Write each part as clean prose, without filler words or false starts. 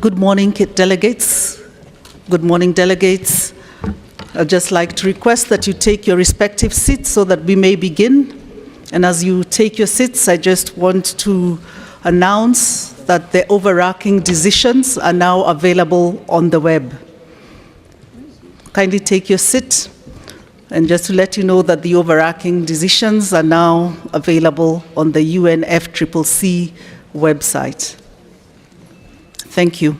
Good morning, delegates. Good morning, delegates. I'd just like to request that you take your respective seats so that we may begin. And as you take your seats, I just want to announce that the overarching decisions are now available on the web. Kindly take your seat. And just to let you know that the overarching decisions are now available on the UNFCCC website. Thank you.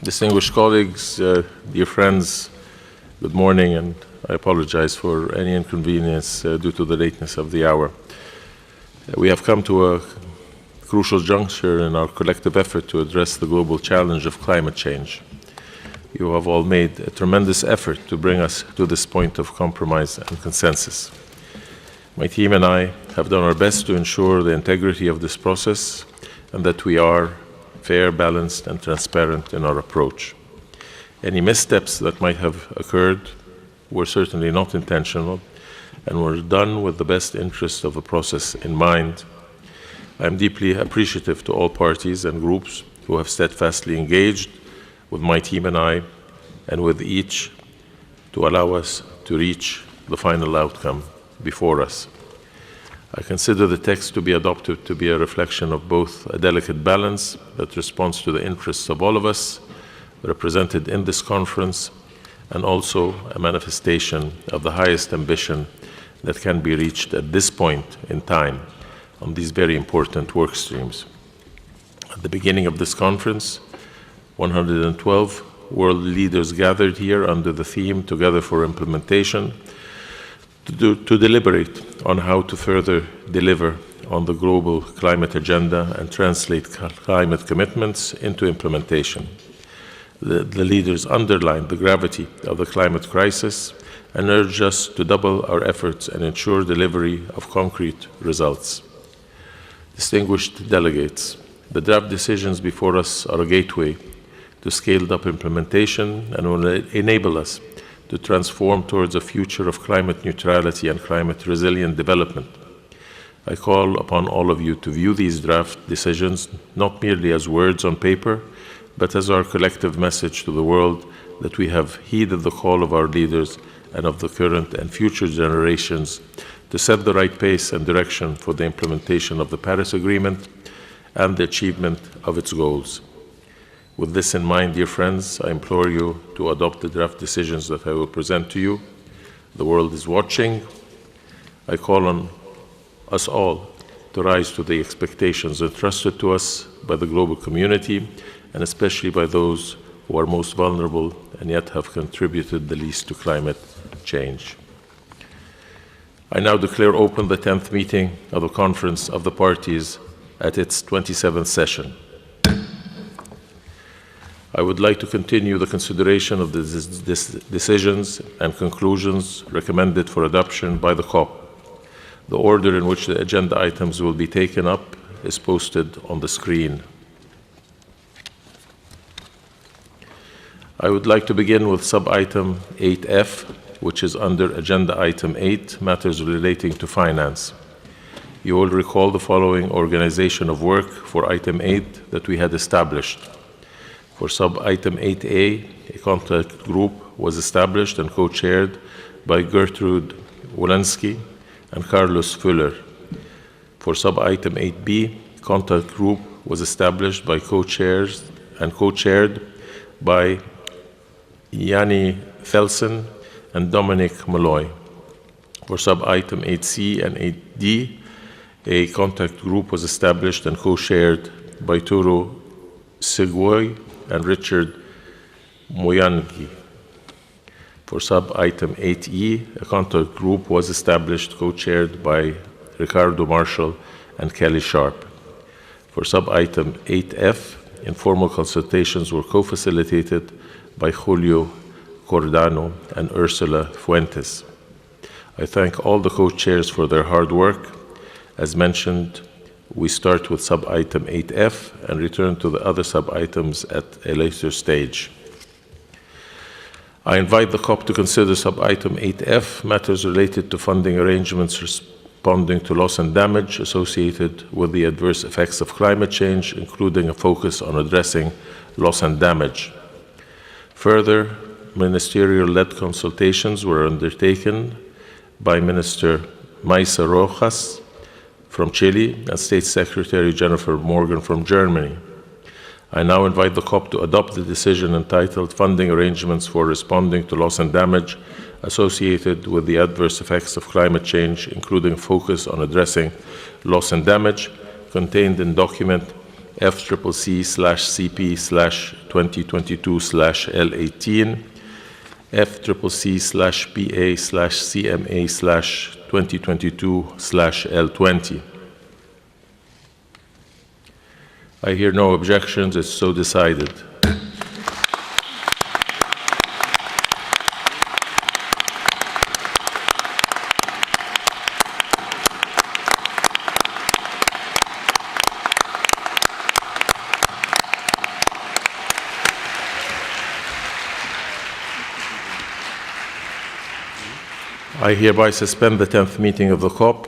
Distinguished colleagues, dear friends, good morning, and I apologize for any inconvenience due to the lateness of the hour. We have come to a crucial juncture in our collective effort to address the global challenge of climate change. You have all made a tremendous effort to bring us to this point of compromise and consensus. My team and I have done our best to ensure the integrity of this process and that we are fair, balanced, and transparent in our approach. Any missteps that might have occurred were certainly not intentional and were done with the best interest of the process in mind. I am deeply appreciative to all parties and groups who have steadfastly engaged with my team and I, and with each to allow us to reach the final outcome before us. I consider the text to be adopted to be a reflection of both a delicate balance that responds to the interests of all of us represented in this conference, and also a manifestation of the highest ambition that can be reached at this point in time on these very important work streams. At the beginning of this conference, 112 world leaders gathered here under the theme Together for Implementation to deliberate on how to further deliver on the global climate agenda and translate climate commitments into implementation. The leaders underlined the gravity of the climate crisis and urged us to double our efforts and ensure delivery of concrete results. Distinguished delegates, the draft decisions before us are a gateway to scaled-up implementation and will enable us to transform towards a future of climate neutrality and climate-resilient development. I call upon all of you to view these draft decisions not merely as words on paper, but as our collective message to the world that we have heeded the call of our leaders and of the current and future generations to set the right pace and direction for the implementation of the Paris Agreement and the achievement of its goals. With this in mind, dear friends, I implore you to adopt the draft decisions that I will present to you. The world is watching. I call on us all to rise to the expectations entrusted to us by the global community, and especially by those who are most vulnerable and yet have contributed the least to climate change. I now declare open the 10th meeting of the Conference of the Parties at its 27th session. I would like to continue the consideration of the decisions and conclusions recommended for adoption by the COP. The order in which the agenda items will be taken up is posted on the screen. I would like to begin with sub-item 8F, which is under agenda item 8, matters relating to finance. You will recall the following organization of work for item 8 that we had established. For sub-item 8A, a contact group was established and co-chaired by Gertrude Walensky and Carlos Fuller. For sub-item 8B, contact group was established by co-chairs and co-chaired by Yanni Felsen and Dominic Malloy. For sub-item 8C and 8D, a contact group was established and co-chaired by Turo Seguy and Richard Moyangi. For sub-item 8E, a contact group was established, co-chaired by Ricardo Marshall and Kelly Sharp. For sub-item 8F, informal consultations were co-facilitated by Julio Cordano and Ursula Fuentes. I thank all the co-chairs for their hard work. As mentioned, we start with sub-item 8F and return to the other sub-items at a later stage. I invite the COP to consider sub-item 8F, matters related to funding arrangements responding to loss and damage associated with the adverse effects of climate change, including a focus on addressing loss and damage. Further, ministerial-led consultations were undertaken by Minister Maisa Rojas from Chile and State Secretary Jennifer Morgan from Germany. I now invite the COP to adopt the decision entitled Funding Arrangements for Responding to Loss and Damage Associated with the Adverse Effects of Climate Change, including focus on addressing loss and damage, contained in document FCCC/CP/2022/L18, FCCC/PA/CMA/2022/L20. I hear no objections. It's so decided. I hereby suspend the 10th meeting of the COP.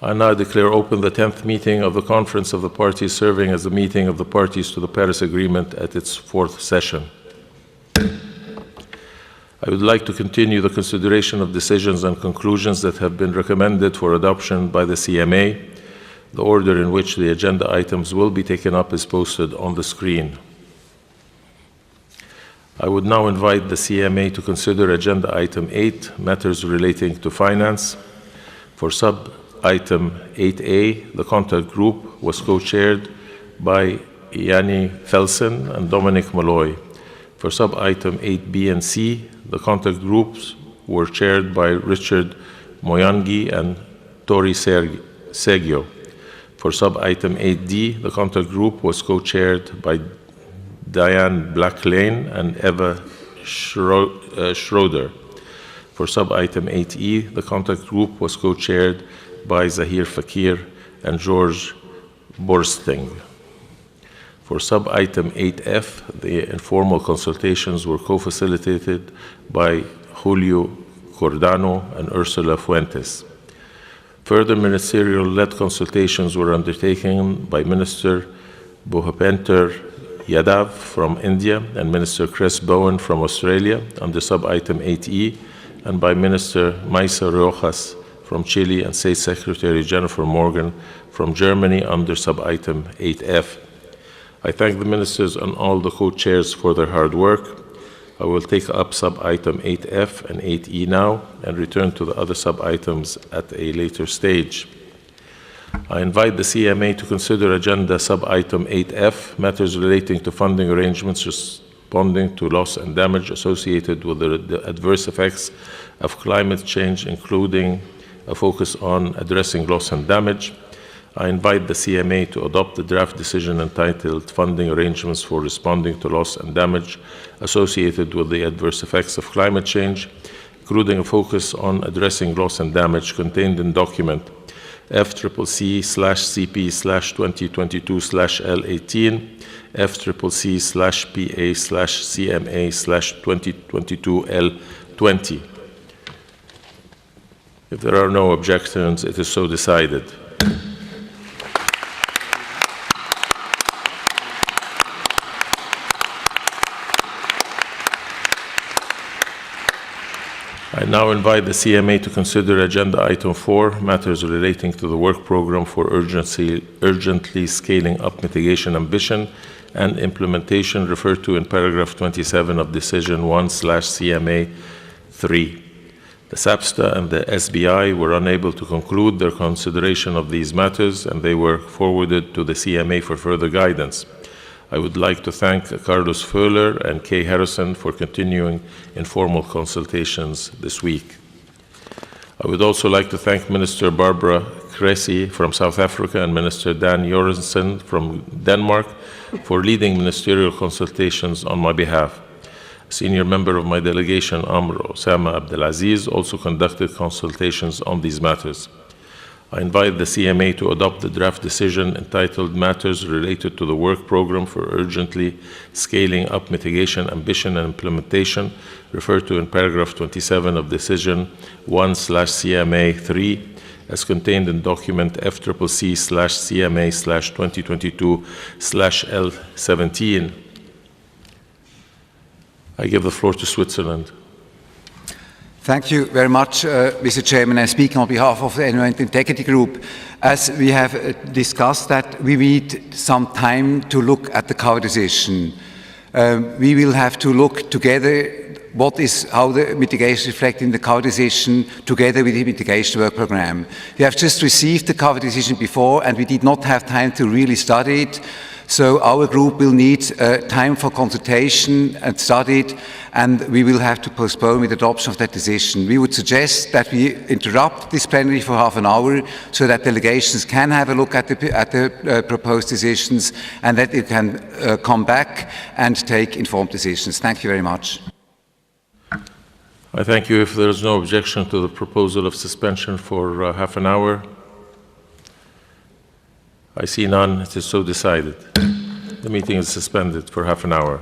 I now declare open the 10th meeting of the Conference of the Parties, serving as the meeting of the parties to the Paris Agreement at its 4th session. I would like to continue the consideration of decisions and conclusions that have been recommended for adoption by the CMA. The order in which the agenda items will be taken up is posted on the screen. I would now invite the CMA to consider agenda item 8, matters relating to finance. For sub-item 8A, the contact group was co-chaired by Yanni Felsen and Dominic Malloy. For sub-item 8B and C, the contact groups were chaired by Richard Moyangi and Tori Segio. For sub-item 8D, the contact group was co-chaired by Diane Blacklane and Eva Schroeder. For sub-item 8E, the contact group was co-chaired by Zahir Fakir and George Borsting. For sub-item 8F, the informal consultations were co-facilitated by Julio Cordano and Ursula Fuentes. Further ministerial-led consultations were undertaken by Minister Bhupender Yadav from India and Minister Chris Bowen from Australia under sub-item 8E, and by Minister Maisa Rojas from Chile and State Secretary Jennifer Morgan from Germany under sub-item 8F. I thank the ministers and all the co-chairs for their hard work. I will take up sub-item 8F and 8E now and return to the other sub-items at a later stage. I invite the CMA to consider agenda sub-item 8F, matters relating to funding arrangements responding to loss and damage associated with the adverse effects of climate change, including a focus on addressing loss and damage. I invite the CMA to adopt the draft decision entitled Funding Arrangements for Responding to Loss and Damage Associated with the Adverse Effects of Climate Change, including a focus on addressing loss and damage, contained in document FCCC/CP/2022/L18, FCCC/PA/CMA/2022/L20. If there are no objections, it is so decided. I now invite the CMA to consider agenda item 4, matters relating to the work program for urgently scaling up mitigation ambition and implementation referred to in paragraph 27 of decision 1/CMA3. The SAPSTA and the SBI were unable to conclude their consideration of these matters, and they were forwarded to the CMA for further guidance. I would like to thank Carlos Föhler and Kay Harrison for continuing informal consultations this week. I would also like to thank Minister Barbara Cressy from South Africa and Minister Dan Jorensen from Denmark for leading ministerial consultations on my behalf. A senior member of my delegation, Amr Osama Abdelaziz, also conducted consultations on these matters. I invite the CMA to adopt the draft decision entitled Matters Related to the Work Program for Urgently Scaling Up Mitigation Ambition and Implementation, referred to in paragraph 27 of Decision 1/CMA3, as contained in document FCCC/CMA/2022/L17. I give the floor to Switzerland. Thank you very much, Mr. Chairman. I speak on behalf of the Environment Integrity Group. As we have discussed that we need some time to look at the CAR decision. We will have to look together how the mitigation reflected in the CAR decision together with the mitigation work program. We have just received the CAR decision before and we did not have time to really study it. So our group will need time for consultation and study it, and we will have to postpone with adoption of that decision. We would suggest that we interrupt this plenary for half an hour so that delegations can have a look at the proposed decisions and that they can come back and take informed decisions. Thank you very much. I thank you. If there is no objection to the proposal of suspension for half an hour, I see none. It is so decided. The meeting is suspended for half an hour.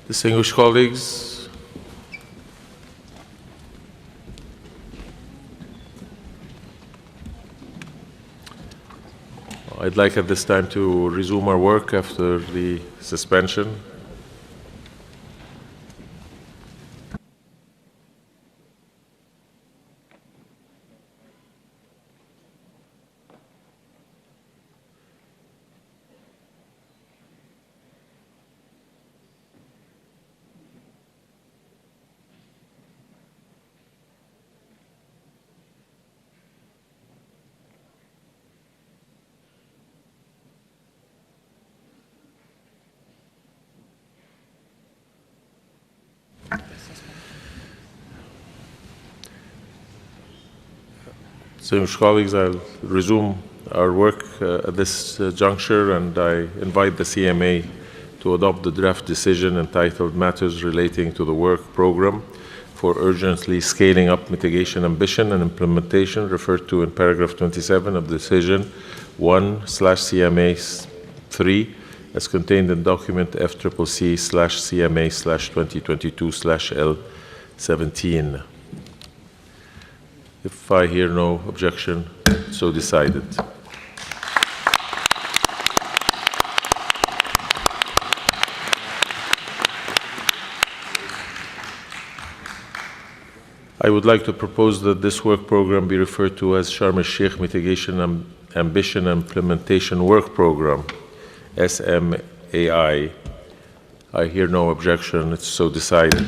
Distinguished colleagues, I'd like at this time to resume our work after the suspension. Distinguished colleagues, I'll resume our work at this juncture, and I invite the CMA to adopt the draft decision entitled Matters Relating to the Work Program for Urgently Scaling Up Mitigation Ambition and Implementation, referred to in paragraph 27 of Decision 1/CMA-3, as contained in document FCC/CMA/2022/L17. If I hear no objection, so decided. I would like to propose that this work program be referred to as Sharm el-Sheikh Mitigation Ambition and Implementation Work Program, SMAI. I hear no objection, it's so decided.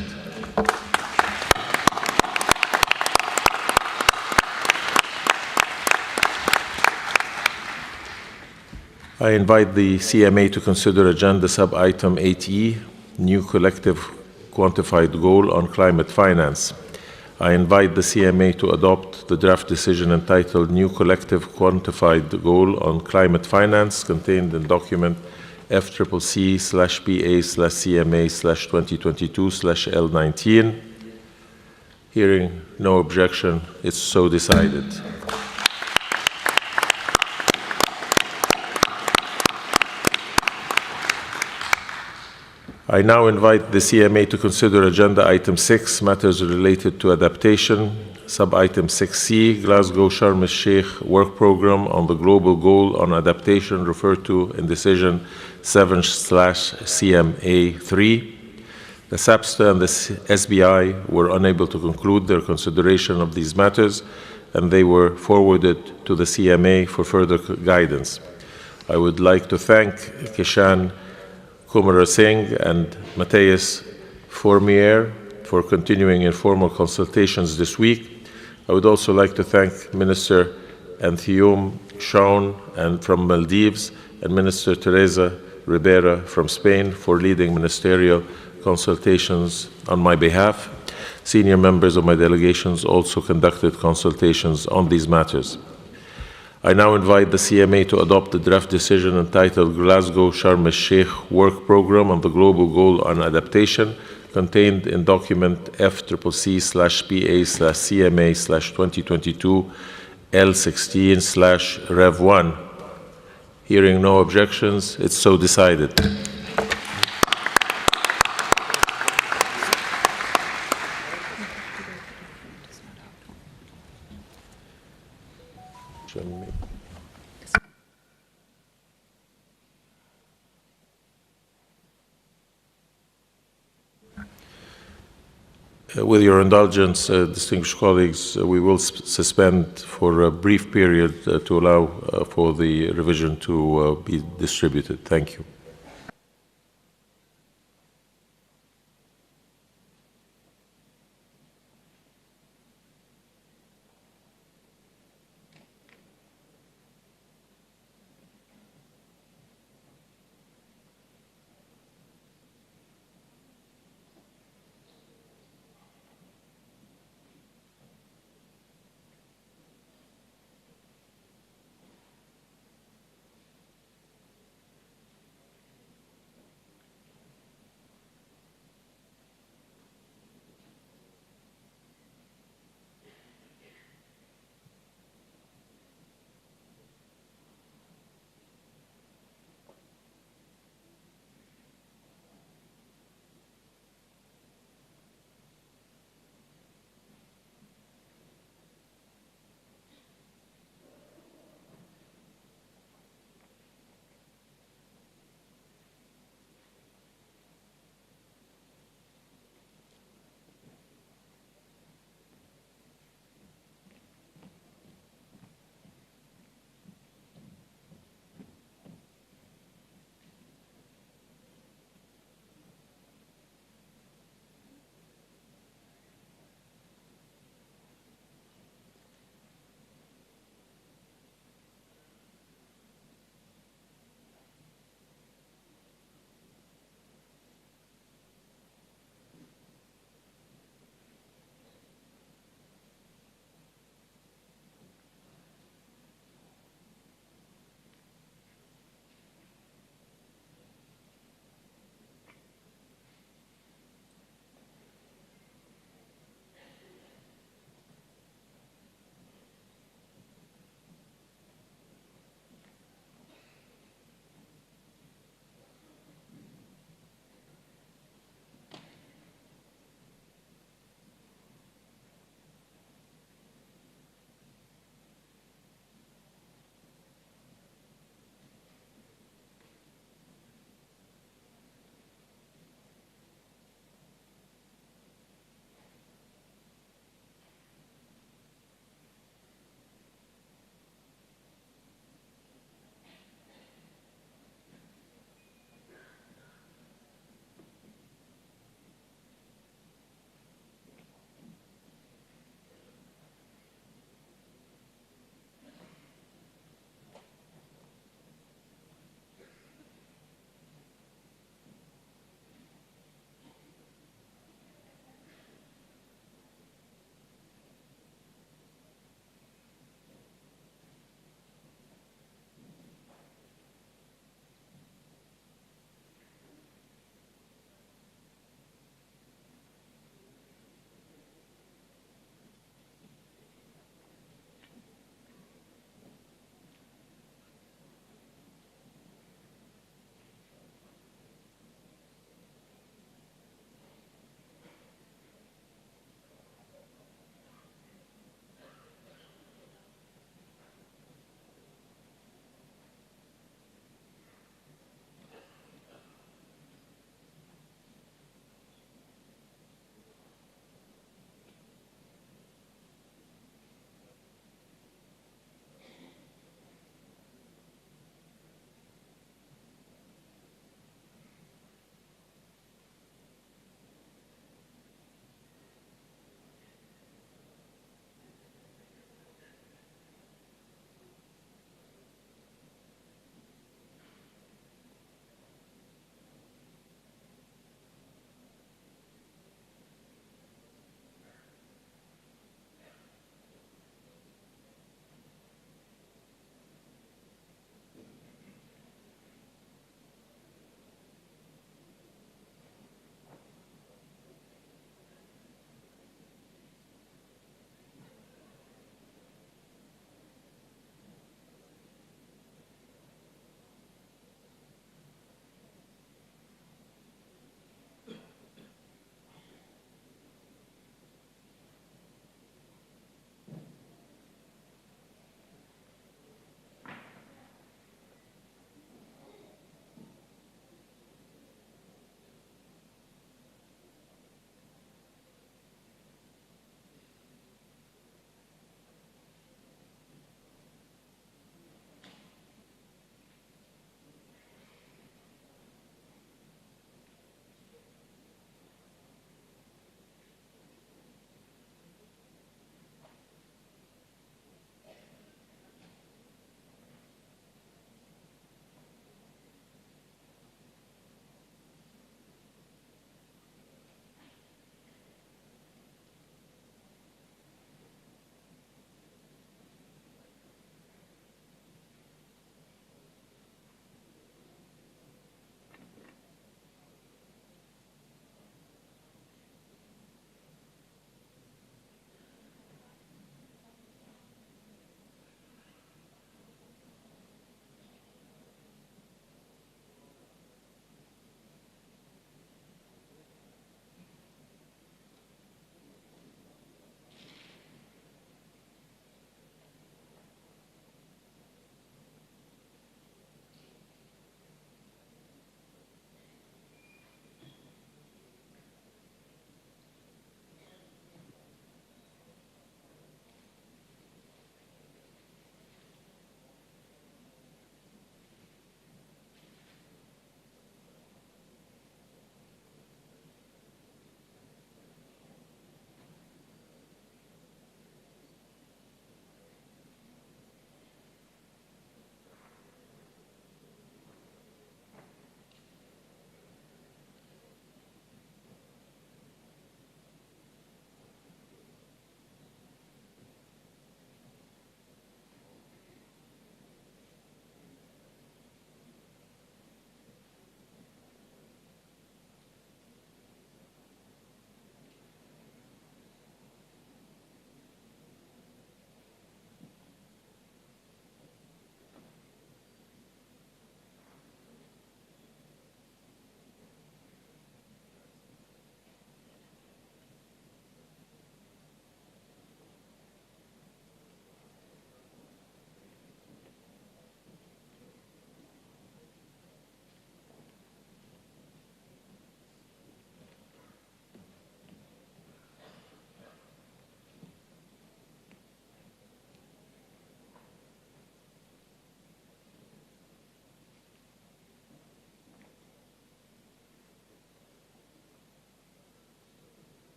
I invite the CMA to consider Agenda Sub-Item 8E, New Collective Quantified Goal on Climate Finance. I invite the CMA to adopt the draft decision entitled New Collective Quantified Goal on Climate Finance, contained in document FCC/PA/CMA/2022/L19. Hearing no objection, it's so decided. I now invite the CMA to consider Agenda Item 6, Matters Related to Adaptation, Sub-Item 6C, Glasgow Sharm el-Sheikh Work Programme on the Global Goal on Adaptation, referred to in Decision 7/CMA-3. The SAPSTA and the SBI were unable to conclude their consideration of these matters, and they were forwarded to the CMA for further guidance. I would like to thank Kishan Kumar Singh and Matthias Fourmier for continuing informal consultations this week. I would also like to thank Minister Anthium Shaun from Maldives and Minister Teresa Ribera from Spain for leading ministerial consultations on my behalf. Senior members of my delegations also conducted consultations on these matters. I now invite the CMA to adopt the draft decision entitled Glasgow Sharm el-Sheikh Work Programme on the Global Goal on Adaptation, contained in document FCC/PA/CMA/2022/L16/Rev1. Hearing no objections, it's so decided. With your indulgence, distinguished colleagues, we will suspend for a brief period to allow for the revision to be distributed. Thank you.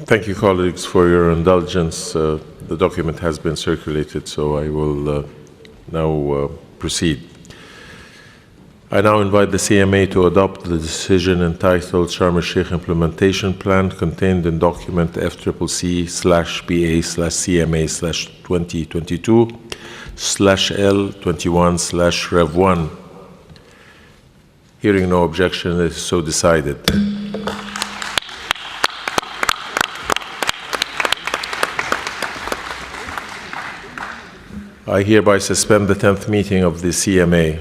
Thank you, colleagues, for your indulgence. The document has been circulated, so I will now proceed. I now invite the CMA to adopt the decision entitled Sharm el-Sheikh Implementation Plan contained in document FCCC/BA/CMA/2022/L21/Rev1. Hearing no objection, it is so decided. I hereby suspend the 10th meeting of the CMA.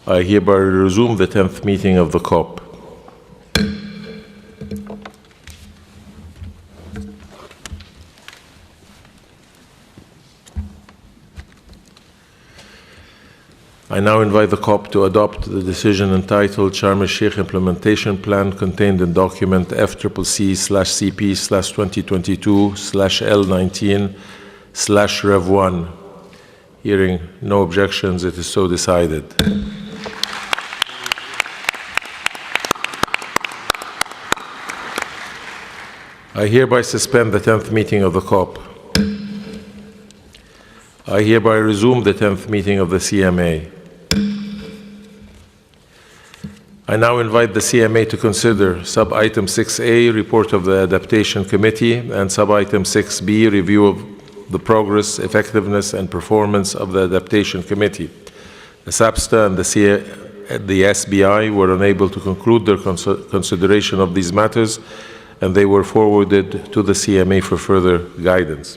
I hereby resume the 10th meeting of the COP. I now invite the COP to adopt the decision entitled Sharm el-Sheikh Implementation Plan contained in document FCCC/CP/2022/L19/Rev1. Hearing no objections, it is so decided. I hereby suspend the 10th meeting of the COP. I hereby resume the 10th meeting of the CMA. I now invite the CMA to consider sub-item 6A, report of the Adaptation Committee, and sub-item 6B, review of the progress, effectiveness, and performance of the Adaptation Committee. The SAPSTA and the SBI were unable to conclude their consideration of these matters, and they were forwarded to the CMA for further guidance.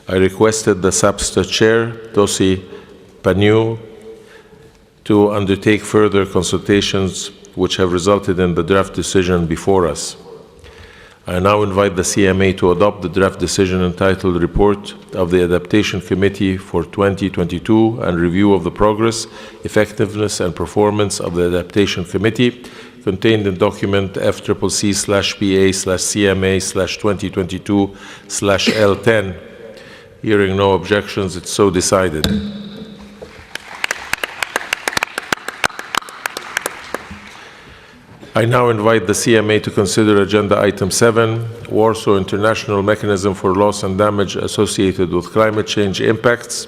I requested the SAPSTA chair, Tosi Panu, to undertake further consultations which have resulted in the draft decision before us. I now invite the CMA to adopt the draft decision entitled Report of the Adaptation Committee for 2022 and review of the progress, effectiveness, and performance of the Adaptation Committee contained in document FCCC/BA/CMA/2022/L10. Hearing no objections, it's so decided. I now invite the CMA to consider Agenda Item 7, Warsaw International Mechanism for Loss and Damage Associated with Climate Change Impacts.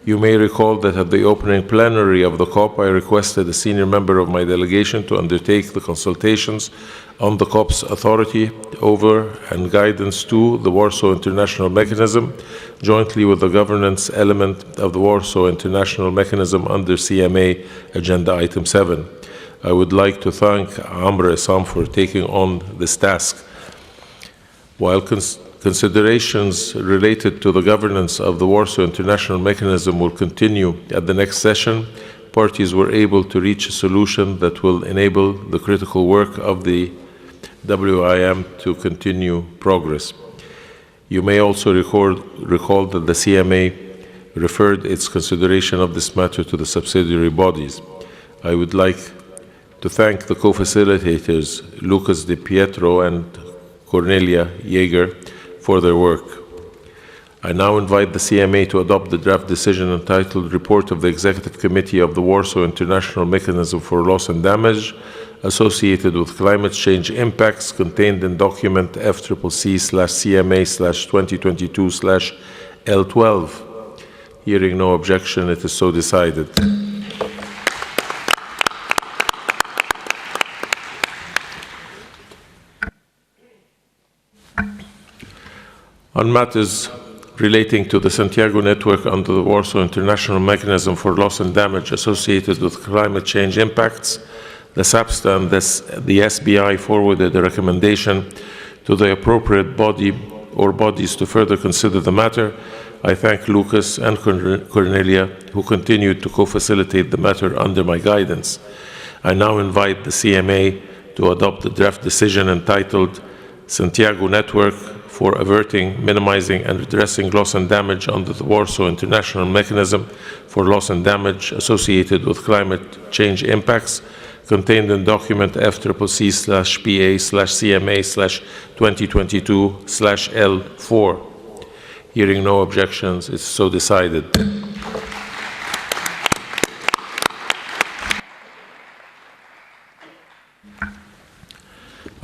You may recall that at the opening plenary of the COP, I requested a senior member of my delegation to undertake the consultations on the COP's authority over and guidance to the Warsaw International Mechanism, jointly with the governance element of the Warsaw International Mechanism under CMA Agenda Item 7. I would like to thank Amr Essam for taking on this task. While considerations related to the governance of the Warsaw International Mechanism will continue at the next session, parties were able to reach a solution that will enable the critical work of the WIM to continue progress. You may also recall that the CMA referred its consideration of this matter to the subsidiary bodies. I would like to thank the co-facilitators, Lucas Di Pietro and Cornelia Jaeger, for their work. I now invite the CMA to adopt the draft decision entitled Report of the Executive Committee of the Warsaw International Mechanism for Loss and Damage Associated with Climate Change Impacts contained in document FCCC/CMA/2022/L12. Hearing no objection, it is so decided. On matters relating to the Santiago Network under the Warsaw International Mechanism for Loss and Damage Associated with Climate Change Impacts, the SAPSTA and the SBI forwarded a recommendation to the appropriate body or bodies to further consider the matter. I thank Lucas and Cornelia, who continued to co-facilitate the matter under my guidance. I now invite the CMA to adopt the draft decision entitled Santiago Network for averting, minimizing, and redressing loss and damage under the Warsaw International Mechanism for Loss and Damage Associated with Climate Change Impacts, contained in document FCCC/PA/CMA/2022/L4. Hearing no objections, it's so decided.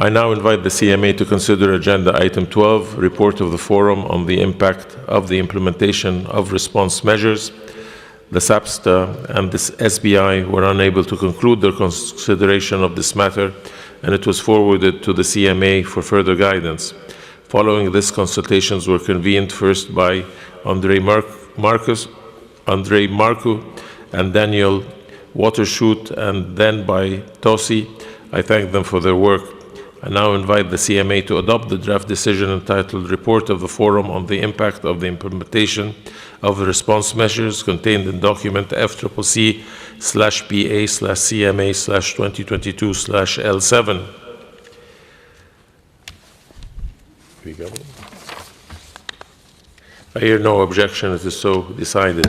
I now invite the CMA to consider Agenda Item 12, Report of the Forum on the Impact of the Implementation of Response Measures. The SAPSTA and the SBI were unable to conclude their consideration of this matter, and it was forwarded to the CMA for further guidance. Following this, consultations were convened first by Andrei Marcu and Daniel Watershoot, and then by Tosi. I thank them for their work. I now invite the CMA to adopt the draft decision entitled Report of the Forum on the Impact of the Implementation of the Response Measures contained in document FCCC/PA/CMA/2022/L7. I hear no objection. It is so decided.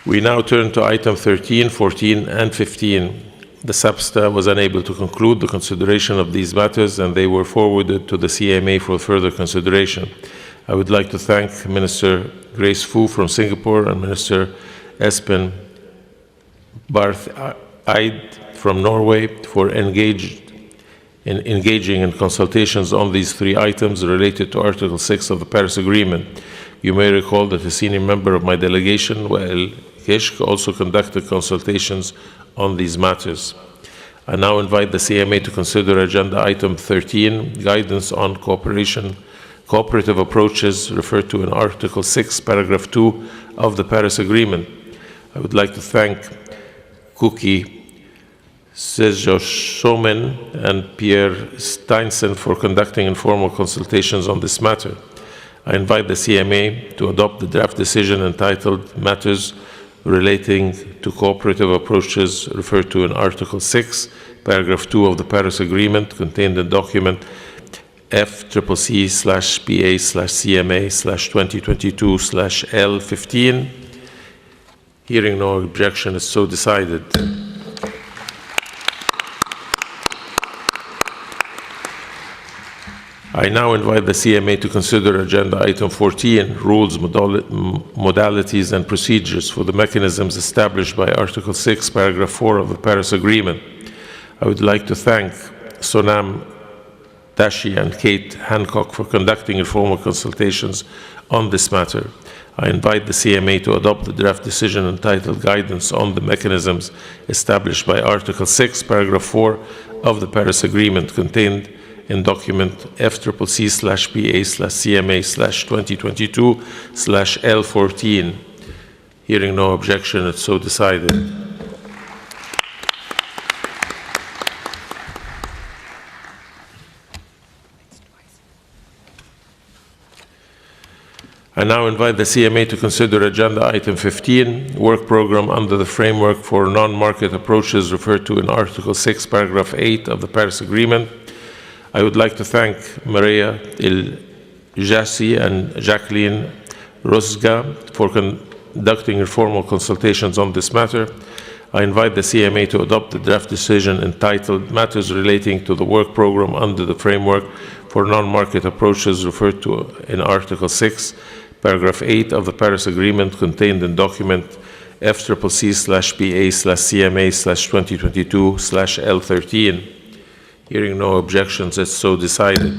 We now turn to item 13, 14, and 15. The SAPSTA was unable to conclude the consideration of these matters, and they were forwarded to the CMA for further consideration. I would like to thank Minister Grace Fu from Singapore and Minister Espen Barth Eid from Norway for engaging in consultations on these three items related to Article 6 of the Paris Agreement. You may recall that a senior member of my delegation, Wael Kishk, also conducted consultations on these matters. I now invite the CMA to consider Agenda Item 13, Guidance on Cooperative Approaches, referred to in Article 6, Paragraph 2 of the Paris Agreement. I would like to thank Kuki Sejoshomen and Pierre Steinsen for conducting informal consultations on this matter. I invite the CMA to adopt the draft decision entitled Matters Relating to Cooperative Approaches, referred to in Article 6, Paragraph 2 of the Paris Agreement, contained in document FCCC/PA/CMA/2022/L15. Hearing no objection, is so decided. I now invite the CMA to consider Agenda Item 14, Rules, Modalities, and Procedures for the mechanisms established by Article 6, Paragraph 4 of the Paris Agreement. I would like to thank Sonam Tashi and Kate Hancock for conducting informal consultations on this matter. I invite the CMA to adopt the draft decision entitled Guidance on the Mechanisms established by Article 6, Paragraph 4 of the Paris Agreement, contained in document FCCC/PA/CMA/2022/L14. Hearing no objection, it's so decided. I now invite the CMA to consider Agenda Item 15, Work Program under the Framework for Non-Market Approaches, referred to in Article 6, Paragraph 8 of the Paris Agreement. I would like to thank Maria El-Jassi and Jacqueline Rosga for conducting informal consultations on this matter. I invite the CMA to adopt the draft decision entitled Matters Relating to the Work Program under the Framework for Non-Market Approaches, referred to in Article 6, Paragraph 8 of the Paris Agreement, contained in document FCCC/PA/CMA/2022/L13. Hearing no objections, it's so decided.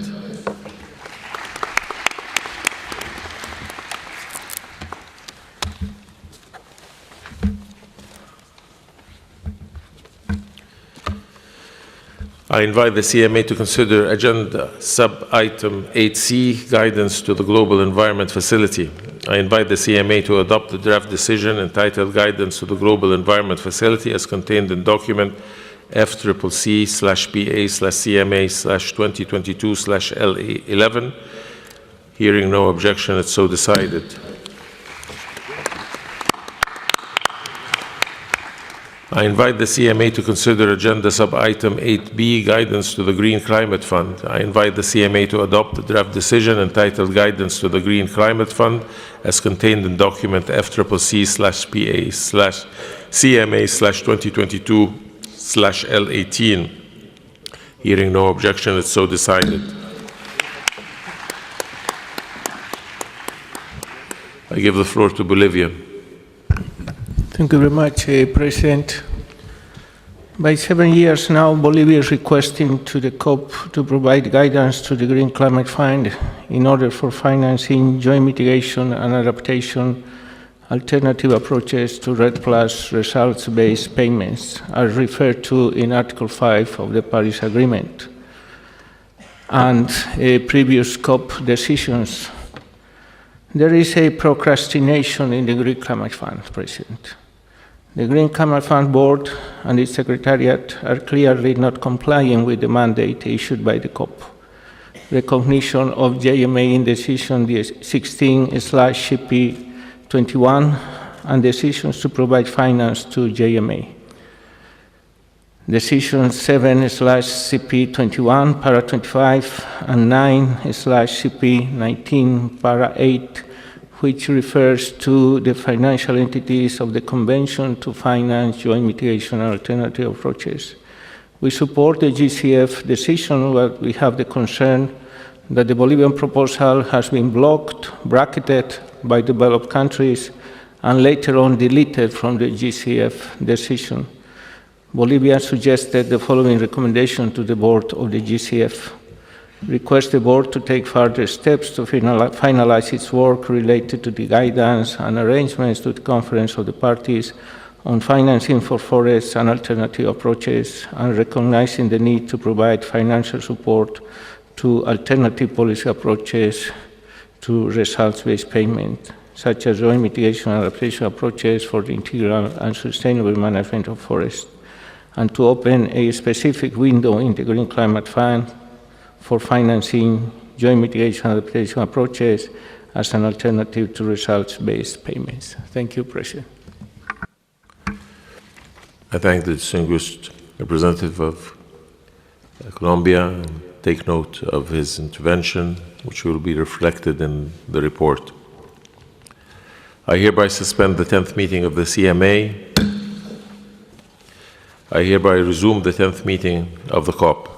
I invite the CMA to consider Agenda Sub-Item 8C, Guidance to the Global Environment Facility. I invite the CMA to adopt the draft decision entitled Guidance to the Global Environment Facility as contained in document FCCC/PA/CMA/2022/L11. Hearing no objection, it's so decided. I invite the CMA to consider Agenda Sub-Item 8B, Guidance to the Green Climate Fund. I invite the CMA to adopt the draft decision entitled Guidance to the Green Climate Fund as contained in document FCCC/PA/CMA/2022/L18. Hearing no objection, it's so decided. I give the floor to Bolivia. Thank you very much, President. By 7 years now, Bolivia is requesting to the COP to provide guidance to the Green Climate Fund in order for financing joint mitigation and adaptation alternative approaches to REDD+ results-based payments, as referred to in Article 5 of the Paris Agreement and previous COP decisions. There is a procrastination in the Green Climate Fund, President. The Green Climate Fund Board and its Secretariat are clearly not complying with the mandate issued by the COP. Recognition of JMA in Decision 16/CP21 and decisions to provide finance to JMA. Decision 7/CP21, Para 25, and 9/CP19, Para 8, which refers to the financial entities of the Convention to finance joint mitigation and alternative approaches. We support the GCF decision, but we have the concern that the Bolivian proposal has been blocked, bracketed by developed countries, and later on deleted from the GCF decision. Bolivia suggested the following recommendation to the board of the GCF. Request the board to take further steps to finalize its work related to the guidance and arrangements to the Conference of the Parties on financing for forests and alternative approaches, and recognizing the need to provide financial support to alternative policy approaches to results-based payment, such as joint mitigation and adaptation approaches for the integral and sustainable management of forests, and to open a specific window in the Green Climate Fund for financing joint mitigation and adaptation approaches as an alternative to results-based payments. Thank you, President. I thank the distinguished representative of Colombia and take note of his intervention, which will be reflected in the report. I hereby suspend the 10th meeting of the CMA. I hereby resume the 10th meeting of the COP.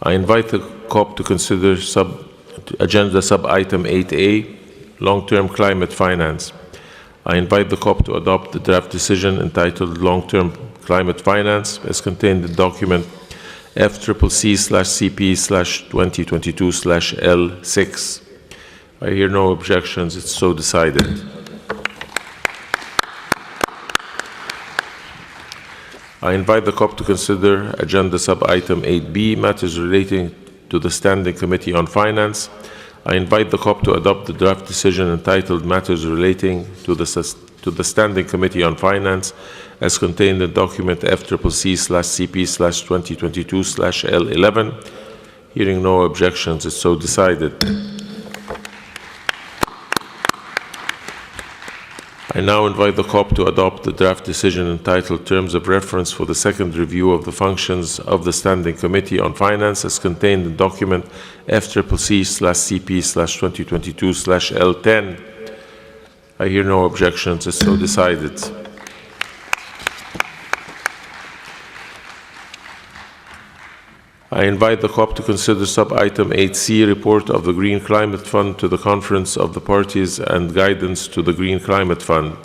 I invite the COP to consider agenda sub-item 8A, long-term climate finance. I invite the COP to adopt the draft decision entitled Long-Term Climate Finance as contained in document FCCC/CP/2022/L6. I hear no objections. It's so decided. I invite the COP to consider agenda sub-item 8B, matters relating to the Standing Committee on Finance. I invite the COP to adopt the draft decision entitled Matters Relating to the Standing Committee on Finance as contained in document FCCC/CP/2022/L11. Hearing no objections, it's so decided. I now invite the COP to adopt the draft decision entitled Terms of Reference for the Second Review of the Functions of the Standing Committee on Finance as contained in document FCCC/CP/2022/L10. I hear no objections. It's so decided. I invite the COP to consider sub-item 8C, report of the Green Climate Fund to the Conference of the Parties and guidance to the Green Climate Fund.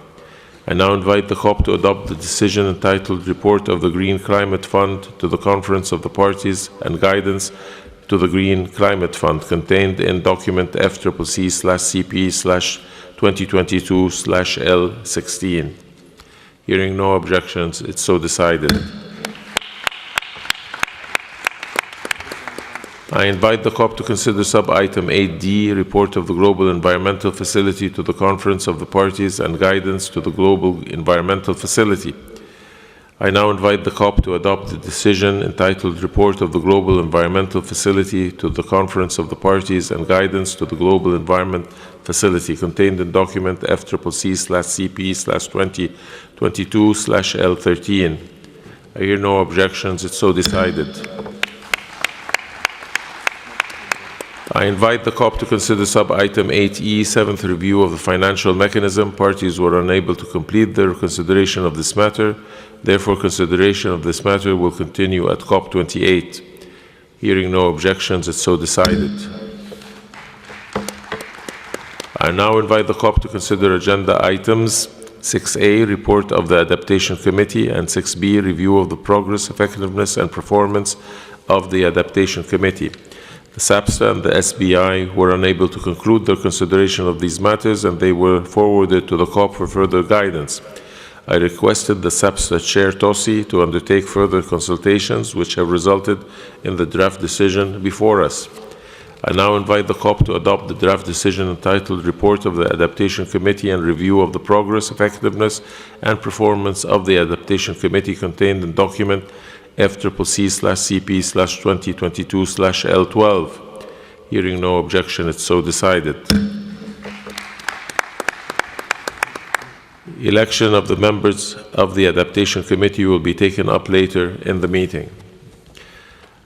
I now invite the COP to adopt the decision entitled Report of the Green Climate Fund to the Conference of the Parties and guidance to the Green Climate Fund contained in document FCCC/CP/2022/L16. Hearing no objections, it's so decided. I invite the COP to consider sub-item 8D, report of the Global Environmental Facility to the Conference of the Parties and guidance to the Global Environmental Facility. I now invite the COP to adopt the decision entitled Report of the Global Environmental Facility to the Conference of the Parties and guidance to the Global Environment Facility contained in document FCCC/CP/2022/L13. I hear no objections. It's so decided. I invite the COP to consider sub-item 8E, seventh review of the financial mechanism. Parties were unable to complete their consideration of this matter. Therefore, consideration of this matter will continue at COP28. Hearing no objections, it's so decided. I now invite the COP to consider agenda items 6A, report of the Adaptation Committee, and 6B, review of the progress, effectiveness, and performance of the Adaptation Committee. The SAPSTA and the SBI were unable to conclude their consideration of these matters, and they were forwarded to the COP for further guidance. I requested the SAPSTA Chair Tosi to undertake further consultations, which have resulted in the draft decision before us. I now invite the COP to adopt the draft decision entitled Report of the Adaptation Committee and Review of the Progress, Effectiveness, and Performance of the Adaptation Committee contained in document FCCC/CP/2022/L12. Hearing no objection, it's so decided. Election of the members of the Adaptation Committee will be taken up later in the meeting.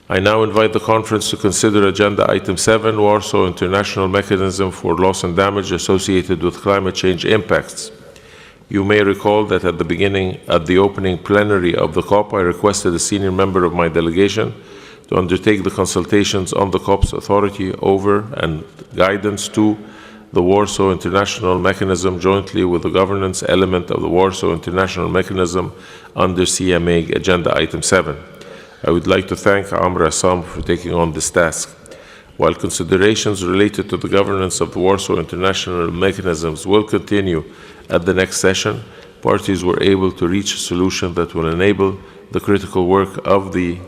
I now invite the conference to consider Agenda Item 7, Warsaw International Mechanism for Loss and Damage Associated with Climate Change Impacts. You may recall that at the opening plenary of the COP, I requested a senior member of my delegation to undertake the consultations on the COP's authority over and guidance to the Warsaw International Mechanism jointly with the governance element of the Warsaw International Mechanism under CMA Agenda Item 7. I would like to thank Amr Assam for taking on this task. While considerations related to the governance of the Warsaw International Mechanisms will continue at the next session, parties were able to reach a solution that will enable the critical work of the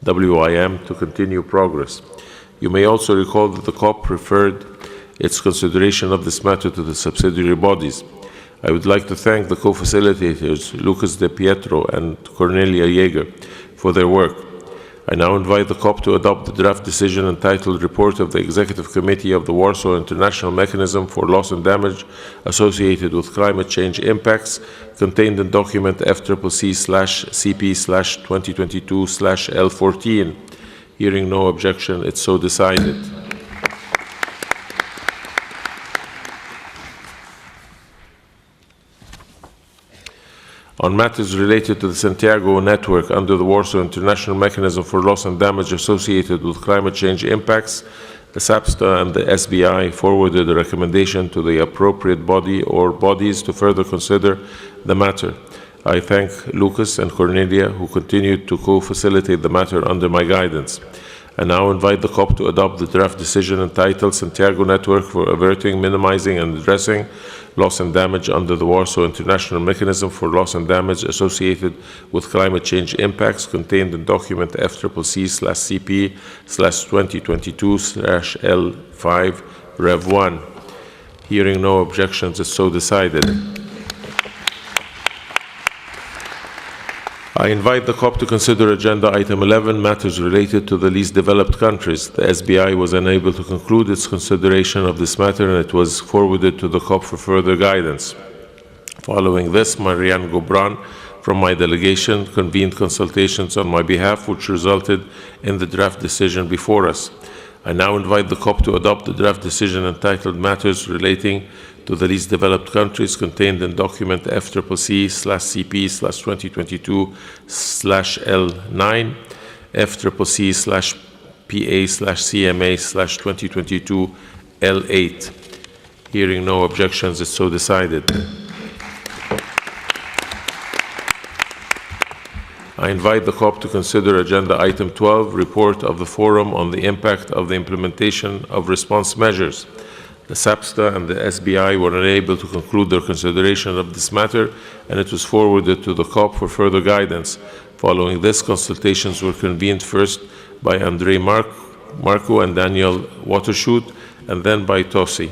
WIM to continue progress. You may also recall that the COP referred its consideration of this matter to the subsidiary bodies. I would like to thank the co-facilitators, Lucas De Pietro and Cornelia Jaeger, for their work. I now invite the COP to adopt the draft decision entitled Report of the Executive Committee of the Warsaw International Mechanism for Loss and Damage Associated with Climate Change Impacts, contained in document FCCC/CP/2022/L14. Hearing no objection, it's so decided. On matters related to the Santiago network under the Warsaw International Mechanism for Loss and Damage Associated with Climate Change Impacts, the SAPSTA and the SBI forwarded a recommendation to the appropriate body or bodies to further consider the matter. I thank Lucas and Cornelia, who continued to co-facilitate the matter under my guidance. I now invite the COP to adopt the draft decision entitled Santiago Network for Averting, Minimizing, and Addressing Loss and Damage under the Warsaw International Mechanism for Loss and Damage Associated with Climate Change Impacts, contained in document FCCC/CP/2022/L5 Rev 1. Hearing no objections, it's so decided. I invite the COP to consider Agenda Item 11, matters related to the least developed countries. The SBI was unable to conclude its consideration of this matter, and it was forwarded to the COP for further guidance. Following this, Marianne Gobran from my delegation convened consultations on my behalf, which resulted in the draft decision before us. I now invite the COP to adopt the draft decision entitled Matters Relating to the Least Developed Countries, contained in document FCCC/CP/2022/L9, FCCC/PA/CMA/2022/L8. Hearing no objections, it's so decided. I invite the COP to consider Agenda Item 12, Report of the Forum on the Impact of the Implementation of Response Measures. The SAPSTA and the SBI were unable to conclude their consideration of this matter, and it was forwarded to the COP for further guidance. Following this, consultations were convened first by Andrei Marco and Daniel Watershoot, and then by Tosi.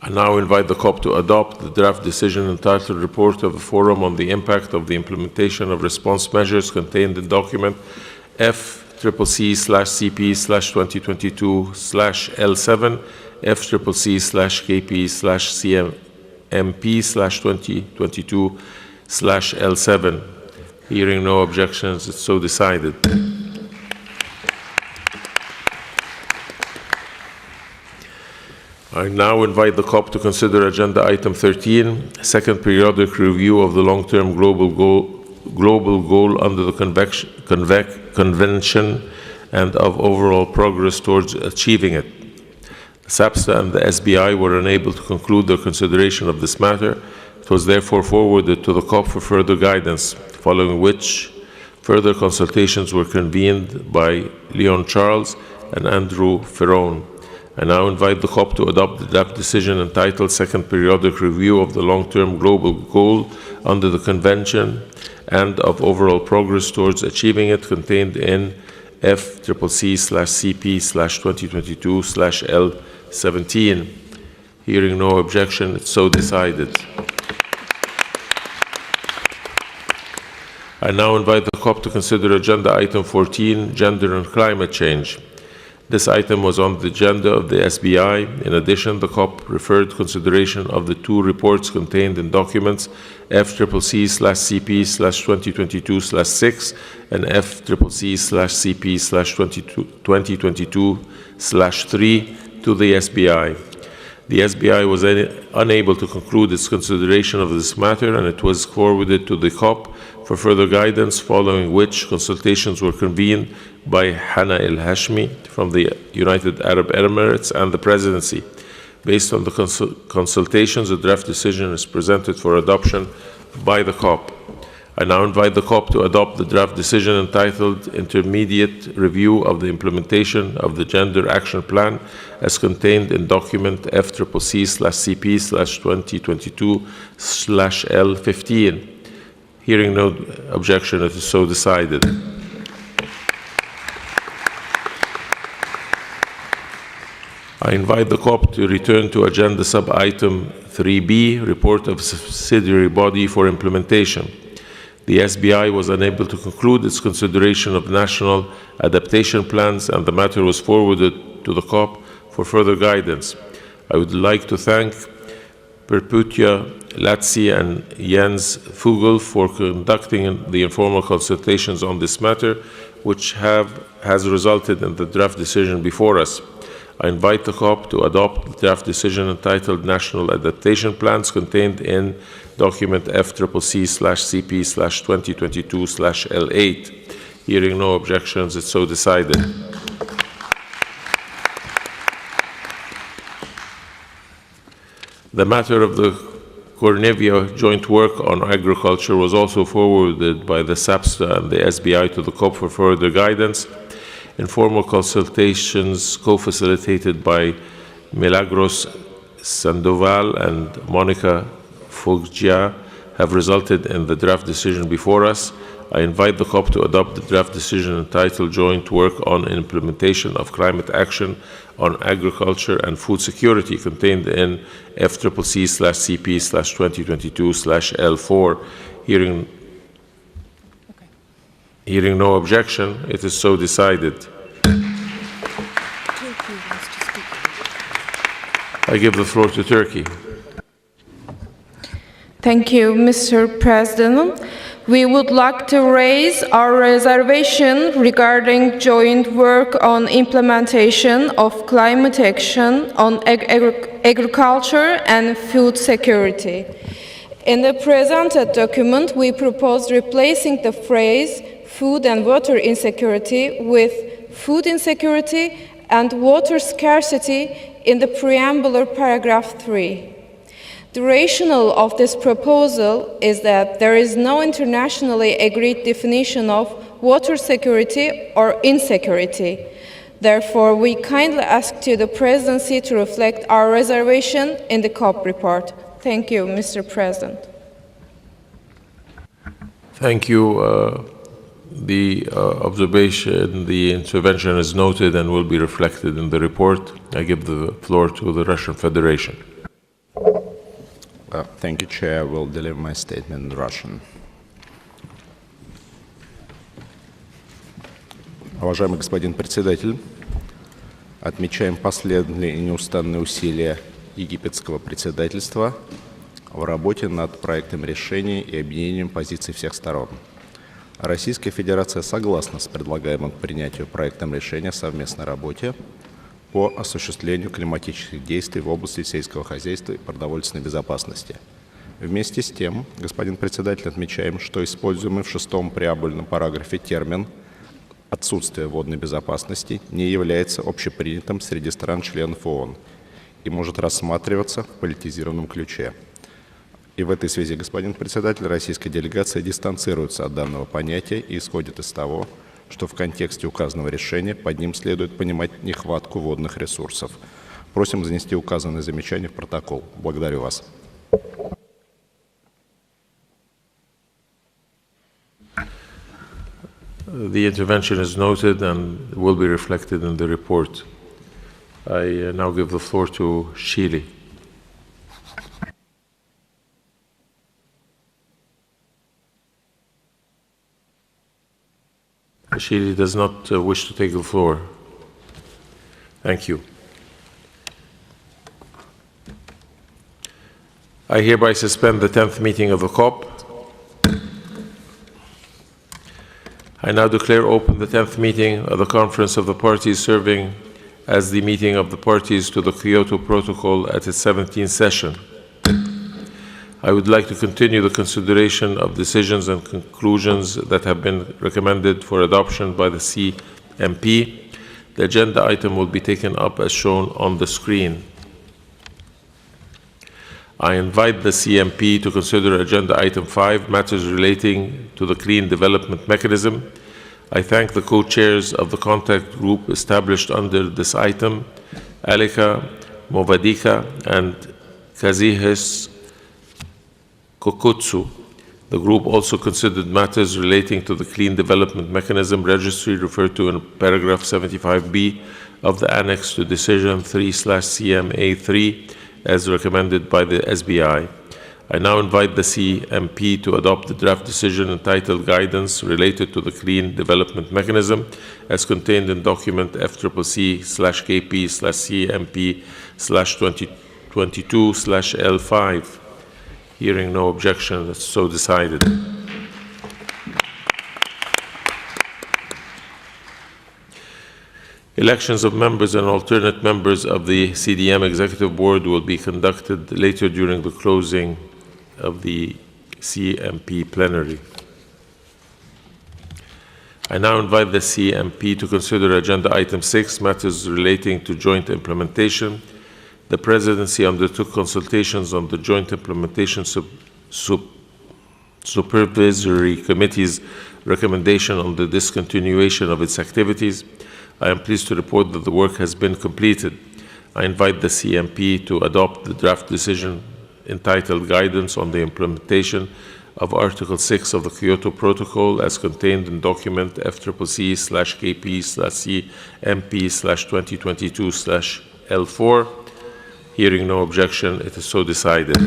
I now invite the COP to adopt the draft decision entitled Report of the Forum on the Impact of the Implementation of Response Measures, contained in document FCCC/CP/2022/L7, FCCC/KP/CMP/2022/L7. Hearing no objections, it's so decided. I now invite the COP to consider Agenda Item 13, Second Periodic Review of the Long-Term Global Goal under the Convention and of overall progress towards achieving it. The SAPSTA and the SBI were unable to conclude their consideration of this matter. It was therefore forwarded to the COP for further guidance, following which further consultations were convened by Leon Charles and Andrew Ferrone. I now invite the COP to adopt the draft decision entitled Second Periodic Review of the Long-Term Global Goal under the Convention and of Overall Progress Towards Achieving It, contained in FCCC/CP/2022/L17. Hearing no objection, it's so decided. I now invite the COP to consider Agenda Item 14, Gender and Climate Change. This item was on the agenda of the SBI. In addition, the COP referred consideration of the two reports contained in documents FCCC/CP/2022/6 and FCCC/CP/2022/3 to the SBI. The SBI was unable to conclude its consideration of this matter, and it was forwarded to the COP for further guidance, following which consultations were convened by Hana El Hashmi from the United Arab Emirates and the Presidency. Based on the consultations, a draft decision is presented for adoption by the COP. I now invite the COP to adopt the draft decision entitled Intermediate Review of the Implementation of the Gender Action Plan as contained in document FCCC/CP/2022/L15. Hearing no objection, it is so decided. I invite the COP to return to Agenda Sub-Item 3B, Report of Subsidiary Body for Implementation. The SBI was unable to conclude its consideration of national adaptation plans, and the matter was forwarded to the COP for further guidance. I would like to thank Perpetua Latsi and Jens Fugel for conducting the informal consultations on this matter, which has resulted in the draft decision before us. I invite the COP to adopt the draft decision entitled National Adaptation Plans contained in document FCCC/CP/2022/L8. Hearing no objections, it's so decided. The matter of the Cornevia joint work on agriculture was also forwarded by the SAPSTA and the SBI to the COP for further guidance. Informal consultations co-facilitated by Milagros Sandoval and Monica Foggia have resulted in the draft decision before us. I invite the COP to adopt the draft decision entitled Joint Work on Implementation of Climate Action on Agriculture and Food Security, contained in FCCC/CP/2022/L4. Hearing no objection, it is so decided. I give the floor to Turkey. Thank you, Mr. President. We would like to raise our reservation regarding joint work on implementation of climate action on agriculture and food security. In the presented document, we propose replacing the phrase food and water insecurity with food insecurity and water scarcity in the preambular paragraph 3. The rationale of this proposal is that there is no internationally agreed definition of water security or insecurity. Therefore, we kindly ask to the Presidency to reflect our reservation in the COP report. Thank you, Mr. President. Thank you. The observation, the intervention is noted and will be reflected in the report. I give the floor to the Russian Federation. Thank you, Chair. I will deliver my statement in Russian. Уважаемый господин председатель, отмечаем последовательные и неустанные усилия египетского председательства в работе над проектом решений и объединением позиций всех сторон. Российская Федерация согласна с предлагаемым к принятию проектом решения о совместной работе по осуществлению климатических действий в области сельского хозяйства и продовольственной безопасности. Вместе с тем, господин председатель, отмечаем, что используемый в 6-м преамбульном параграфе термин отсутствие водной безопасности не является общепринятым среди стран-членов ООН и может рассматриваться в политизированном ключе. И в этой связи, господин председатель, российская делегация дистанцируется от данного понятия и исходит из того, что в контексте указанного решения под ним следует понимать нехватку водных ресурсов. Просим занести указанные замечания в протокол. Благодарю вас. The intervention is noted and will be reflected in the report. I now give the floor to Shili. Shili does not wish to take the floor. Thank you. I hereby suspend the 10th meeting of the COP. I now declare open the 10th meeting of the Conference of the Parties, serving as the meeting of the parties to the Kyoto Protocol at its 17th session. I would like to continue the consideration of decisions and conclusions that have been recommended for adoption by the CMP. The agenda item will be taken up as shown on the screen. I invite the CMP to consider Agenda Item 5, matters relating to the Clean Development Mechanism. I thank the co-chairs of the contact group established under this item, Alika Movadika and Kazihis Kokutsu. The group also considered matters relating to the Clean Development Mechanism registry referred to in paragraph 75B of the Annex to Decision 3/CMA3 as recommended by the SBI. I now invite the CMP to adopt the draft decision entitled Guidance Related to the Clean Development Mechanism as contained in document FCCP/KP/CMP/2022/L5. Hearing no objection, that's so decided. Elections of members and alternate members of the CDM Executive Board will be conducted later during the closing of the CMP plenary. I now invite the CMP to consider Agenda Item 6, matters relating to joint implementation. The Presidency undertook consultations on the Joint Implementation Supervisory Committee's recommendation on the discontinuation of its activities. I am pleased to report that the work has been completed. I invite the CMP to adopt the draft decision entitled Guidance on the Implementation of Article 6 of the Kyoto Protocol as contained in document FCCC/KP/CMP/2022/L4. Hearing no objection, it is so decided.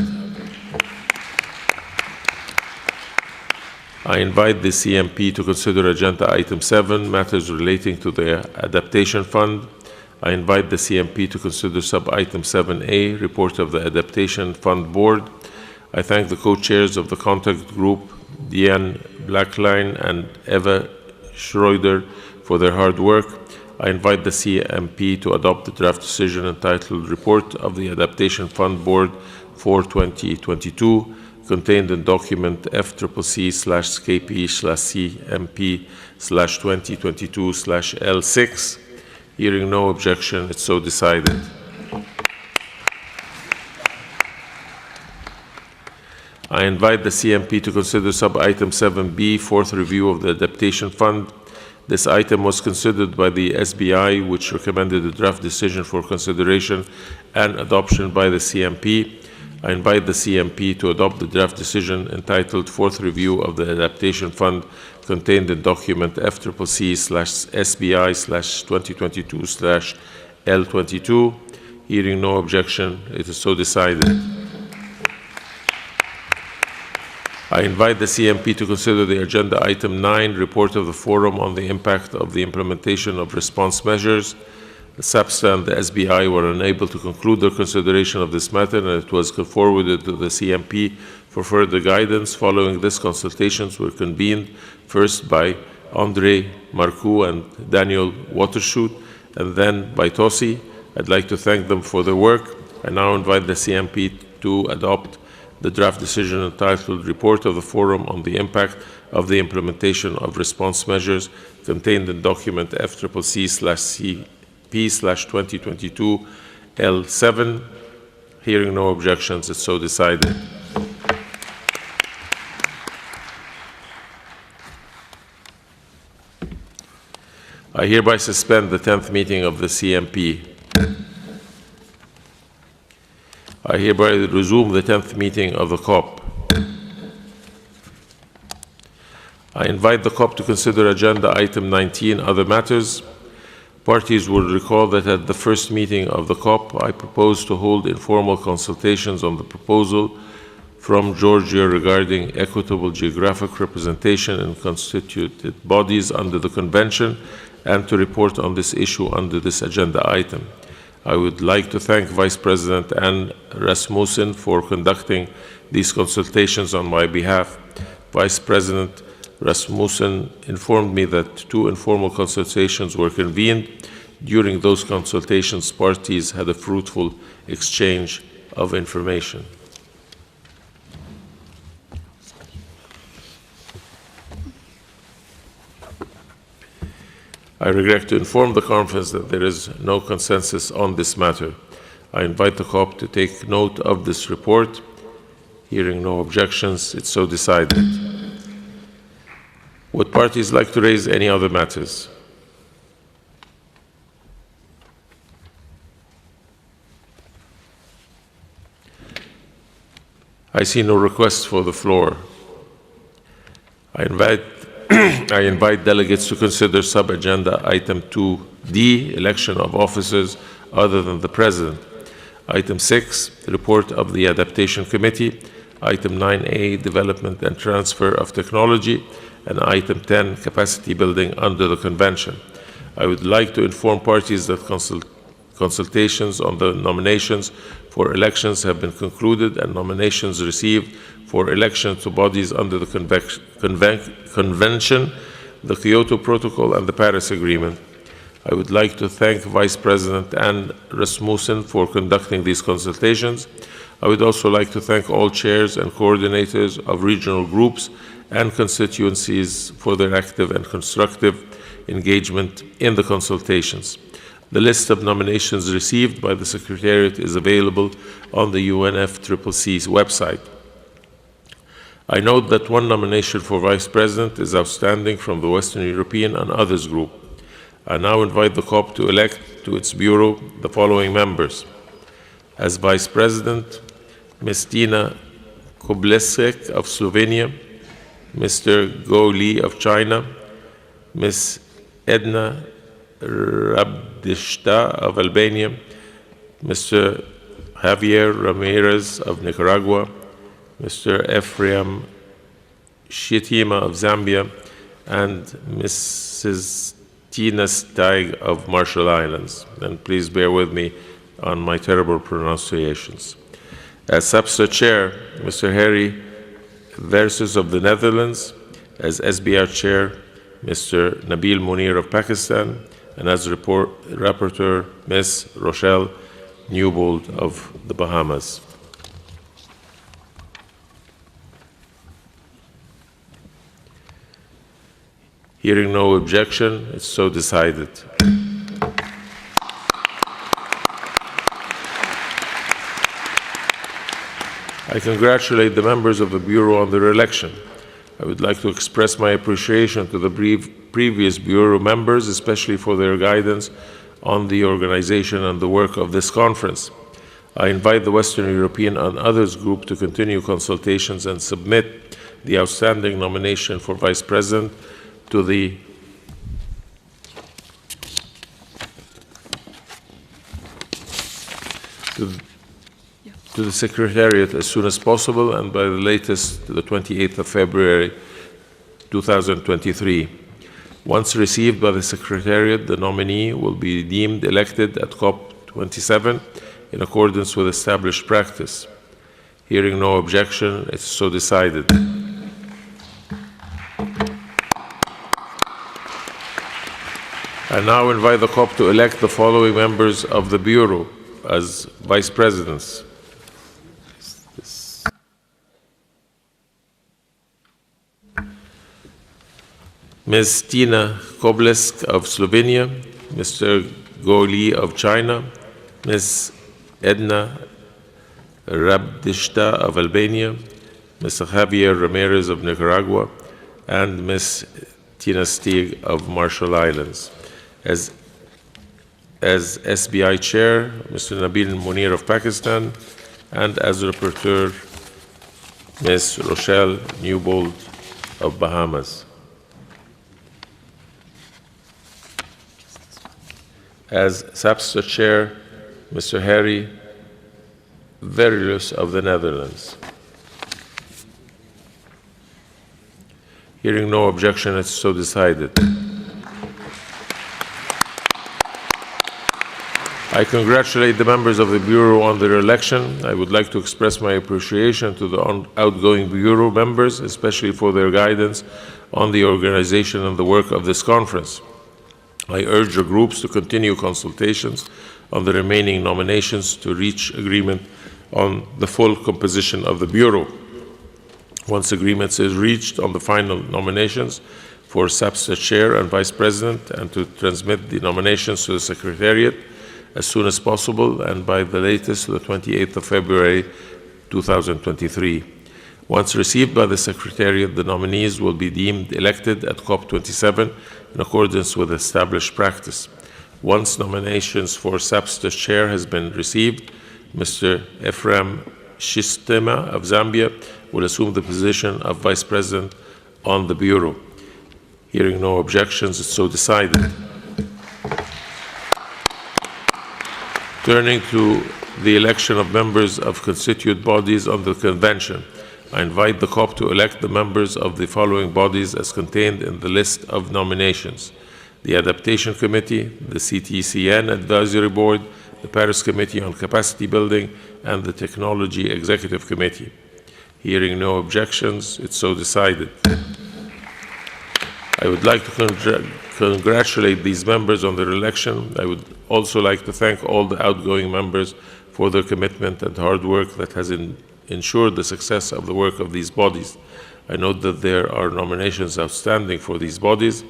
I invite the CMP to consider Agenda Item 7, matters relating to the Adaptation Fund. I invite the CMP to consider Sub-Item 7A, report of the Adaptation Fund Board. I thank the co-chairs of the contact group, Diane Blackline and Eva Schroeder, for their hard work. I invite the CMP to adopt the draft decision entitled Report of the Adaptation Fund Board for 2022, contained in document FCCC/KP/CMP/2022/L6. Hearing no objection, it's so decided. I invite the CMP to consider Sub-Item 7B, fourth review of the Adaptation Fund. This item was considered by the SBI, which recommended a draft decision for consideration and adoption by the CMP. I invite the CMP to adopt the draft decision entitled Fourth Review of the Adaptation Fund contained in document FCCC/SBI/2022/L22. Hearing no objection, it is so decided. I invite the CMP to consider the Agenda Item 9, Report of the Forum on the Impact of the Implementation of Response Measures. The SAPSA and the SBI were unable to conclude their consideration of this matter, and it was forwarded to the CMP for further guidance. Following this, consultations were convened, first by Andrei Marcoux and Daniel Watershoot, and then by Tosi. I'd like to thank them for their work. I now invite the CMP to adopt the draft decision entitled Report of the Forum on the Impact of the Implementation of Response Measures contained in document FCC/CP/2022 L7. Hearing no objections, it's so decided. I hereby suspend the 10th meeting of the CMP. I hereby resume the 10th meeting of the COP. I invite the COP to consider agenda item 19, other matters. Parties will recall that at the first meeting of the COP, I proposed to hold informal consultations on the proposal from Georgia regarding equitable geographic representation in constituted bodies under the Convention, and to report on this issue under this agenda item. I would like to thank Vice President Anne Rasmussen for conducting these consultations on my behalf. Vice President Rasmussen informed me that 2 informal consultations were convened. During those consultations, parties had a fruitful exchange of information. I regret to inform the conference that there is no consensus on this matter. I invite the COP to take note of this report. Hearing no objections, it's so decided. Would parties like to raise any other matters? I see no requests for the floor. I invite delegates to consider sub-agenda item 2D, election of officers other than the President. Item 6, report of the Adaptation Committee. Item 9A, development and transfer of technology. And item 10, capacity building under the Convention. I would like to inform parties that consultations on the nominations for elections have been concluded, and nominations received for election to bodies under the Convention, the Kyoto Protocol, and the Paris Agreement. I would like to thank Vice President Anne Rasmussen for conducting these consultations. I would also like to thank all chairs and coordinators of regional groups and constituencies for their active and constructive engagement in the consultations. The list of nominations received by the Secretariat is available on the UNFCCC's website. I note that 1 nomination for Vice President is outstanding from the Western European and Others Group. I now invite the COP to elect to its Bureau the following members. As Vice President, Ms. Tina Koblesek of Slovenia, Mr. Go Li of China, Ms. Edna Rabdishta of Albania, Mr. Javier Ramirez of Nicaragua, Mr. Ephraim Shetima of Zambia, and Mrs. Tina Steig of Marshall Islands. And please bear with me on my terrible pronunciations. As SAPSA Chair, Mr. Harry Versus of the Netherlands. As SBR Chair, Mr. Nabil Munir of Pakistan. And as Rapporteur, Ms. Rochelle Newbold of the Bahamas. Hearing no objection, it's so decided. I congratulate the members of the Bureau on their election. I would like to express my appreciation to the previous Bureau members, especially for their guidance on the organization and the work of this conference. I invite the Western European and Others Group to continue consultations and submit the outstanding nomination for Vice President to the Secretariat as soon as possible, and by the latest, the 28th of February, 2023. Once received by the Secretariat, the nominee will be deemed elected at COP27 in accordance with established practice. Hearing no objection, it's so decided. I now invite the COP to elect the following members of the Bureau as Vice Presidents. Ms. Tina Koblesk of Slovenia, Mr. Go Li of China, Ms. Edna Rabdishta of Albania, Mr. Javier Ramirez of Nicaragua, and Ms. Tina Stieg of Marshall Islands. As SBI Chair, Mr. Nabil Munir of Pakistan, and as Rapporteur, Ms. Rochelle Newbold of Bahamas. As SAPSTA Chair, Mr. Harry Verrius of the Netherlands. Hearing no objection, it's so decided. I congratulate the members of the Bureau on their election. I would like to express my appreciation to the outgoing Bureau members, especially for their guidance on the organization and the work of this conference. I urge the groups to continue consultations on the remaining nominations to reach agreement on the full composition of the Bureau. Once agreement is reached on the final nominations for SAPSTA Chair and Vice President, and to transmit the nominations to the Secretariat as soon as possible and by the latest the 28th of February 2023. Once received by the Secretariat, the nominees will be deemed elected at COP27 in accordance with established practice. Once nominations for SAPSTA Chair has been received, Mr. Ephraim Shistema of Zambia will assume the position of Vice President on the Bureau. Hearing no objections, it's so decided. Turning to the election of members of constituent bodies on the Convention, I invite the COP to elect the members of the following bodies as contained in the list of nominations: the Adaptation Committee, the CTCN Advisory Board, the Paris Committee on Capacity Building, and the Technology Executive Committee. Hearing no objections, it's so decided. I would like to congratulate these members on their election. I would also like to thank all the outgoing members for their commitment and hard work that has ensured the success of the work of these bodies. I note that there are nominations outstanding for these bodies.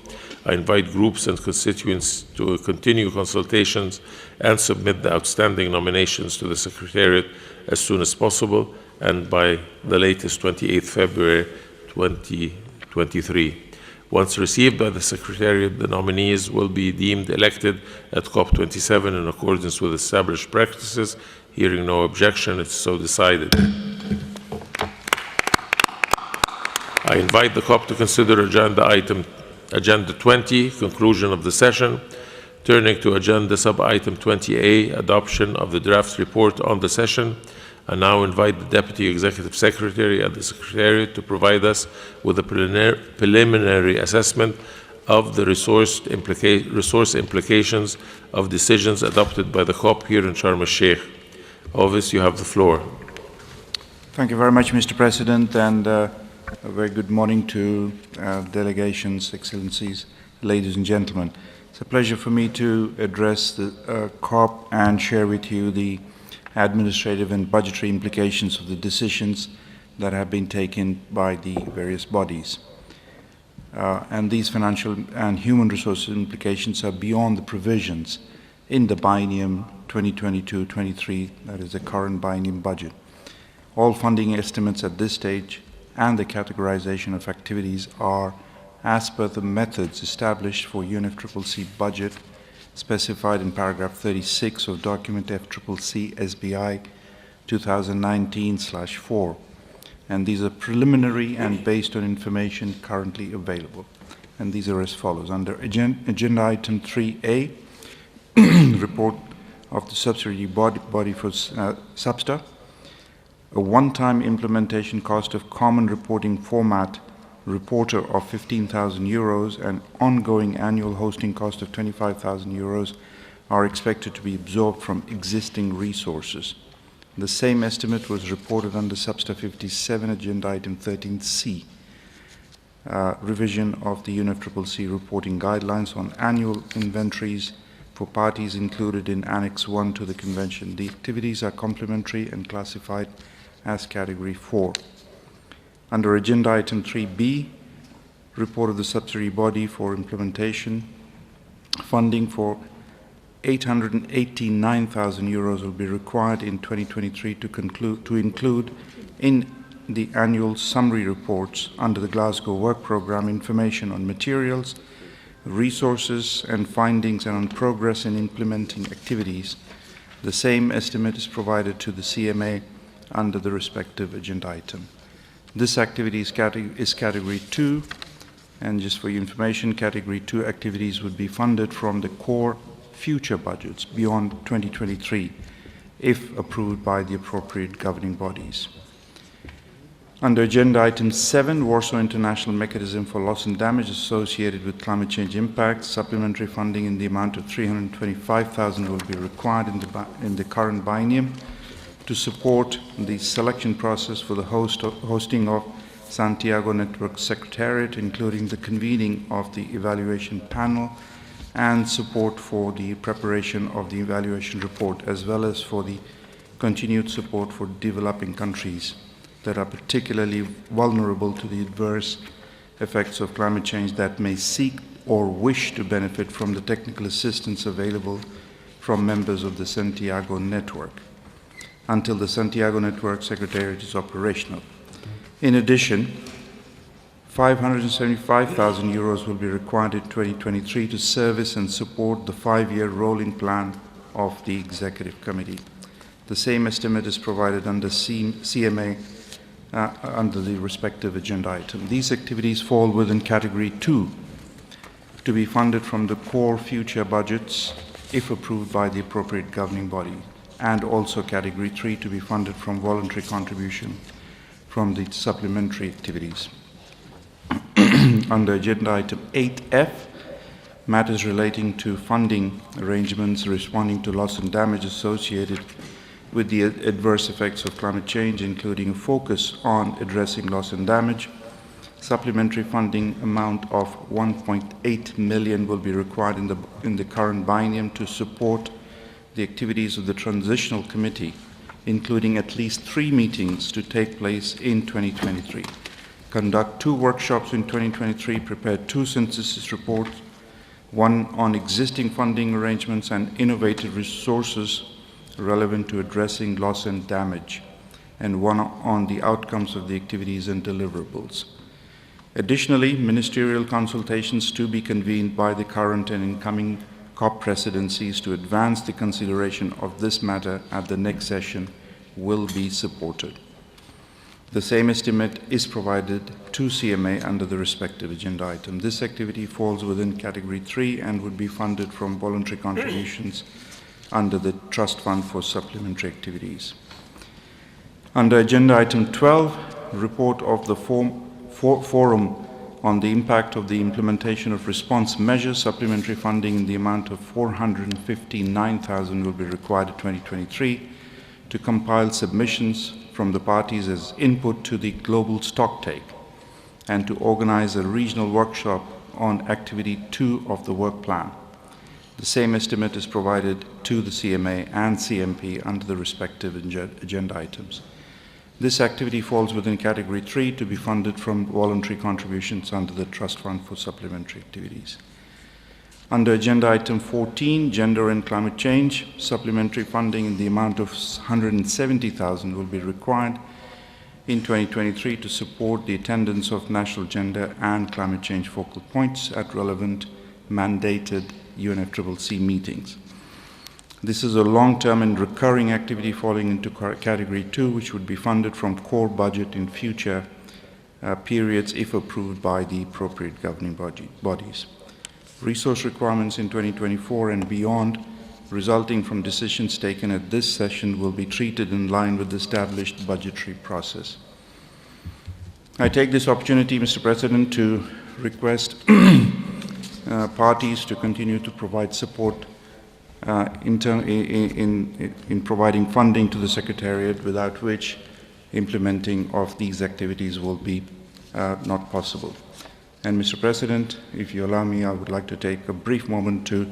I invite groups and constituents to continue consultations and submit the outstanding nominations to the Secretariat as soon as possible and by the latest 28th February 2023. Once received by the Secretariat, the nominees will be deemed elected at COP27 in accordance with established practices. Hearing no objection, it's so decided. I invite the COP to consider Agenda 20, conclusion of the session. Turning to Agenda Sub-Item 20A, adoption of the draft report on the session. I now invite the Deputy Executive Secretary at the Secretariat to provide us with a preliminary assessment of the resource implications of decisions adopted by the COP here in Sharm el-Sheikh. Ovis, you have the floor. Thank you very much, Mr. President, and a very good morning to delegations, excellencies, ladies and gentlemen. It's a pleasure for me to address the COP and share with you the administrative and budgetary implications of the decisions that have been taken by the various bodies. And these financial and human resources implications are beyond the provisions in the biennium 2022-23, that is the current biennium budget. All funding estimates at this stage and the categorization of activities are as per the methods established for UNFCCC budget specified in paragraph 36 of document FCCC SBI 2019/4. And these are preliminary and based on information currently available. And these are as follows. Under Agenda Item 3A, report of the subsidiary body for SAPSTA, a one-time implementation cost of common reporting format reporter of €15,000 and ongoing annual hosting cost of €25,000 are expected to be absorbed from existing resources. The same estimate was reported under SAPSTA 57, Agenda Item 13C, revision of the UNFCCC reporting guidelines on annual inventories for parties included in Annex 1 to the Convention. The activities are complementary and classified as Category 4. Under Agenda Item 3B, report of the subsidiary body for implementation. Funding for 889,000 euros will be required in 2023 to include in the annual summary reports under the Glasgow Work Programme information on materials, resources and findings and on progress in implementing activities. The same estimate is provided to the CMA under the respective agenda item. This activity is category 2, and just for your information, category 2 activities would be funded from the core future budgets beyond 2023 if approved by the appropriate governing bodies. Under agenda item 7, Warsaw International Mechanism for Loss and Damage associated with climate change impacts, supplementary funding in the amount of 325,000 will be required in the current biennium to support the selection process for the hosting of Santiago Network Secretariat, including the convening of the evaluation panel and support for the preparation of the evaluation report, as well as for the continued support for developing countries that are particularly vulnerable to the adverse effects of climate change that may seek or wish to benefit from the technical assistance available from members of the Santiago Network until the Santiago Network Secretariat is operational. In addition, 575,000 euros will be required in 2023 to service and support the 5-year rolling plan of the Executive Committee. The same estimate is provided under CMA under the respective agenda item. These activities fall within category 2 to be funded from the core future budgets if approved by the appropriate governing body, and also category 3 to be funded from voluntary contribution from the supplementary activities. Under agenda item 8F, matters relating to funding arrangements responding to loss and damage associated with the adverse effects of climate change, including a focus on addressing loss and damage. Supplementary funding amount of 1.8 million will be required in the current biennium to support the activities of the Transitional Committee, including at least 3 meetings to take place in 2023. Conduct 2 workshops in 2023, prepare 2 synthesis reports, 1 on existing funding arrangements and innovative resources relevant to addressing loss and damage, and 1 on the outcomes of the activities and deliverables. Additionally, ministerial consultations to be convened by the current and incoming COP presidencies to advance the consideration of this matter at the next session will be supported. The same estimate is provided to CMA under the respective agenda item. This activity falls within category 3 and would be funded from voluntary contributions under the Trust Fund for Supplementary Activities. Under agenda item 12, report of the Forum on the impact of the implementation of response measures, supplementary funding in the amount of 459,000 will be required in 2023 to compile submissions from the parties as input to the global stocktake and to organize a regional workshop on activity 2 of the work plan. The same estimate is provided to the CMA and CMP under the respective agenda items. This activity falls within category 3 to be funded from voluntary contributions under the Trust Fund for Supplementary Activities. Under agenda item 14, Gender and Climate Change, supplementary funding in the amount of 170,000 will be required in 2023 to support the attendance of national gender and climate change focal points at relevant mandated UNFCCC meetings. This is a long-term and recurring activity falling into category 2, which would be funded from core budget in future periods if approved by the appropriate governing bodies. Resource requirements in 2024 and beyond resulting from decisions taken at this session will be treated in line with the established budgetary process. I take this opportunity, Mr. President, to request parties to continue to provide support in providing funding to the Secretariat, without which implementing of these activities will be not possible. And Mr. President, if you allow me, I would like to take a brief moment to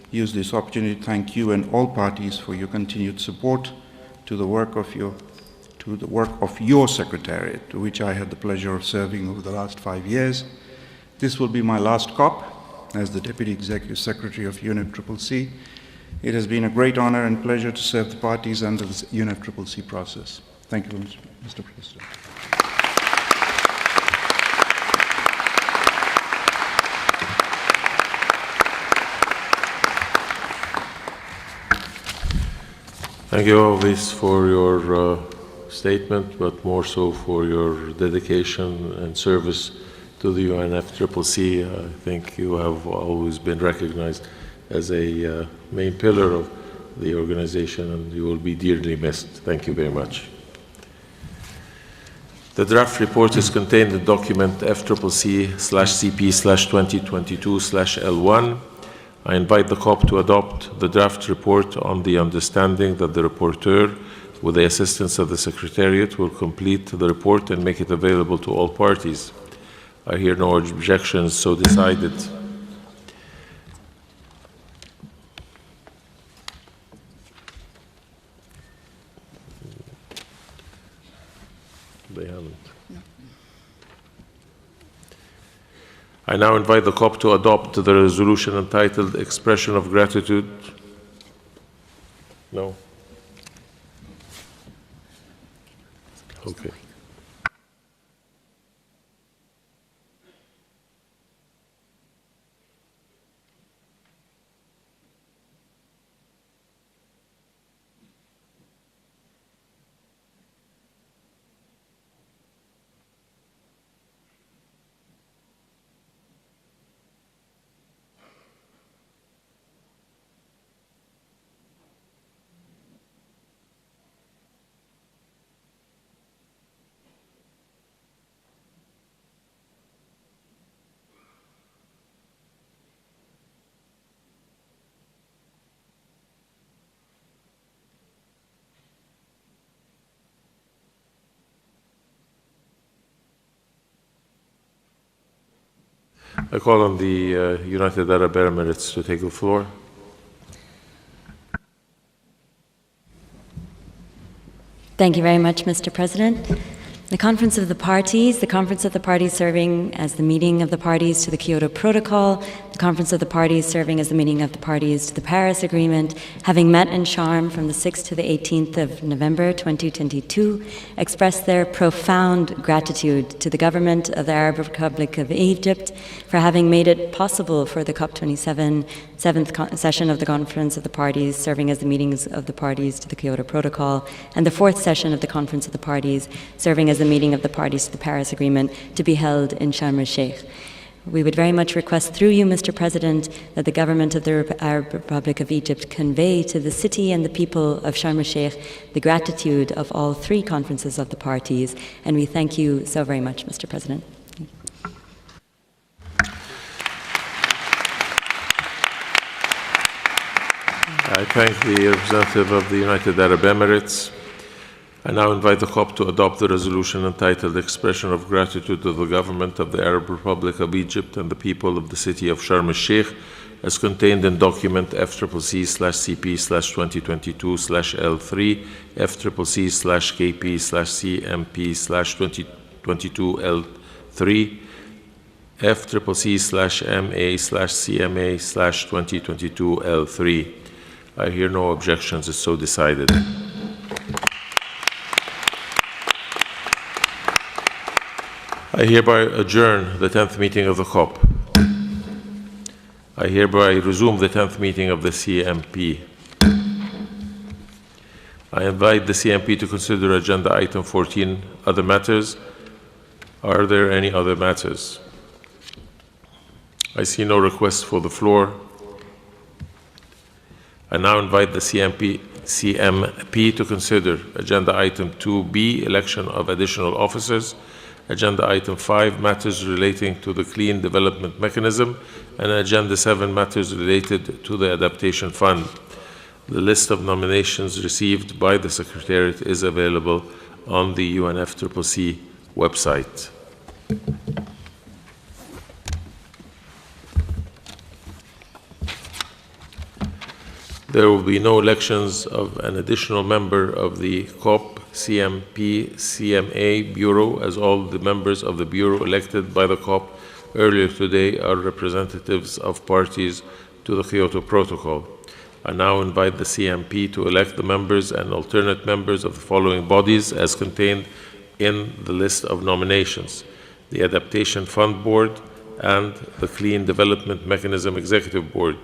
use this opportunity to thank you and all parties for your continued support to the work of your Secretariat, to which I had the pleasure of serving over the last 5 years, This will be my last COP as the Deputy Executive Secretary of UNFCCC. It has been a great honor and pleasure to serve the parties under this UNFCCC process. Thank you, Mr. President. Thank you always for your statement, but more so for your dedication and service to the UNFCCC. I think you have always been recognized as a main pillar of the organization, and you will be dearly missed. Thank you very much. The draft report is contained in document FCC/CP/2022/L1. I invite the COP to adopt the draft report on the understanding that the rapporteur, with the assistance of the Secretariat, will complete the report and make it available to all parties. I hear no objections, so decided. They haven't. I now invite the COP to adopt the resolution entitled Expression of Gratitude. No? Okay. I call on the United Arab Emirates to take the floor. Thank you very much, Mr. President. The Conference of the Parties serving as the meeting of the parties to the Kyoto Protocol, the Conference of the Parties serving as the meeting of the parties to the Paris Agreement, having met in Sharm from the 6th to the 18th of November 2022, express their profound gratitude to the government of the Arab Republic of Egypt for having made it possible for the COP27 7th session of the Conference of the Parties serving as the meetings of the parties to the Kyoto Protocol, and the 4th session of the Conference of the Parties serving as the meeting of the parties to the Paris Agreement to be held in Sharm el-Sheikh. We would very much request through you, Mr. President, that the government of the Arab Republic of Egypt convey to the city and the people of Sharm el-Sheikh the gratitude of all three conferences of the parties, and we thank you so very much, Mr. President. I thank the representative of the United Arab Emirates. I now invite the COP to adopt the resolution entitled Expression of Gratitude to the Government of the Arab Republic of Egypt and the people of the city of Sharm el-Sheikh, as contained in document FCC/CP/2022/L3, FCCC/KP/CMP/2022L3, FCCC/MA/CMA/2022L3. I hear no objections, as so decided. I hereby adjourn the 10th meeting of the COP. I hereby resume the 10th meeting of the CMP. I invite the CMP to consider agenda item 14, other matters. Are there any other matters? I see no requests for the floor. I now invite the CMP to consider agenda item 2B, election of additional officers, agenda item 5, matters relating to the Clean Development Mechanism, and agenda 7, matters related to the Adaptation Fund. The list of nominations received by the Secretariat is available on the UNFCCC website. There will be no elections of an additional member of the COP CMP CMA Bureau, as all the members of the Bureau elected by the COP earlier today are representatives of parties to the Kyoto Protocol. I now invite the CMP to elect the members and alternate members of the following bodies as contained in the list of nominations: the Adaptation Fund Board and the Clean Development Mechanism Executive Board.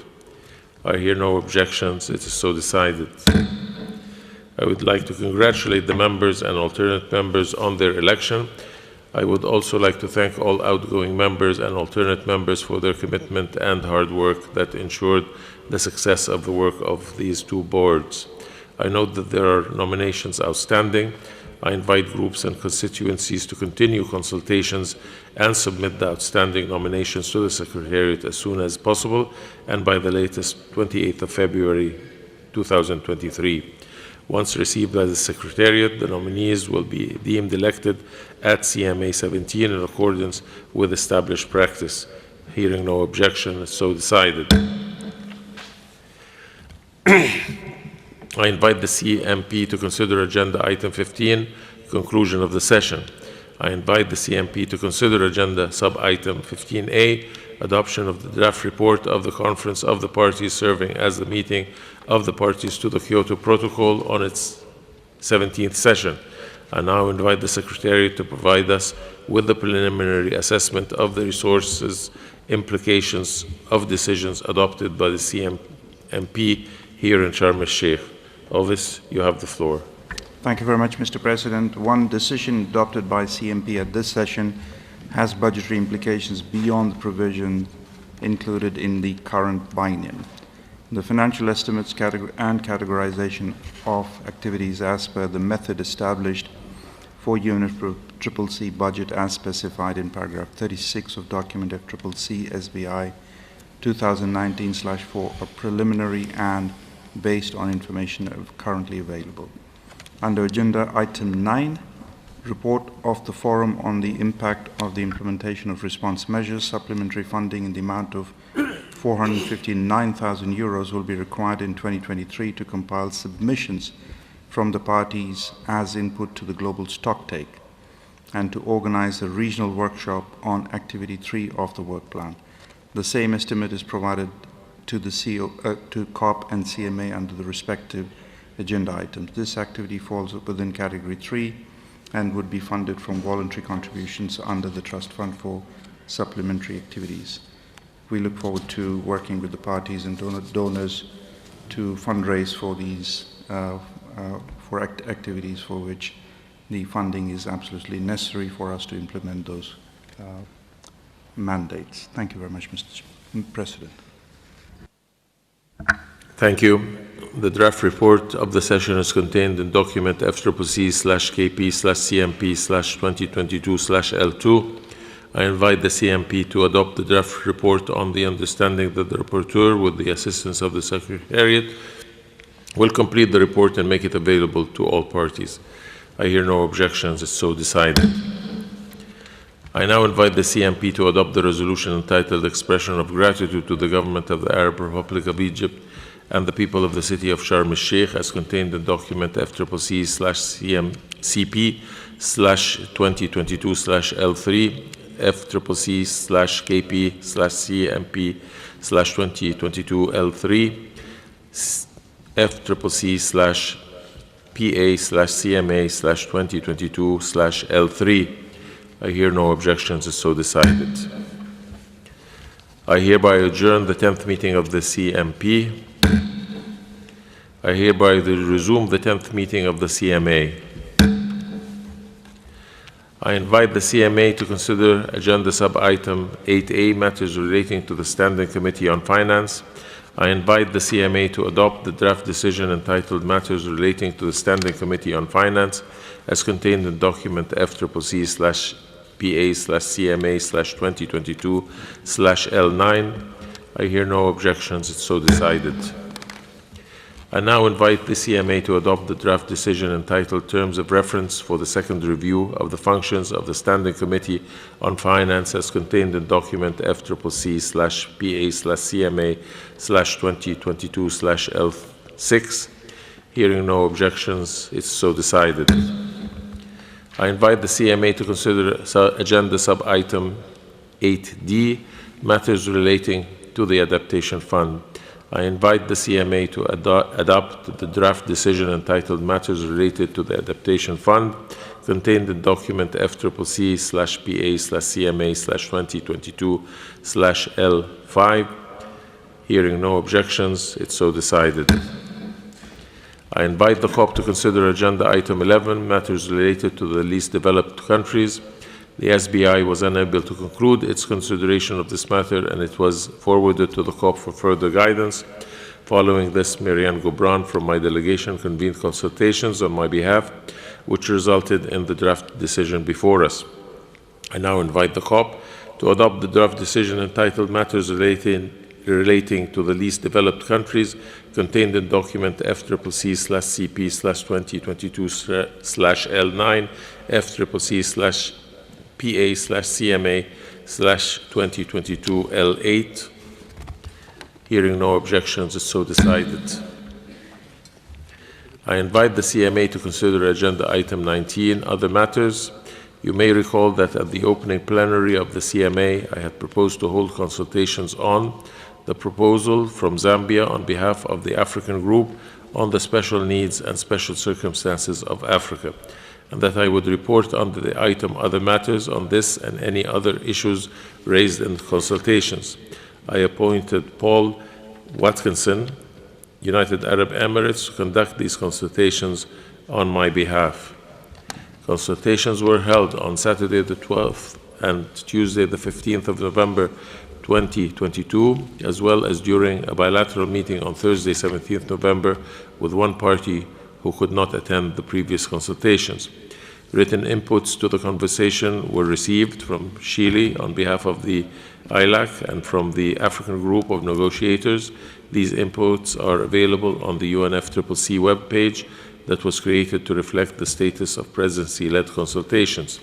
I hear no objections. It is so decided. I would like to congratulate the members and alternate members on their election. I would also like to thank all outgoing members and alternate members for their commitment and hard work that ensured the success of the work of these two boards. I note that there are nominations outstanding. I invite groups and constituencies to continue consultations and submit the outstanding nominations to the Secretariat as soon as possible and by the latest 28th of February 2023. Once received by the Secretariat, the nominees will be deemed elected at CMA 17 in accordance with established practice. Hearing no objection, it's so decided. I invite the CMP to consider Agenda Item 15, conclusion of the session. I invite the CMP to consider Agenda Sub-Item 15A, adoption of the draft report of the Conference of the Parties serving as the meeting of the parties to the Kyoto Protocol on its 17th session. I now invite the Secretariat to provide us with the preliminary assessment of the resources implications of decisions adopted by the CMP here in Sharm el-Sheikh. Elvis, you have the floor. Thank you very much, Mr. President. One decision adopted by CMP at this session has budgetary implications beyond the provision included in the current biennium. The financial estimates and categorization of activities as per the method established for Unit CCC budget as specified in paragraph 36 of document FCCC SBI 2019/4 are preliminary and based on information currently available. Under Agenda Item 9, report of the Forum on the impact of the implementation of response measures, supplementary funding in the amount of 459,000 euros will be required in 2023 to compile submissions from the parties as input to the global stocktake and to organize a regional workshop on Activity 3 of the work plan. The same estimate is provided to the to COP and CMA under the respective agenda items. This activity falls within Category 3 and would be funded from voluntary contributions under the Trust Fund for supplementary activities. We look forward to working with the parties and donors to fundraise for these activities for which the funding is absolutely necessary for us to implement those mandates. Thank you very much, Mr. President. Thank you. The draft report of the session is contained in document FCCC/KP/CMP/2022/L2. I invite the CMP to adopt the draft report on the understanding that the rapporteur, with the assistance of the Secretariat, will complete the report and make it available to all parties. I hear no objections. It's so decided. I now invite the CMP to adopt the resolution entitled Expression of Gratitude to the Government of the Arab Republic of Egypt and the people of the city of Sharm el-Sheikh as contained in document FCCC/CP/2022/L3, FCCC/KP/CMP/2022/L3, FCCC/PA/CMA/2022/L3. I hear no objections. It's so decided. I hereby adjourn the 10th meeting of the CMP. I hereby resume the 10th meeting of the CMA. I invite the CMA to consider Agenda Sub-Item 8A, matters relating to the Standing Committee on Finance. I invite the CMA to adopt the draft decision entitled Matters Relating to the Standing Committee on Finance as contained in document FCCC/PA/CMA/2022/L9. I hear no objections. It's so decided. I now invite the CMA to adopt the draft decision entitled Terms of Reference for the second review of the functions of the Standing Committee on Finance as contained in document FCCC/PA/CMA/2022/L6. Hearing no objections, it's so decided. I invite the CMA to consider Agenda Sub-Item 8D, matters relating to the Adaptation Fund. I invite the CMA to adopt the draft decision entitled Matters Related to the Adaptation Fund, contained in document FCC/PA/CMA/2022/L5. Hearing no objections, it's so decided. I invite the COP to consider Agenda Item 11, matters related to the least developed countries. The SBI was unable to conclude its consideration of this matter, and it was forwarded to the COP for further guidance. Following this, Marianne Gobran from my delegation convened consultations on my behalf, which resulted in the draft decision before us. I now invite the COP to adopt the draft decision entitled Matters Relating to the Least Developed Countries, contained in document FCCC/CP/2022/L9, FCCC/PA/CMA/2022/L8. Hearing no objections, it's so decided. I invite the CMA to consider Agenda Item 19, Other Matters. You may recall that at the opening plenary of the CMA, I had proposed to hold consultations on the proposal from Zambia on behalf of the African Group on the special needs and special circumstances of Africa, and that I would report under the item Other Matters on this and any other issues raised in consultations. I appointed Paul Watkinson, United Arab Emirates, to conduct these consultations on my behalf. Consultations were held on Saturday the 12th and Tuesday the 15th of November 2022, as well as during a bilateral meeting on Thursday 17th November with one party who could not attend the previous consultations. Written inputs to the conversation were received from Chile on behalf of the ILAC and from the African Group of Negotiators. These inputs are available on the UNFCCC webpage that was created to reflect the status of presidency-led consultations.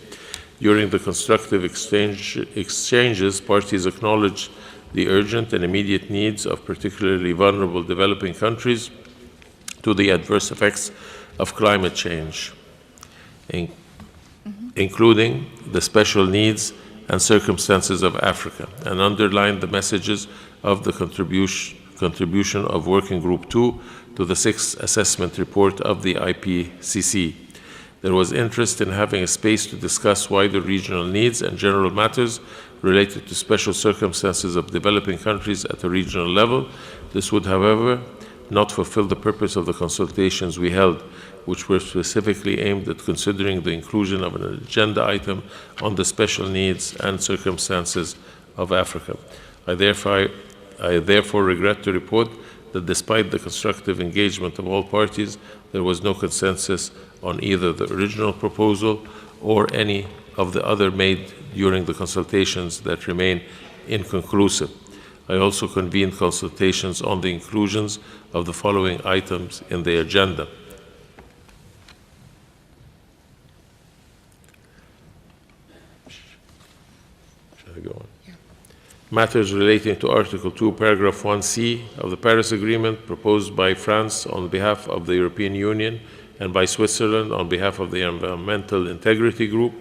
During the constructive exchanges, parties acknowledged the urgent and immediate needs of particularly vulnerable developing countries to the adverse effects of climate change, including the special needs and circumstances of Africa, and underlined the messages of the contribution of Working Group 2 to the 6th assessment report of the IPCC. There was interest in having a space to discuss wider regional needs and general matters related to special circumstances of developing countries at a regional level. This would, however, not fulfill the purpose of the consultations we held, which were specifically aimed at considering the inclusion of an agenda item on the special needs and circumstances of Africa. I therefore regret to report that despite the constructive engagement of all parties, there was no consensus on either the original proposal or any of the other made during the consultations that remain inconclusive. I also convened consultations on the inclusions of the following items in the agenda. Shall I go on? Yeah. Matters relating to Article 2, Paragraph 1C of the Paris Agreement, proposed by France on behalf of the European Union and by Switzerland on behalf of the Environmental Integrity Group,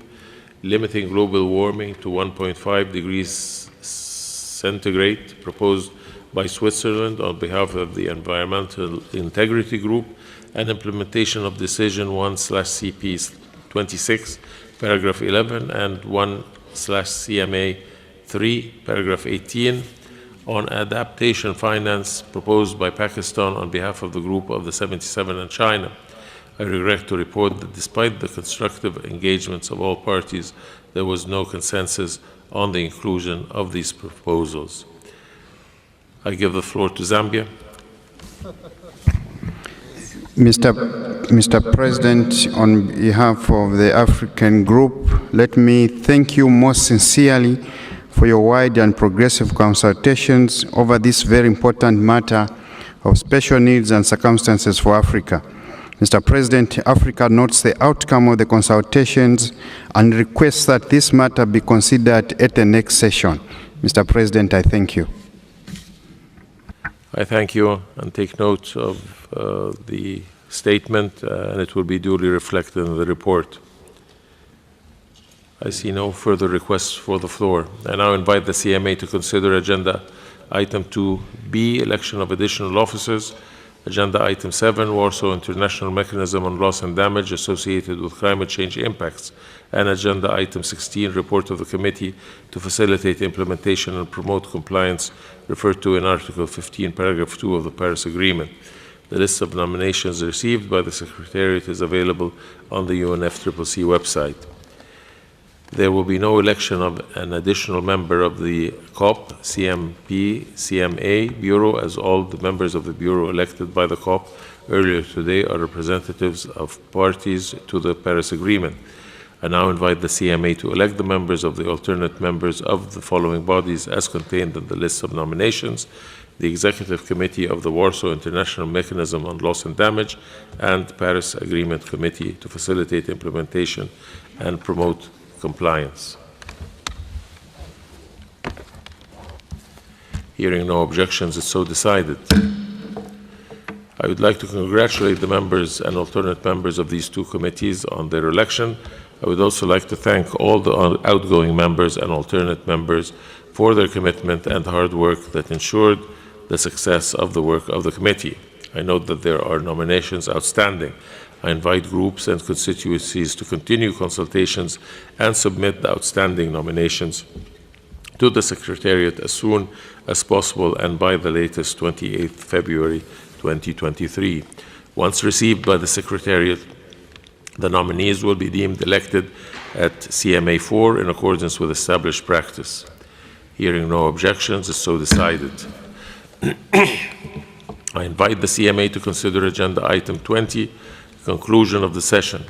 limiting global warming to 1.5 degrees centigrade, proposed by Switzerland on behalf of the Environmental Integrity Group, and implementation of Decision 1/CP26, Paragraph 11, and 1/CMA3, Paragraph 18, on adaptation finance, proposed by Pakistan on behalf of the Group of the 77 and China. I regret to report that despite the constructive engagements of all parties, there was no consensus on the inclusion of these proposals. I give the floor to Zambia. Mr. President, on behalf of the African Group, let me thank you most sincerely for your wide and progressive consultations over this very important matter of special needs and circumstances for Africa. Mr. President, Africa notes the outcome of the consultations and requests that this matter be considered at the next session. Mr. President, I thank you. I thank you and take note of the statement, and it will be duly reflected in the report. I see no further requests for the floor. I now invite the CMA to consider Agenda Item 2B, Election of Additional Officers, Agenda Item 7, Warsaw International Mechanism on Loss and Damage Associated with Climate Change Impacts, and Agenda Item 16, Report of the Committee to Facilitate Implementation and Promote Compliance, referred to in Article 15, Paragraph 2 of the Paris Agreement. The list of nominations received by the Secretariat is available on the UNFCCC website. There will be no election of an additional member of the COP, CMP, CMA Bureau, as all the members of the Bureau elected by the COP earlier today are representatives of parties to the Paris Agreement. I now invite the CMA to elect the members of the alternate members of the following bodies as contained in the list of nominations: the Executive Committee of the Warsaw International Mechanism on Loss and Damage and Paris Agreement Committee to Facilitate Implementation and Promote Compliance. Hearing no objections, it's so decided. I would like to congratulate the members and alternate members of these two committees on their election. I would also like to thank all the outgoing members and alternate members for their commitment and hard work that ensured the success of the work of the committee. I note that there are nominations outstanding. I invite groups and constituencies to continue consultations and submit the outstanding nominations to the Secretariat as soon as possible and by the latest 28th February 2023. Once received by the Secretariat, the nominees will be deemed elected at CMA 4 in accordance with established practice. Hearing no objections, is so decided. I invite the CMA to consider Agenda Item 20, conclusion of the session.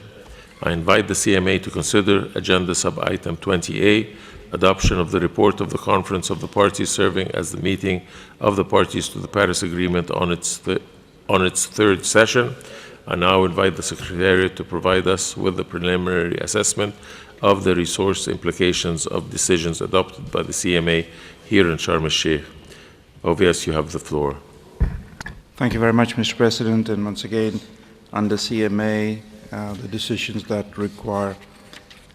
I invite the CMA to consider Agenda Sub-Item 20A, adoption of the report of the Conference of the Parties serving as the meeting of the parties to the Paris Agreement on its third session. I now invite the Secretariat to provide us with the preliminary assessment of the resource implications of decisions adopted by the CMA here in Sharm el-Sheikh. OVS, you have the floor. Thank you very much, Mr. President. And once again, under CMA, the decisions that require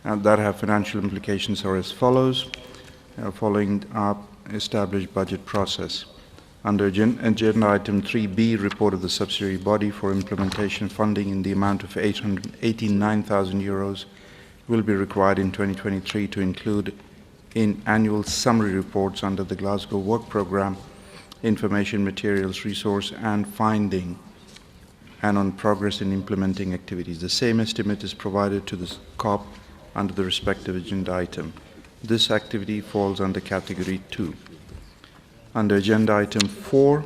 that have financial implications are as follows, following our established budget process. Under Agenda Item 3B, report of the subsidiary body for implementation funding in the amount of 889,000 euros will be required in 2023 to include in annual summary reports under the Glasgow Work Programme, information materials, resource and finding, and on progress in implementing activities. The same estimate is provided to the COP under the respective agenda item. This activity falls under Category 2. Under Agenda Item 4,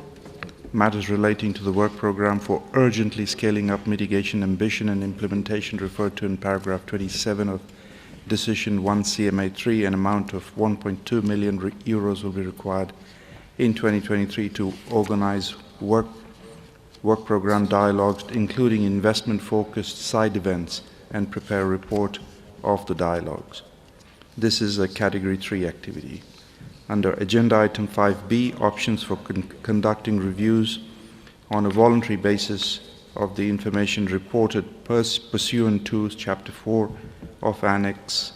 matters relating to the work program for urgently scaling up mitigation ambition and implementation referred to in paragraph 27 of Decision 1 CMA3, an amount of 1.2 million euros will be required in 2023 to organize work program dialogues, including investment-focused side events, and prepare a report of the dialogues. This is a Category 3 activity. Under Agenda Item 5B, options for conducting reviews on a voluntary basis of the information reported pursuant to Chapter 4 of the Annex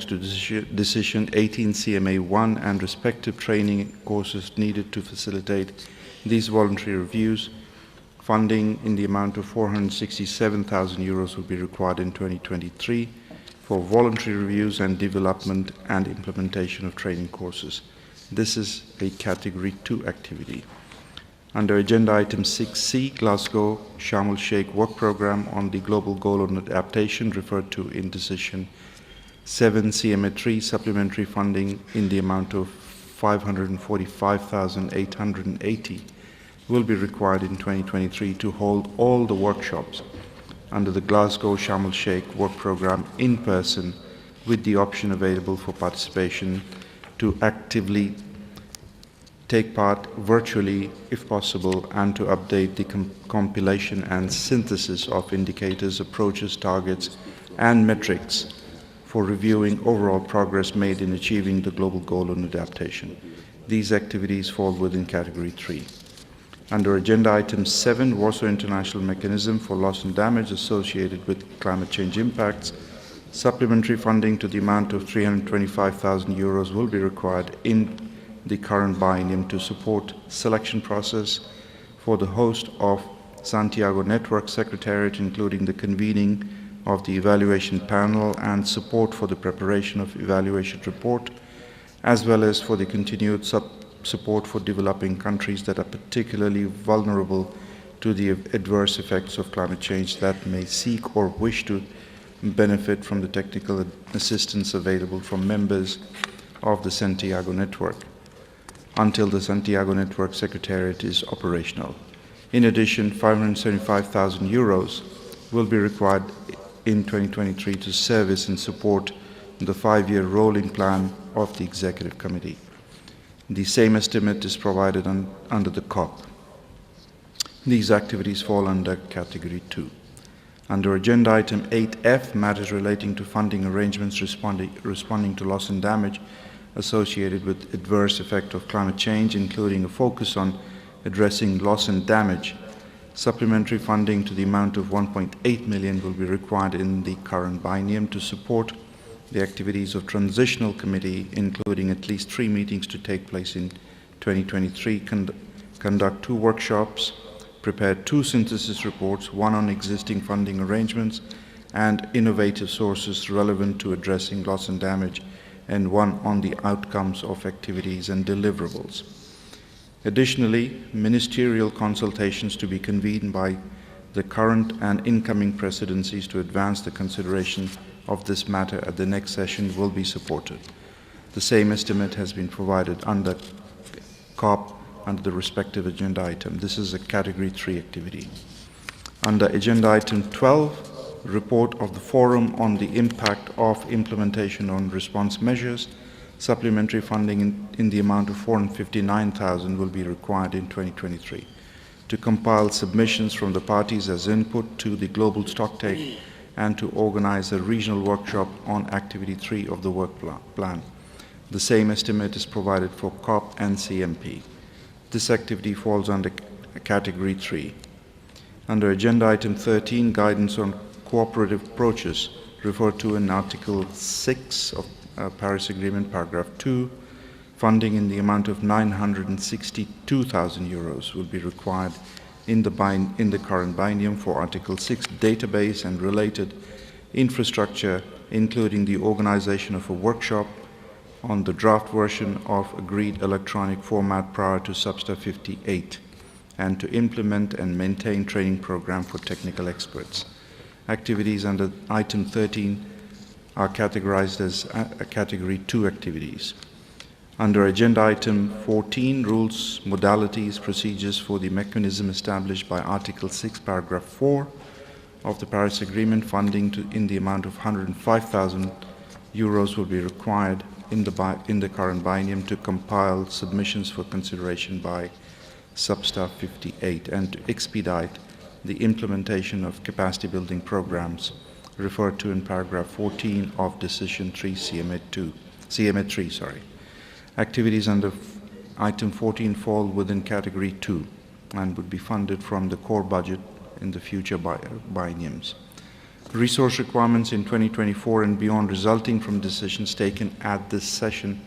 to Decision 18 CMA1 and respective training courses needed to facilitate these voluntary reviews. Funding in the amount of 467,000 euros will be required in 2023 for voluntary reviews and development and implementation of training courses. This is a Category 2 activity. Under Agenda Item 6C, Glasgow Sharm el-Sheikh Work Programme on the Global Goal on Adaptation, referred to in Decision 7 CMA3, supplementary funding in the amount of 545,880 will be required in 2023 to hold all the workshops under the Glasgow Sharm el-Sheikh Work Programme in person, with the option available for participation to actively take part virtually if possible, and to update the compilation and synthesis of indicators, approaches, targets, and metrics for reviewing overall progress made in achieving the global goal on adaptation. These activities fall within Category 3. Under Agenda Item 7, Warsaw International Mechanism for Loss and Damage associated with climate change impacts, Supplementary funding to the amount of 325,000 euros will be required in the current biennium to support selection process for the host of Santiago Network Secretariat, including the convening of the evaluation panel and support for the preparation of evaluation report, as well as for the continued support for developing countries that are particularly vulnerable to the adverse effects of climate change that may seek or wish to benefit from the technical assistance available from members of the Santiago Network until the Santiago Network Secretariat is operational. In addition, 575,000 euros will be required in 2023 to service and support the 5-year rolling plan of the Executive Committee. The same estimate is provided under the COP. These activities fall under Category 2. Under Agenda Item 8F, matters relating to funding arrangements responding to loss and damage associated with adverse effect of climate change, including a focus on addressing loss and damage, supplementary funding to the amount of 1.8 million will be required in the current biennium to support the activities of Transitional Committee, including at least 3 meetings to take place in 2023, conduct 2 workshops, prepare 2 synthesis reports, 1 on existing funding arrangements and innovative sources relevant to addressing loss and damage, and 1 on the outcomes of activities and deliverables. Additionally, ministerial consultations to be convened by the current and incoming presidencies to advance the consideration of this matter at the next session will be supported. The same estimate has been provided under COP under the respective agenda item. This is a Category 3 activity. Under Agenda Item 12, report of the Forum on the impact of implementation on response measures, supplementary funding in the amount of 459,000 will be required in 2023 to compile submissions from the parties as input to the global stocktake and to organize a regional workshop on Activity 3 of the work plan. The same estimate is provided for COP and CMP. This activity falls under Category 3. Under Agenda Item 13, guidance on cooperative approaches referred to in Article 6 of Paris Agreement, Paragraph 2, funding in the amount of 962,000 euros will be required in the current biennium for Article 6 database and related infrastructure, including the organization of a workshop on the draft version of agreed electronic format prior to Substa 58, and to implement and maintain training program for technical experts. Activities under Item 13 are categorized as Category 2 activities. Under Agenda Item 14, rules, modalities, procedures for the mechanism established by Article 6, Paragraph 4 of the Paris Agreement, funding in the amount of 105,000 euros will be required in the current biennium to compile submissions for consideration by Substa 58 and to expedite the implementation of capacity building programs referred to in paragraph 14 of Decision 3 CMA 3. Activities under Item 14 fall within Category 2 and would be funded from the core budget in the future bienniums. Resource requirements in 2024 and beyond resulting from decisions taken at this session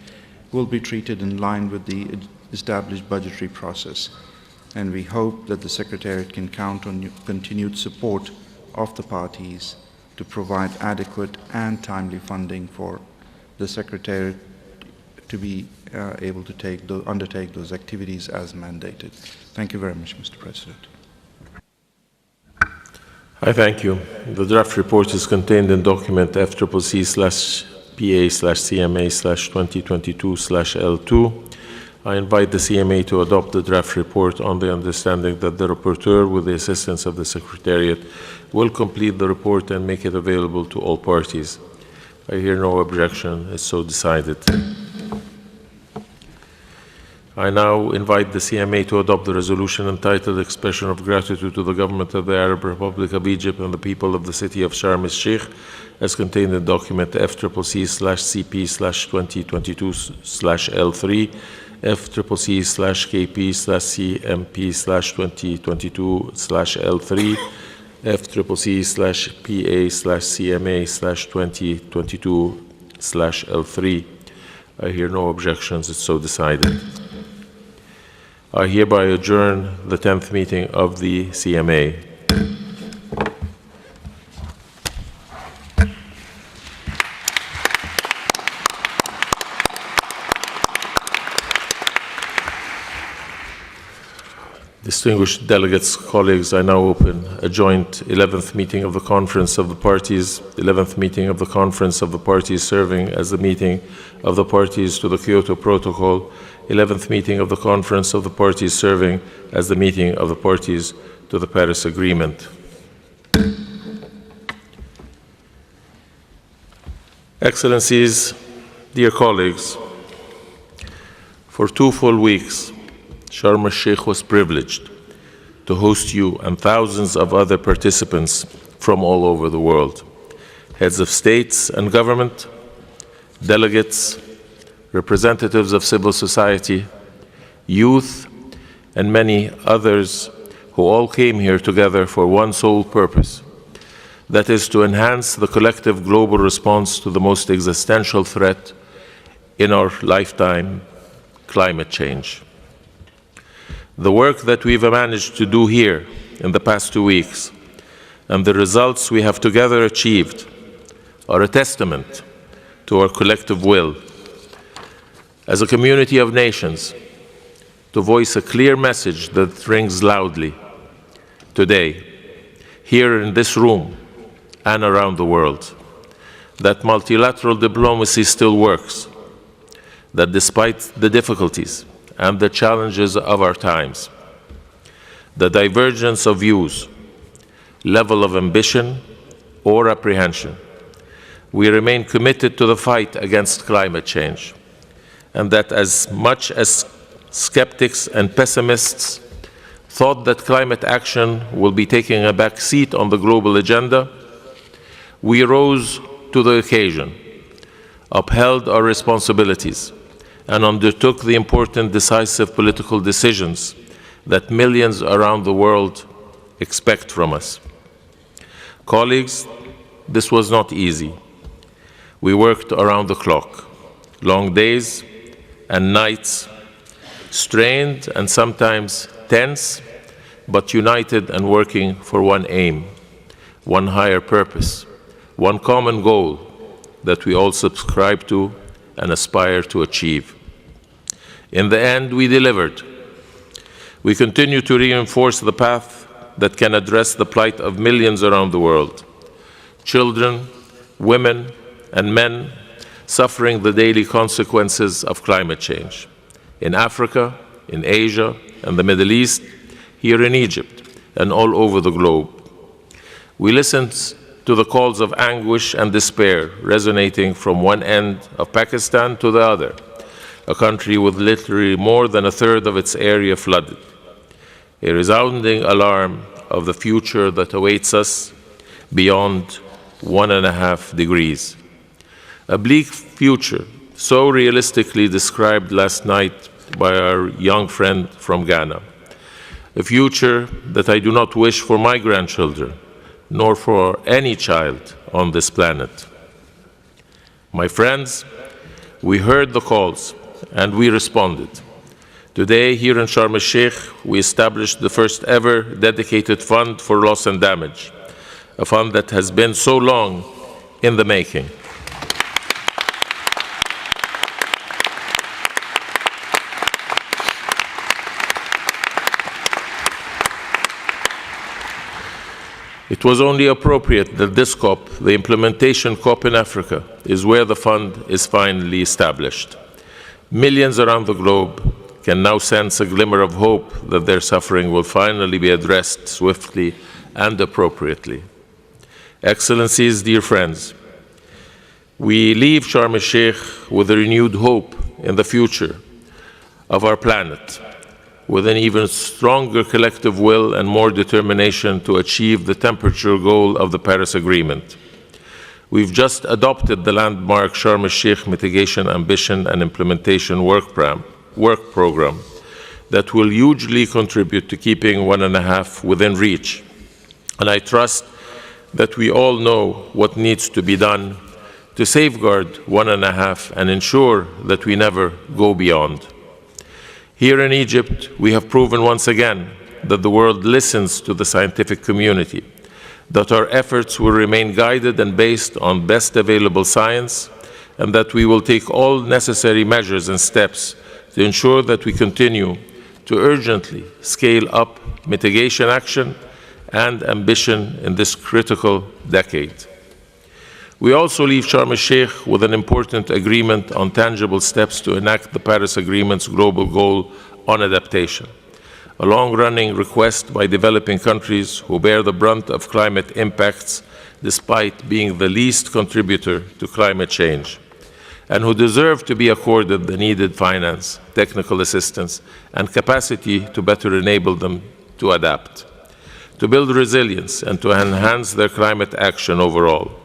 will be treated in line with the established budgetary process, and we hope that the Secretariat can count on continued support of the parties to provide adequate and timely funding for the Secretariat to be able to undertake those activities as mandated. Thank you very much, Mr. President. I thank you. The draft report is contained in document FCCPA/PA/CMA/2022/L2. I invite the CMA to adopt the draft report on the understanding that the rapporteur, with the assistance of the Secretariat, will complete the report and make it available to all parties. I hear no objection. It's so decided. I now invite the CMA to adopt the resolution entitled Expression of Gratitude to the Government of the Arab Republic of Egypt and the people of the city of Sharm el-Sheikh, as contained in document FCCC/CP/2022/L3, FCCC/KP/CMP/2022/L3, FCCC/PA/CMA/2022/L3. I hear no objections. It's so decided. I hereby adjourn the 10th meeting of the CMA. Distinguished delegates, colleagues, I now open a joint 11th meeting of the Conference of the Parties, 11th meeting of the Conference of the Parties serving as the meeting of the parties to the Kyoto Protocol, 11th meeting of the Conference of the Parties serving as the meeting of the parties to the Paris Agreement. Excellencies, dear colleagues, for 2 full weeks, Sharm el-Sheikh was privileged to host you and thousands of other participants from all over the world, heads of states and government, delegates, representatives of civil society, youth, and many others who all came here together for one sole purpose, that is to enhance the collective global response to the most existential threat in our lifetime, climate change. The work that we've managed to do here in the past 2 weeks and the results we have together achieved are a testament to our collective will as a community of nations to voice a clear message that rings loudly today, here in this room and around the world, that multilateral diplomacy still works, that despite the difficulties and the challenges of our times, the divergence of views, level of ambition, or apprehension, we remain committed to the fight against climate change, and that as much as skeptics and pessimists thought that climate action will be taking a back seat on the global agenda, we rose to the occasion, upheld our responsibilities, and undertook the important decisive political decisions that millions around the world expect from us. Colleagues, this was not easy. We worked around the clock, long days and nights, strained and sometimes tense, but united and working for one aim, one higher purpose, one common goal that we all subscribe to and aspire to achieve. In the end, we delivered. We continue to reinforce the path that can address the plight of millions around the world, children, women, and men suffering the daily consequences of climate change, in Africa, in Asia, and the Middle East, here in Egypt, and all over the globe. We listened to the calls of anguish and despair resonating from one end of Pakistan to the other, a country with literally more than a third of its area flooded, a resounding alarm of the future that awaits us beyond 1.5 degrees. A bleak future so realistically described last night by our young friend from Ghana, a future that I do not wish for my grandchildren, nor for any child on this planet. My friends, we heard the calls and we responded. Today, here in Sharm el-Sheikh, we established the first ever dedicated fund for loss and damage, a fund that has been so long in the making. It was only appropriate that this COP, the implementation COP in Africa, is where the fund is finally established. Millions around the globe can now sense a glimmer of hope that their suffering will finally be addressed swiftly and appropriately. Excellencies, dear friends, we leave Sharm el-Sheikh with a renewed hope in the future of our planet, with an even stronger collective will and more determination to achieve the temperature goal of the Paris Agreement. We've just adopted the landmark Sharm el-Sheikh Mitigation Ambition and Implementation Work Program that will hugely contribute to keeping 1.5 within reach. And I trust that we all know what needs to be done to safeguard 1.5 and ensure that we never go beyond. Here in Egypt, we have proven once again that the world listens to the scientific community, that our efforts will remain guided and based on best available science, and that we will take all necessary measures and steps to ensure that we continue to urgently scale up mitigation action and ambition in this critical decade. We also leave Sharm el-Sheikh with an important agreement on tangible steps to enact the Paris Agreement's global goal on adaptation, a long-running request by developing countries who bear the brunt of climate impacts despite being the least contributor to climate change, and who deserve to be accorded the needed finance, technical assistance, and capacity to better enable them to adapt, to build resilience, and to enhance their climate action overall.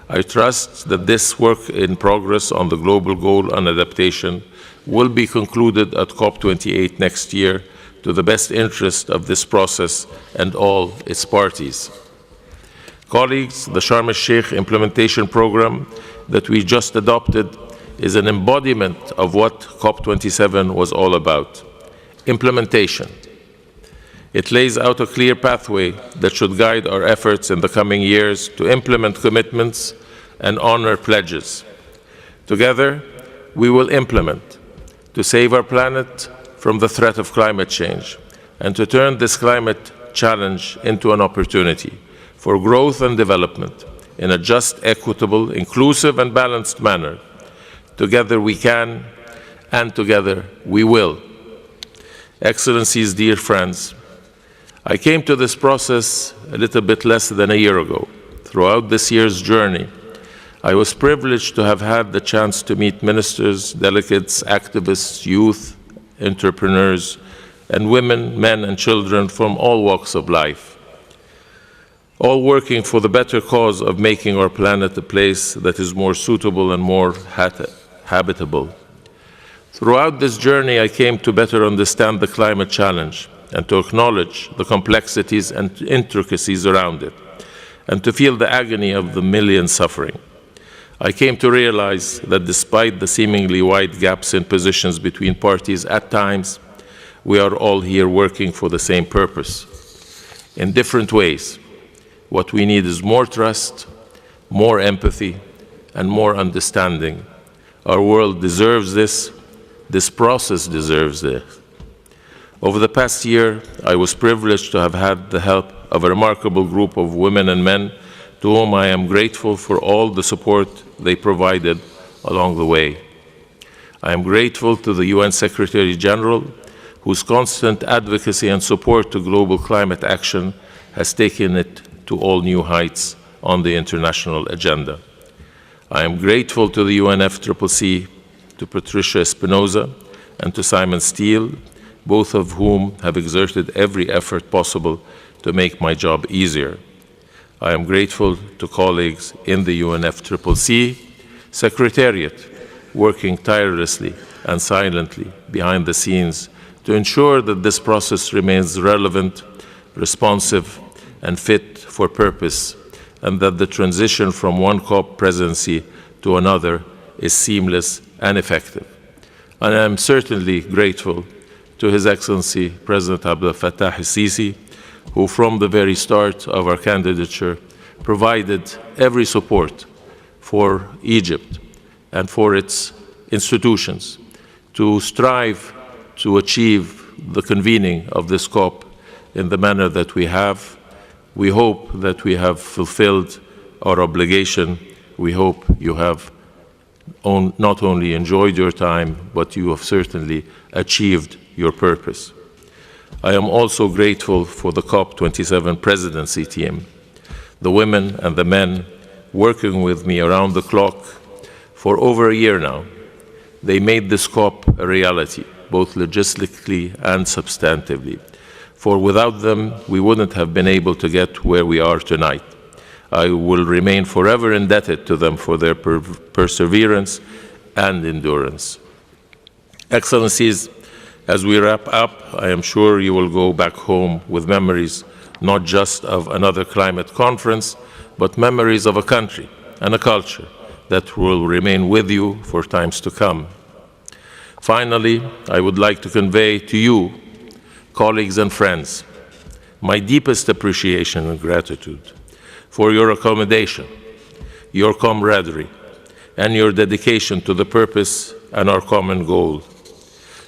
I trust that this work in progress on the global goal on adaptation will be concluded at COP28 next year to the best interest of this process and all its parties. Colleagues, the Sharm el-Sheikh implementation program that we just adopted is an embodiment of what COP27 was all about: implementation. It lays out a clear pathway that should guide our efforts in the coming years to implement commitments and honor pledges. Together, we will implement to save our planet from the threat of climate change and to turn this climate challenge into an opportunity for growth and development in a just, equitable, inclusive, and balanced manner. Together we can, and together we will. Excellencies, dear friends, I came to this process a little bit less than a year ago. Throughout this year's journey, I was privileged to have had the chance to meet ministers, delegates, activists, youth, entrepreneurs, and women, men, and children from all walks of life, all working for the better cause of making our planet a place that is more suitable and more habitable. Throughout this journey, I came to better understand the climate challenge and to acknowledge the complexities and intricacies around it, and to feel the agony of the millions suffering. I came to realize that despite the seemingly wide gaps in positions between parties at times, we are all here working for the same purpose. In different ways, what we need is more trust, more empathy, and more understanding. Our world deserves this. This process deserves this. Over the past year, I was privileged to have had the help of a remarkable group of women and men to whom I am grateful for all the support they provided along the way. I am grateful to the UN Secretary General, whose constant advocacy and support to global climate action has taken it to all new heights on the international agenda. I am grateful to the UNFCCC, to Patricia Espinosa, and to Simon Steele, both of whom have exerted every effort possible to make my job easier. I am grateful to colleagues in the UNFCCC Secretariat, working tirelessly and silently behind the scenes to ensure that this process remains relevant, responsive, and fit for purpose, and that the transition from one COP presidency to another is seamless and effective. And I am certainly grateful to His Excellency President Abdel Fattah el-Sisi, who from the very start of our candidature provided every support for Egypt and for its institutions to strive to achieve the convening of this COP in the manner that we have. We hope that we have fulfilled our obligation. We hope you have not only enjoyed your time, but you have certainly achieved your purpose. I am also grateful for the COP27 presidency team, the women and the men working with me around the clock for over a year now. They made this COP a reality, both logistically and substantively. For without them, we wouldn't have been able to get where we are tonight. I will remain forever indebted to them for their perseverance and endurance. Excellencies, as we wrap up, I am sure you will go back home with memories not just of another climate conference, but memories of a country and a culture that will remain with you for times to come. Finally, I would like to convey to you, colleagues and friends, my deepest appreciation and gratitude for your accommodation, your camaraderie, and your dedication to the purpose and our common goal.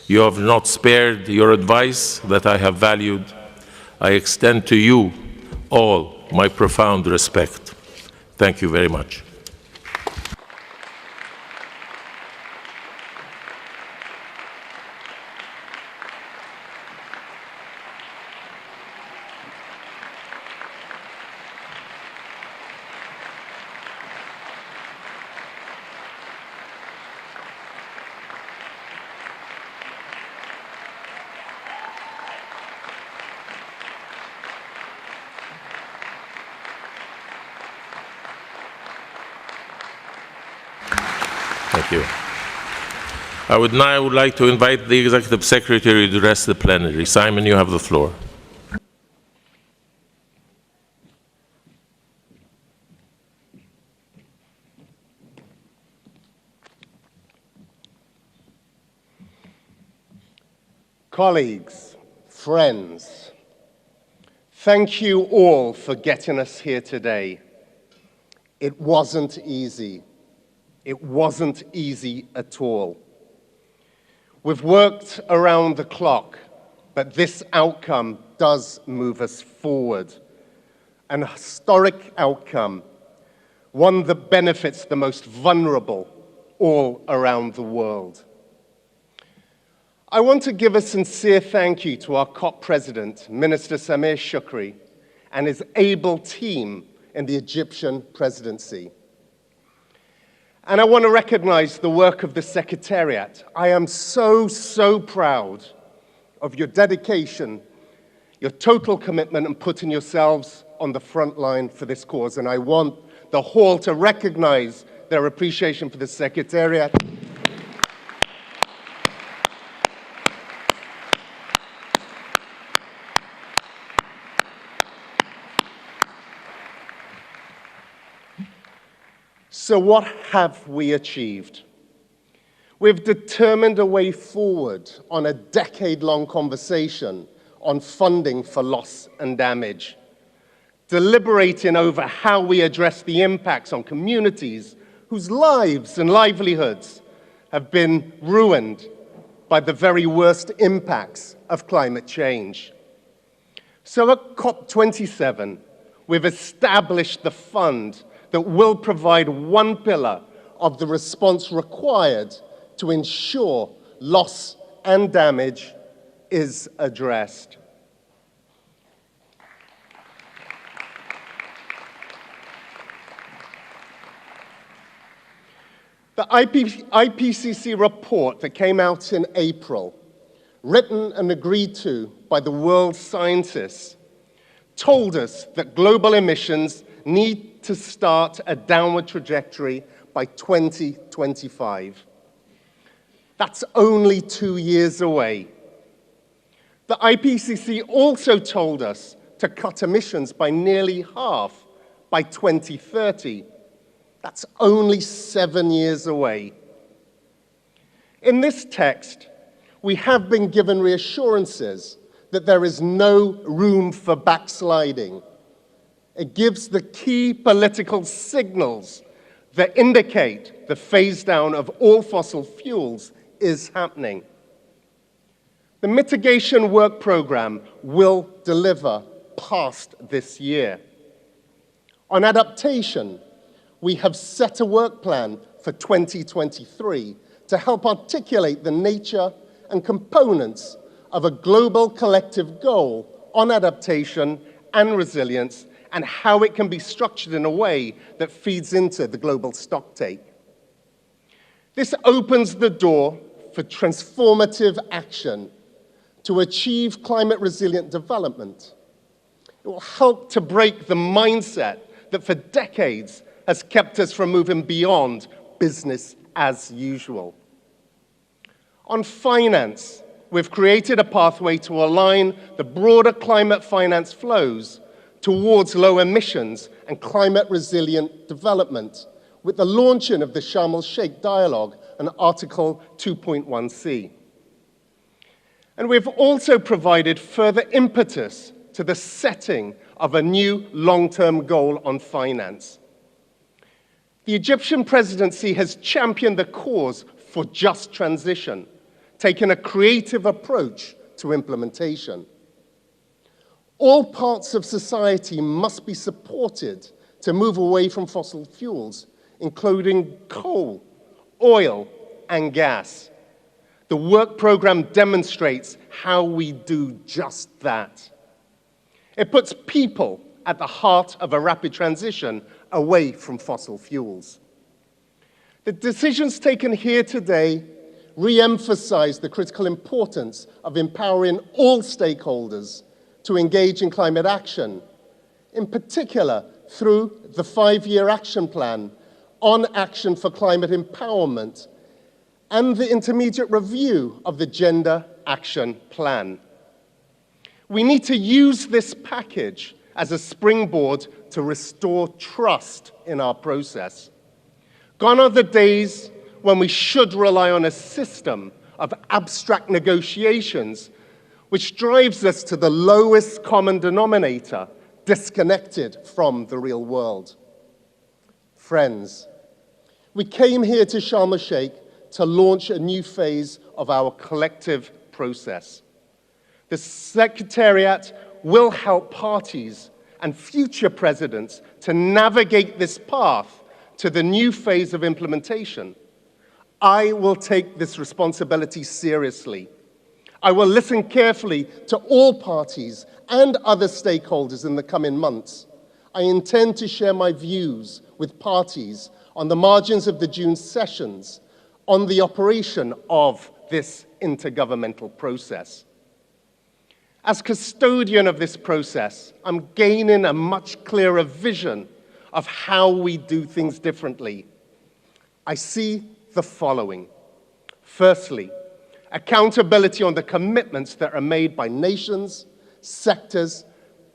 You have not spared your advice that I have valued. I extend to you all my profound respect. Thank you very much. Thank you. I would now like to invite the Executive Secretary to address the plenary. Simon, you have the floor. Colleagues, friends, thank you all for getting us here today. It wasn't easy. It wasn't easy at all. We've worked around the clock, but this outcome does move us forward. An historic outcome, one that benefits the most vulnerable all around the world. I want to give a sincere thank you to our COP President, Minister Samir Shukri, and his able team in the Egyptian presidency. And I want to recognize the work of the Secretariat. I am so proud of your dedication, your total commitment, and putting yourselves on the front line for this cause. And I want the hall to recognize their appreciation for the Secretariat. So what have we achieved? We've determined a way forward on a decade-long conversation on funding for loss and damage, deliberating over how we address the impacts on communities whose lives and livelihoods have been ruined by the very worst impacts of climate change. So at COP27, we've established the fund that will provide one pillar of the response required to ensure loss and damage is addressed. The IPCC report that came out in April, written and agreed to by the world scientists, told us that global emissions need to start a downward trajectory by 2025. That's only 2 years away. The IPCC also told us to cut emissions by nearly half by 2030. That's only 7 years away. In this text, we have been given reassurances that there is no room for backsliding. It gives the key political signals that indicate the phase down of all fossil fuels is happening. The mitigation work program will deliver past this year. On adaptation, we have set a work plan for 2023 to help articulate the nature and components of a global collective goal on adaptation and resilience, and how it can be structured in a way that feeds into the global stocktake. This opens the door for transformative action to achieve climate-resilient development. It will help to break the mindset that for decades has kept us from moving beyond business as usual. On finance, we've created a pathway to align the broader climate finance flows towards low emissions and climate-resilient development, with the launching of the Sharm el-Sheikh Dialogue and Article 2.1c. And we've also provided further impetus to the setting of a new long-term goal on finance. The Egyptian presidency has championed the cause for just transition, taking a creative approach to implementation. All parts of society must be supported to move away from fossil fuels, including coal, oil, and gas. The work program demonstrates how we do just that. It puts people at the heart of a rapid transition away from fossil fuels. The decisions taken here today re-emphasize the critical importance of empowering all stakeholders to engage in climate action, in particular through the 5-year action plan on action for climate empowerment and the intermediate review of the Gender Action Plan. We need to use this package as a springboard to restore trust in our process. Gone are the days when we should rely on a system of abstract negotiations which drives us to the lowest common denominator, disconnected from the real world. Friends, we came here to Sharm el-Sheikh to launch a new phase of our collective process. The Secretariat will help parties and future presidents to navigate this path to the new phase of implementation. I will take this responsibility seriously. I will listen carefully to all parties and other stakeholders in the coming months. I intend to share my views with parties on the margins of the June sessions on the operation of this intergovernmental process. As custodian of this process, I'm gaining a much clearer vision of how we do things differently. I see the following. Firstly, accountability on the commitments that are made by nations, sectors,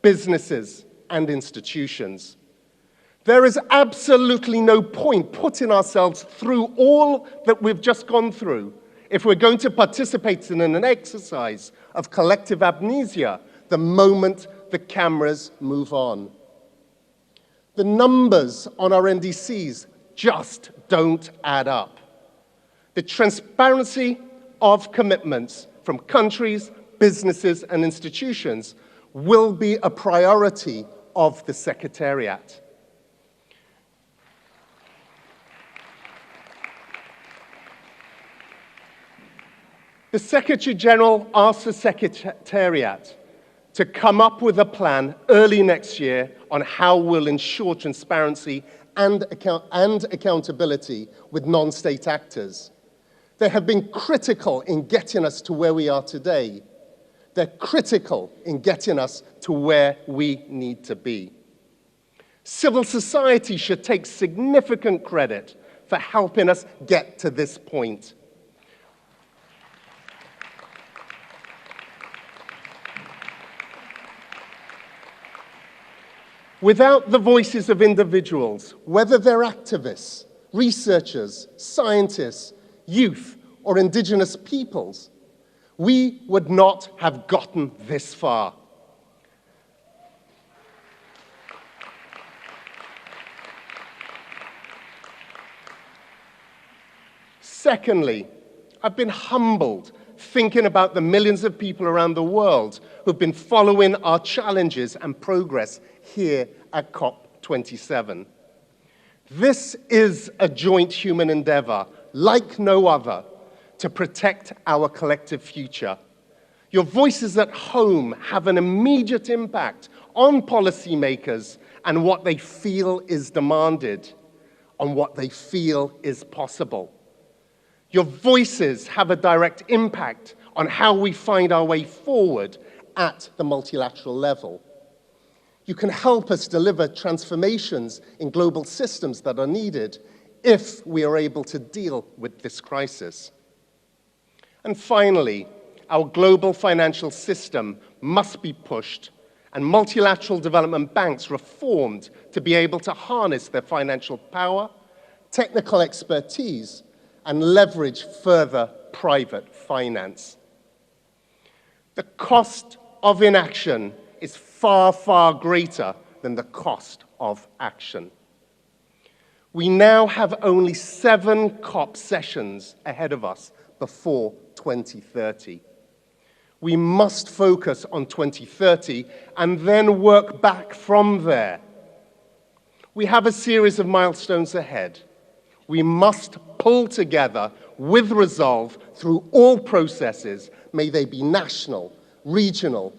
businesses, and institutions. There is absolutely no point putting ourselves through all that we've just gone through if we're going to participate in an exercise of collective amnesia the moment the cameras move on. The numbers on our NDCs just don't add up. The transparency of commitments from countries, businesses, and institutions will be a priority of the Secretariat. The Secretary General asked the Secretariat to come up with a plan early next year on how we'll ensure transparency and accountability with non-state actors. They have been critical in getting us to where we are today. They're critical in getting us to where we need to be. Civil society should take significant credit for helping us get to this point. Without the voices of individuals, whether they're activists, researchers, scientists, youth, or indigenous peoples, we would not have gotten this far. Secondly, I've been humbled thinking about the millions of people around the world who've been following our challenges and progress here at COP27. This is a joint human endeavor, like no other, to protect our collective future. Your voices at home have an immediate impact on policymakers and what they feel is demanded, on what they feel is possible. Your voices have a direct impact on how we find our way forward at the multilateral level. You can help us deliver transformations in global systems that are needed if we are able to deal with this crisis. And finally, our global financial system must be pushed and multilateral development banks reformed to be able to harness their financial power, technical expertise, and leverage further private finance. The cost of inaction is far, far greater than the cost of action. We now have only 7 COP sessions ahead of us before 2030. We must focus on 2030 and then work back from there. We have a series of milestones ahead. We must pull together with resolve through all processes, may they be national, regional,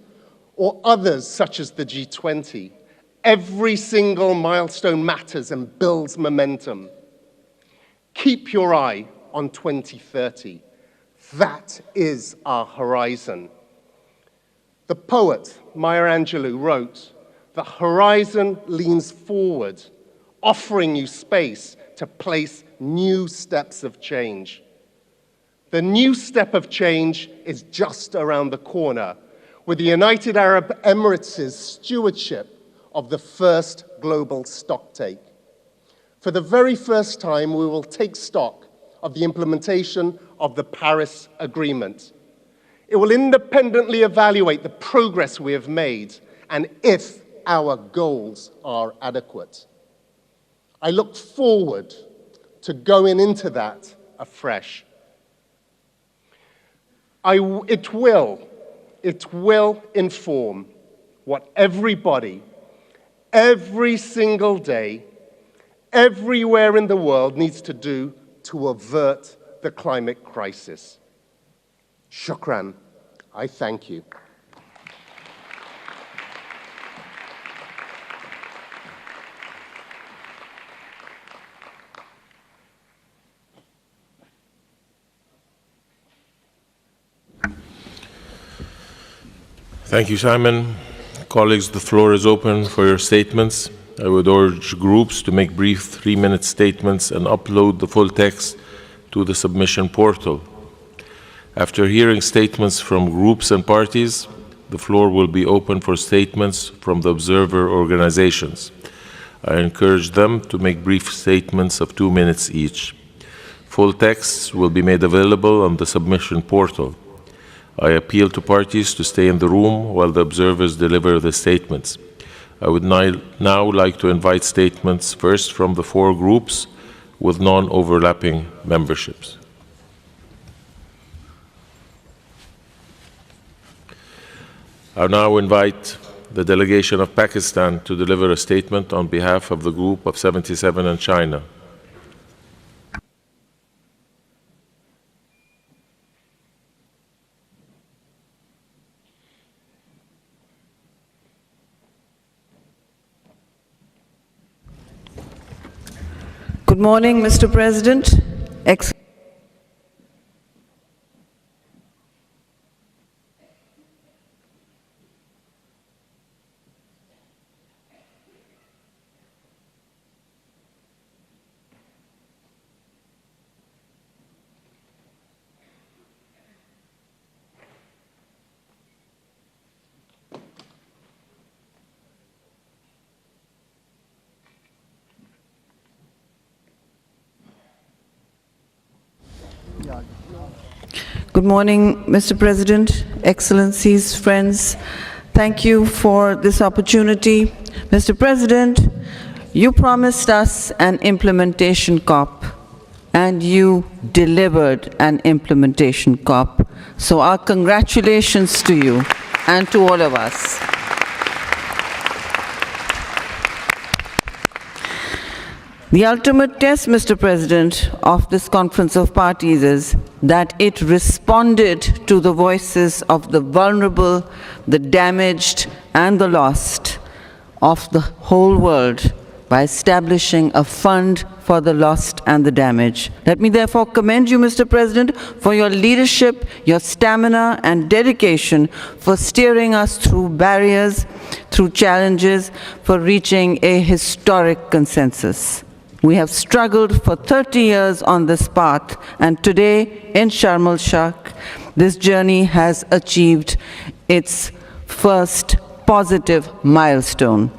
or others such as the G20. Every single milestone matters and builds momentum. Keep your eye on 2030. That is our horizon. The poet Maya Angelou wrote, "The horizon leans forward, offering you space to place new steps of change." The new step of change is just around the corner, with the United Arab Emirates' stewardship of the first global stocktake. For the very first time, we will take stock of the implementation of the Paris Agreement. It will independently evaluate the progress we have made and if our goals are adequate. I look forward to going into that afresh. It will inform what everybody, every single day, everywhere in the world needs to do to avert the climate crisis. Shukran. I thank you. Thank you, Simon. Colleagues, the floor is open for your statements. I would urge groups to make brief 3-minute statements and upload the full text to the submission portal. After hearing statements from groups and parties, the floor will be open for statements from the observer organizations. I encourage them to make brief statements of 2 minutes each. Full texts will be made available on the submission portal. I appeal to parties to stay in the room while the observers deliver the statements. I would now like to invite statements first from the 4 groups with non-overlapping memberships. I now invite the delegation of Pakistan to deliver a statement on behalf of the Group of 77 and China. Good morning, Mr. President. Good morning, Mr. President, Excellencies, friends. Thank you for this opportunity. Mr. President, you promised us an implementation COP, and you delivered an implementation COP. So our congratulations to you and to all of us. The ultimate test, Mr. President, of this Conference of Parties is that it responded to the voices of the vulnerable, the damaged, and the lost of the whole world by establishing a fund for the lost and the damaged. Let me therefore commend you, Mr. President, for your leadership, your stamina, and dedication for steering us through barriers, through challenges, for reaching a historic consensus. We have struggled for 30 years on this path, and today in Sharm el-Sheikh, this journey has achieved its first positive milestone.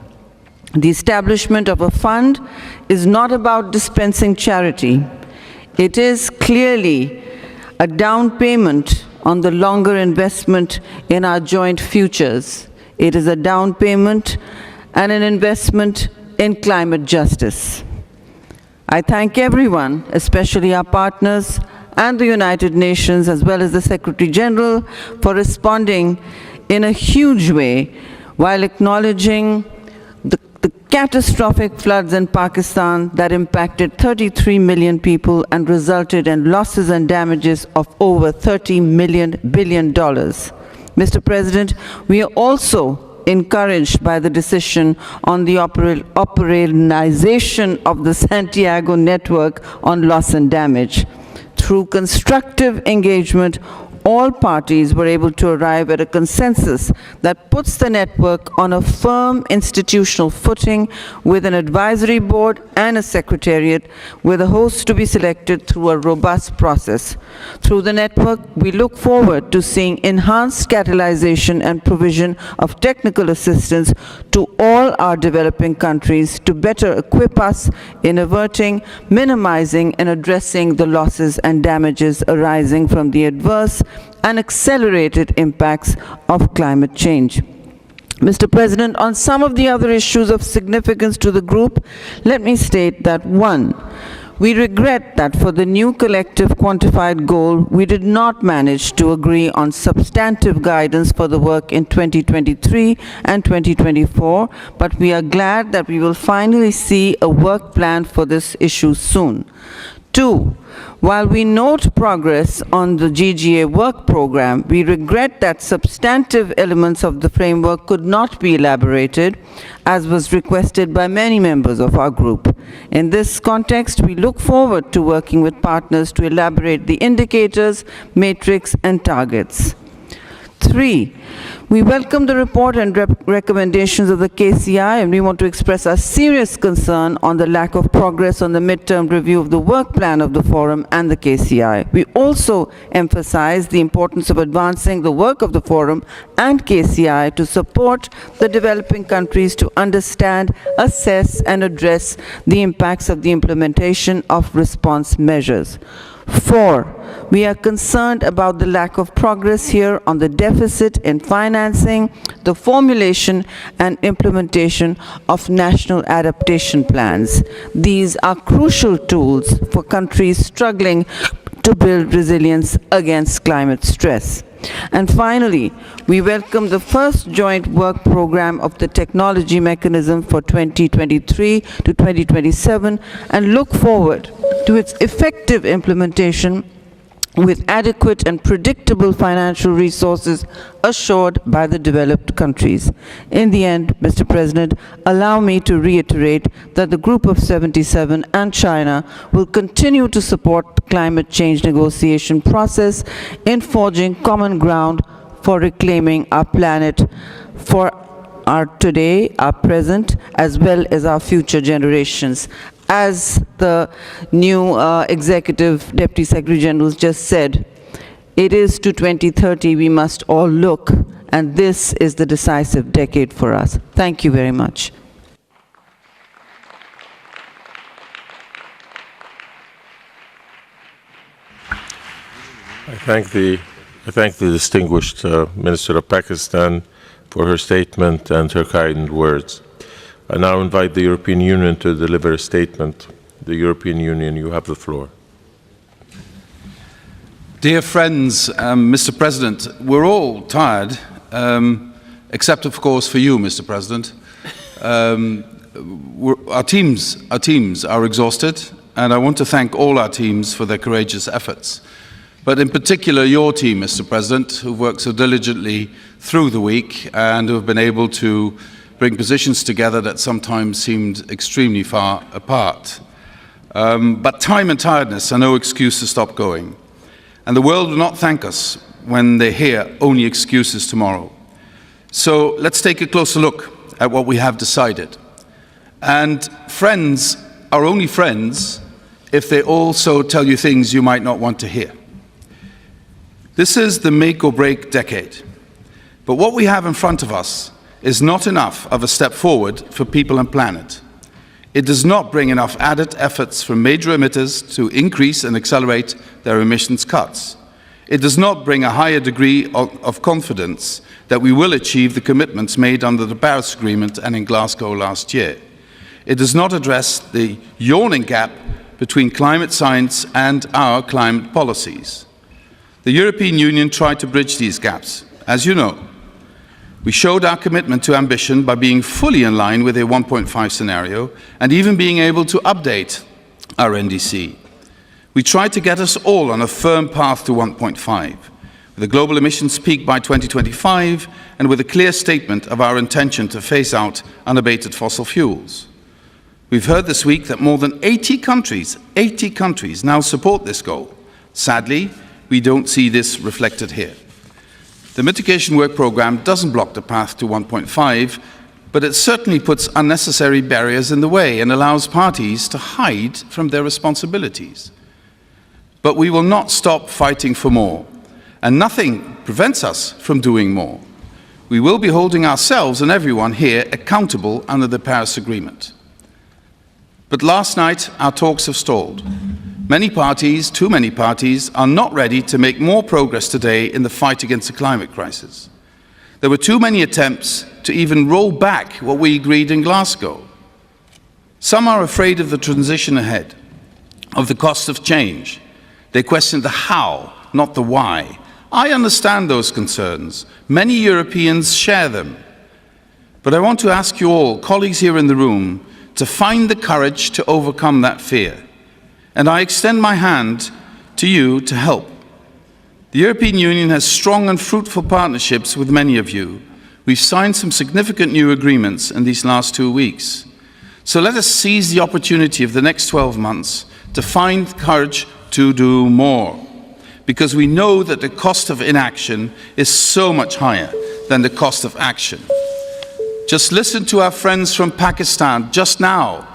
The establishment of a fund is not about dispensing charity. It is clearly a down payment on the longer investment in our joint futures. It is a down payment and an investment in climate justice. I thank everyone, especially our partners and the United Nations, as well as the Secretary General, for responding in a huge way while acknowledging the catastrophic floods in Pakistan that impacted 33 million people and resulted in losses and damages of over $30 billion. Mr. President, we are also encouraged by the decision on the operationalization of the Santiago network on loss and damage. Through constructive engagement, all parties were able to arrive at a consensus that puts the network on a firm institutional footing with an advisory board and a secretariat, with a host to be selected through a robust process. Through the network, we look forward to seeing enhanced catalyzation and provision of technical assistance to all our developing countries to better equip us in averting, minimizing, and addressing the losses and damages arising from the adverse and accelerated impacts of climate change. Mr. President, on some of the other issues of significance to the group, let me state that 1, we regret that for the new collective quantified goal, we did not manage to agree on substantive guidance for the work in 2023 and 2024, but we are glad that we will finally see a work plan for this issue soon. 2, while we note progress on the GGA work program, we regret that substantive elements of the framework could not be elaborated, as was requested by many members of our group. In this context, we look forward to working with partners to elaborate the indicators, matrix, and targets. 3, we welcome the report and recommendations of the KCI, and we want to express our serious concern on the lack of progress on the midterm review of the work plan of the Forum and the KCI. We also emphasize the importance of advancing the work of the Forum and KCI to support the developing countries to understand, assess, and address the impacts of the implementation of response measures. 4, we are concerned about the lack of progress here on the deficit in financing, the formulation and implementation of national adaptation plans. These are crucial tools for countries struggling to build resilience against climate stress. And finally, we welcome the first joint work program of the technology mechanism for 2023 to 2027 and look forward to its effective implementation with adequate and predictable financial resources assured by the developed countries. In the end, Mr. President, allow me to reiterate that the Group of 77 and China will continue to support the climate change negotiation process in forging common ground for reclaiming our planet for our today, our present, as well as our future generations. As the new Executive Deputy Secretary General just said, it is to 2030 we must all look, and this is the decisive decade for us. Thank you very much. I thank the distinguished Minister of Pakistan for her statement and her kind words. I now invite the European Union to deliver a statement. The European Union, you have the floor. Dear friends, Mr. President, we're all tired, except of course for you, Mr. President. Our teams are exhausted, and I want to thank all our teams for their courageous efforts. But in particular, your team, Mr. President, who worked so diligently through the week and who have been able to bring positions together that sometimes seemed extremely far apart. But time and tiredness are no excuse to stop going. And the world will not thank us when they hear only excuses tomorrow. So let's take a closer look at what we have decided. And friends are only friends if they also tell you things you might not want to hear. This is the make or break decade. But what we have in front of us is not enough of a step forward for people and planet. It does not bring enough added efforts from major emitters to increase and accelerate their emissions cuts. It does not bring a higher degree of confidence that we will achieve the commitments made under the Paris Agreement and in Glasgow last year. It does not address the yawning gap between climate science and our climate policies. The European Union tried to bridge these gaps. As you know, we showed our commitment to ambition by being fully in line with a 1.5 scenario and even being able to update our NDC. We tried to get us all on a firm path to 1.5, with a global emissions peak by 2025 and with a clear statement of our intention to phase out unabated fossil fuels. We've heard this week that more than 80 countries now support this goal. Sadly, we don't see this reflected here. The mitigation work programme doesn't block the path to 1.5, but it certainly puts unnecessary barriers in the way and allows parties to hide from their responsibilities. But we will not stop fighting for more, and nothing prevents us from doing more. We will be holding ourselves and everyone here accountable under the Paris Agreement. But last night, our talks have stalled. Many parties, too many parties, are not ready to make more progress today in the fight against the climate crisis. There were too many attempts to even roll back what we agreed in Glasgow. Some are afraid of the transition ahead, of the cost of change. They question the how, not the why. I understand those concerns. Many Europeans share them. But I want to ask you all, colleagues here in the room, to find the courage to overcome that fear. And I extend my hand to you to help. The European Union has strong and fruitful partnerships with many of you. We've signed some significant new agreements in these last 2 weeks. So let us seize the opportunity of the next 12 months to find courage to do more. Because we know that the cost of inaction is so much higher than the cost of action. Just listen to our friends from Pakistan just now,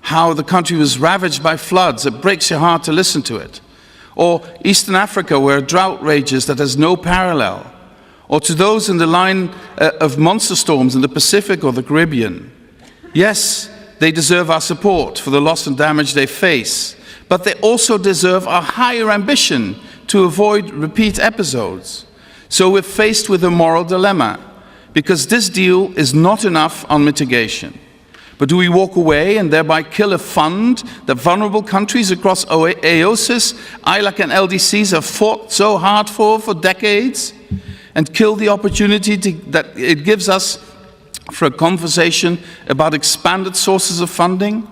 how the country was ravaged by floods. It breaks your heart to listen to it. Or Eastern Africa, where a drought rages that has no parallel. Or to those in the line of monster storms in the Pacific or the Caribbean. Yes, they deserve our support for the loss and damage they face, but they also deserve our higher ambition to avoid repeat episodes. So we're faced with a moral dilemma, because this deal is not enough on mitigation. But do we walk away and thereby kill a fund that vulnerable countries across AOSIS, ILAC and LDCs have fought so hard for decades? And kill the opportunity that it gives us for a conversation about expanded sources of funding?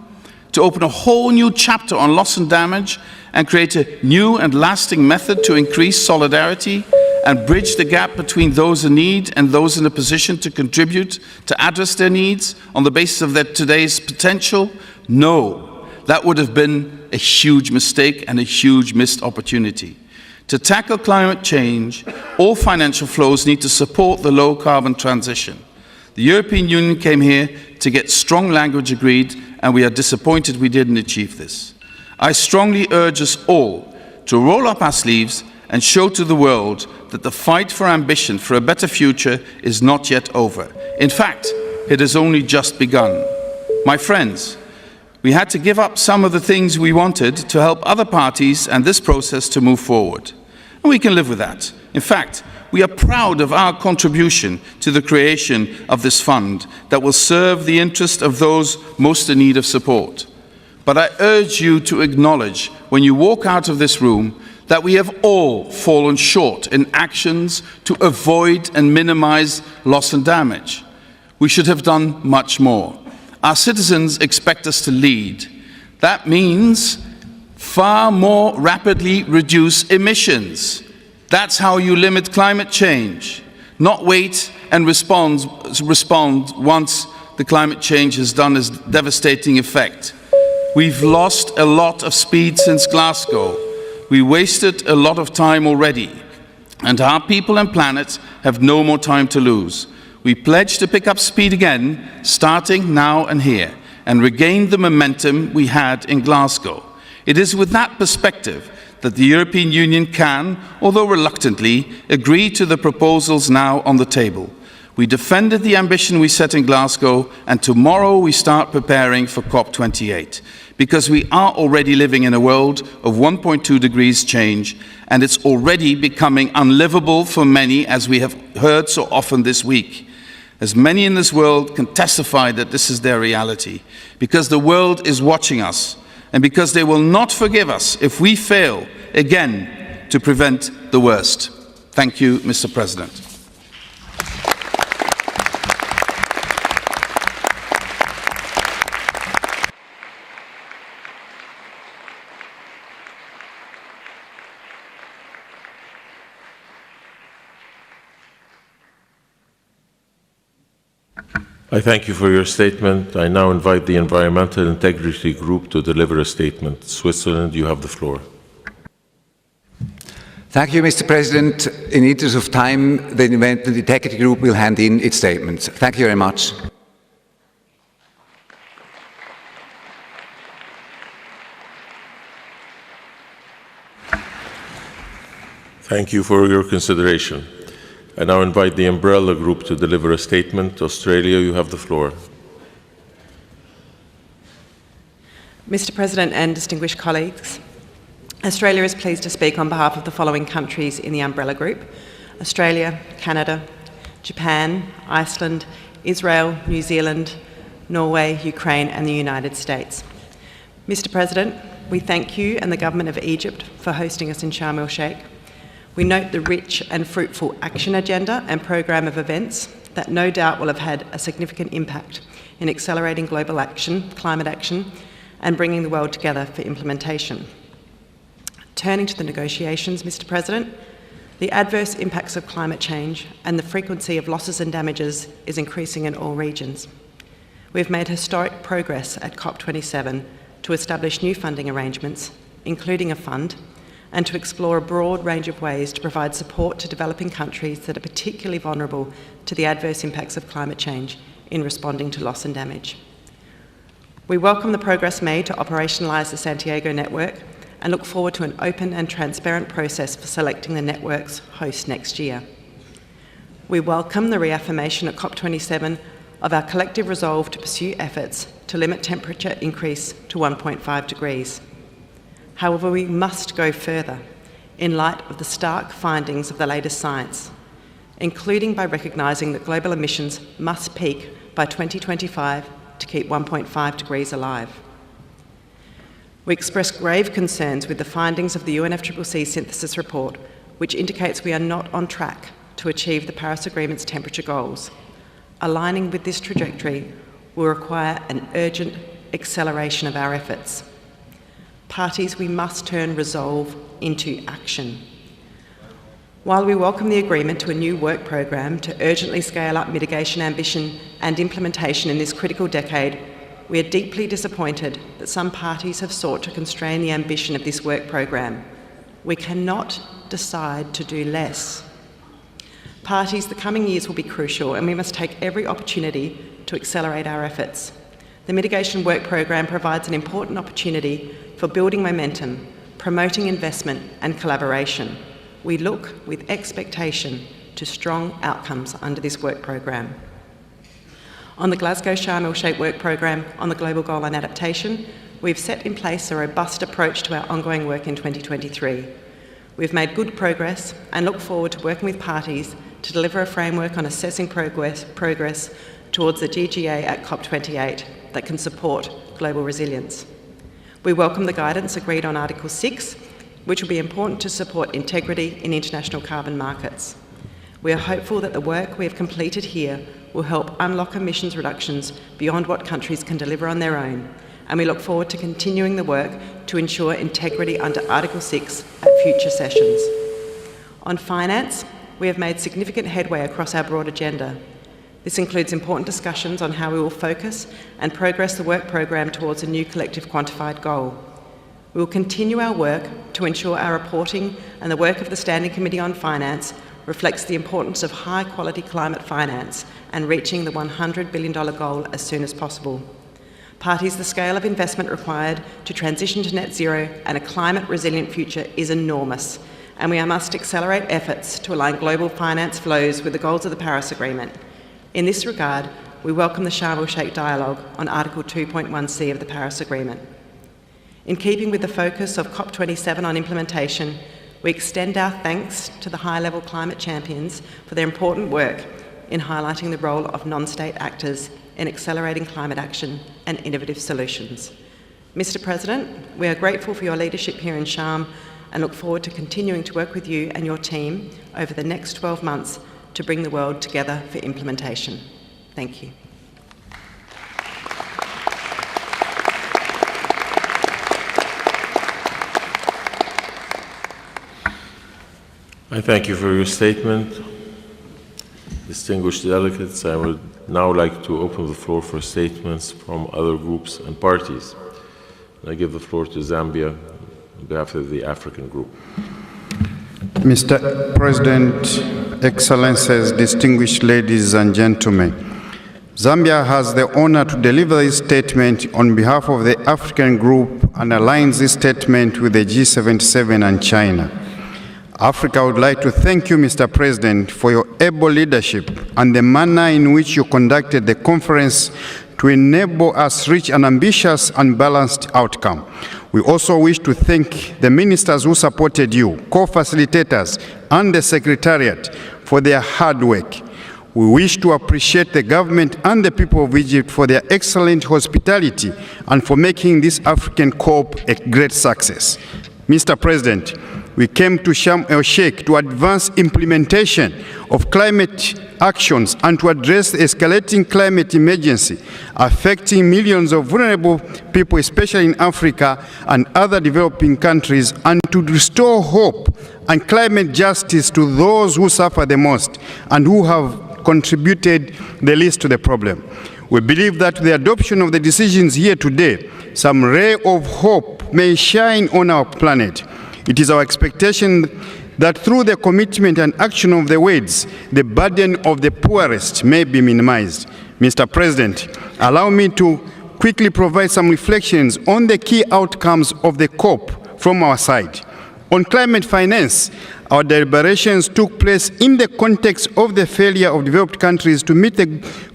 To open a whole new chapter on loss and damage and create a new and lasting method to increase solidarity and bridge the gap between those in need and those in a position to contribute to address their needs on the basis of their today's potential? No, that would have been a huge mistake and a huge missed opportunity. To tackle climate change, all financial flows need to support the low-carbon transition. The European Union came here to get strong language agreed, and we are disappointed we didn't achieve this. I strongly urge us all to roll up our sleeves and show to the world that the fight for ambition for a better future is not yet over. In fact, it has only just begun. My friends, we had to give up some of the things we wanted to help other parties and this process to move forward. And we can live with that. In fact, we are proud of our contribution to the creation of this fund that will serve the interest of those most in need of support. But I urge you to acknowledge, when you walk out of this room, that we have all fallen short in actions to avoid and minimize loss and damage. We should have done much more. Our citizens expect us to lead. That means far more rapidly reduce emissions. That's how you limit climate change, not wait and respond once the climate change has done its devastating effect. We've lost a lot of speed since Glasgow. We wasted a lot of time already, and our people and planet have no more time to lose. We pledge to pick up speed again, starting now and here, and regain the momentum we had in Glasgow. It is with that perspective that the European Union can, although reluctantly, agree to the proposals now on the table. We defended the ambition we set in Glasgow, and tomorrow we start preparing for COP28, because we are already living in a world of 1.2 degrees change, and it's already becoming unlivable for many, as we have heard so often this week. As many in this world can testify that this is their reality, because the world is watching us, and because they will not forgive us if we fail again to prevent the worst. Thank you, Mr. President. I thank you for your statement. I now invite the Environmental Integrity Group to deliver a statement. Switzerland, you have the floor. Thank you, Mr. President. In the interest of time, the Environmental Integrity Group will hand in its statement. Thank you very much. Thank you for your consideration. I now invite the Umbrella Group to deliver a statement. Australia, you have the floor. Mr. President and distinguished colleagues, Australia is pleased to speak on behalf of the following countries in the Umbrella Group: Australia, Canada, Japan, Iceland, Israel, New Zealand, Norway, Ukraine and the United States. Mr. President, we thank you and the Government of Egypt for hosting us in Sharm el-Sheikh. We note the rich and fruitful action agenda and program of events that no doubt will have had a significant impact in accelerating global action, climate action, and bringing the world together for implementation. Turning to the negotiations, Mr. President, the adverse impacts of climate change and the frequency of losses and damages is increasing in all regions. We've made historic progress at COP27 to establish new funding arrangements, including a fund, and to explore a broad range of ways to provide support to developing countries that are particularly vulnerable to the adverse impacts of climate change in responding to loss and damage. We welcome the progress made to operationalise the Santiago network and look forward to an open and transparent process for selecting the network's host next year. We welcome the reaffirmation at COP27 of our collective resolve to pursue efforts to limit temperature increase to 1.5 degrees. However, we must go further in light of the stark findings of the latest science, including by recognising that global emissions must peak by 2025 to keep 1.5 degrees alive. We express grave concerns with the findings of the UNFCCC synthesis report, which indicates we are not on track to achieve the Paris Agreement's temperature goals. Aligning with this trajectory will require an urgent acceleration of our efforts. Parties, we must turn resolve into action. While we welcome the agreement to a new work program to urgently scale up mitigation ambition and implementation in this critical decade, we are deeply disappointed that some parties have sought to constrain the ambition of this work program. We cannot decide to do less. Parties, the coming years will be crucial and we must take every opportunity to accelerate our efforts. The mitigation work program provides an important opportunity for building momentum, promoting investment and collaboration. We look with expectation to strong outcomes under this work program. On the Glasgow Sharm el-Sheikh work program on the Global Goal on Adaptation, we've set in place a robust approach to our ongoing work in 2023. We've made good progress and look forward to working with parties to deliver a framework on assessing progress towards the GGA at COP28 that can support global resilience. We welcome the guidance agreed on Article 6, which will be important to support integrity in international carbon markets. We are hopeful that the work we have completed here will help unlock emissions reductions beyond what countries can deliver on their own, and we look forward to continuing the work to ensure integrity under Article 6 at future sessions. On finance, we have made significant headway across our broad agenda. This includes important discussions on how we will focus and progress the work program towards a new collective quantified goal. We will continue our work to ensure our reporting and the work of the Standing Committee on Finance reflects the importance of high-quality climate finance and reaching the $100 billion goal as soon as possible. Parties, the scale of investment required to transition to net zero and a climate-resilient future is enormous, and we must accelerate efforts to align global finance flows with the goals of the Paris Agreement. In this regard, we welcome the Sharm el-Sheikh dialogue on Article 2.1c of the Paris Agreement. In keeping with the focus of COP27 on implementation, we extend our thanks to the high-level climate champions for their important work in highlighting the role of non-state actors in accelerating climate action and innovative solutions. Mr. President, we are grateful for your leadership here in Sharm and look forward to continuing to work with you and your team over the next 12 months to bring the world together for implementation. Thank you. I thank you for your statement. Distinguished delegates, I would now like to open the floor for statements from other groups and parties. I give the floor to Zambia on behalf of the African group. Mr. President, Excellencies, distinguished ladies and gentlemen, Zambia has the honor to deliver this statement on behalf of the African group and aligns this statement with the G77 and China. Africa would like to thank you, Mr. President, for your able leadership and the manner in which you conducted the conference to enable us reach an ambitious and balanced outcome. We also wish to thank the ministers who supported you, co-facilitators, and the Secretariat for their hard work. We wish to appreciate the government and the people of Egypt for their excellent hospitality and for making this African COP a great success. Mr. President, we came to Sharm el-Sheikh to advance implementation of climate actions and to address the escalating climate emergency affecting millions of vulnerable people, especially in Africa and other developing countries, and to restore hope and climate justice to those who suffer the most and who have contributed the least to the problem. We believe that the adoption of the decisions here today, some ray of hope may shine on our planet. It is our expectation that through the commitment and action of the words, the burden of the poorest may be minimized. Mr. President, allow me to quickly provide some reflections on the key outcomes of the COP from our side. On climate finance, our deliberations took place in the context of the failure of developed countries to meet the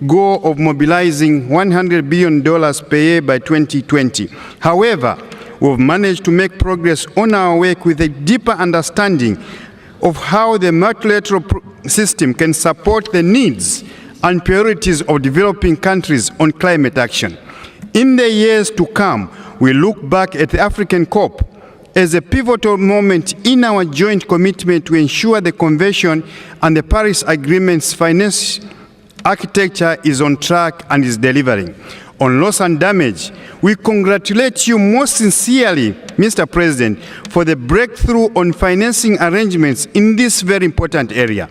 goal of mobilizing $100 billion per year by 2020. However, we've managed to make progress on our work with a deeper understanding of how the multilateral system can support the needs and priorities of developing countries on climate action. In the years to come, we look back at the African COP as a pivotal moment in our joint commitment to ensure the Convention and the Paris Agreement's finance architecture is on track and is delivering. On loss and damage, we congratulate you most sincerely, Mr. President, for the breakthrough on financing arrangements in this very important area.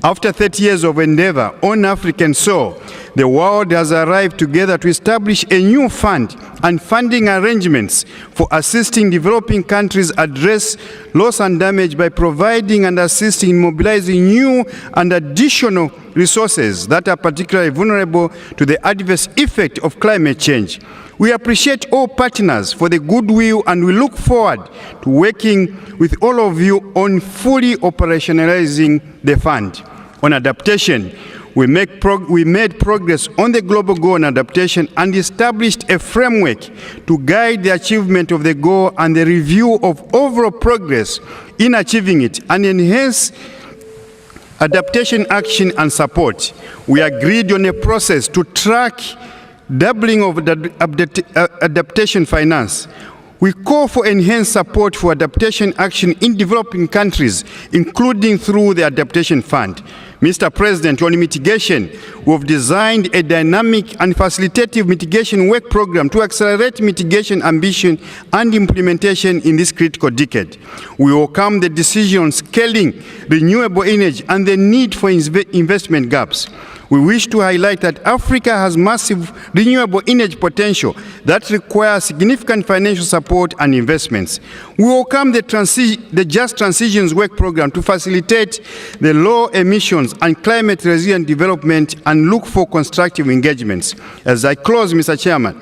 After 30 years of endeavor on African soil, the world has arrived together to establish a new fund and funding arrangements for assisting developing countries address loss and damage by providing and assisting in mobilizing new and additional resources that are particularly vulnerable to the adverse effect of climate change. We appreciate all partners for the goodwill and we look forward to working with all of you on fully operationalizing the fund. On adaptation, we made progress on the global goal on adaptation and established a framework to guide the achievement of the goal and the review of overall progress in achieving it and enhance adaptation action and support. We agreed on a process to track doubling of adaptation finance. We call for enhanced support for adaptation action in developing countries, including through the Adaptation Fund. Mr. President, on mitigation, we've designed a dynamic and facilitative mitigation work program to accelerate mitigation ambition and implementation in this critical decade. We welcome the decision on scaling renewable energy and the need for investment gaps. We wish to highlight that Africa has massive renewable energy potential that requires significant financial support and investments. We welcome the Just Transitions Work Program to facilitate the low emissions and climate resilient development and look for constructive engagements. As I close, Mr. Chairman,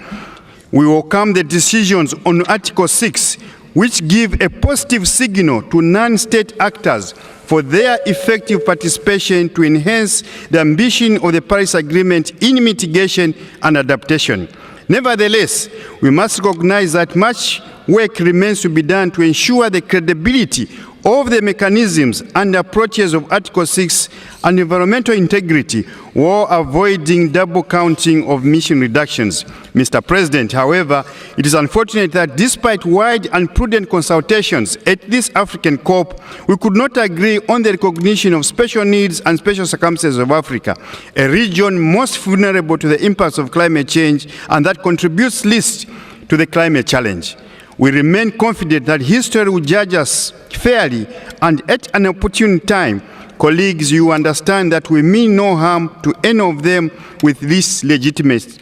we welcome the decisions on Article 6, which give a positive signal to non-state actors for their effective participation to enhance the ambition of the Paris Agreement in mitigation and adaptation. Nevertheless, we must recognize that much work remains to be done to ensure the credibility of the mechanisms and approaches of Article 6 and environmental integrity, while avoiding double counting of emission reductions. Mr. President, however, it is unfortunate that despite wide and prudent consultations at this African COP, we could not agree on the recognition of special needs and special circumstances of Africa, a region most vulnerable to the impacts of climate change and that contributes least to the climate challenge. We remain confident that history will judge us fairly and at an opportune time. Colleagues, you understand that we mean no harm to any of them with this legitimate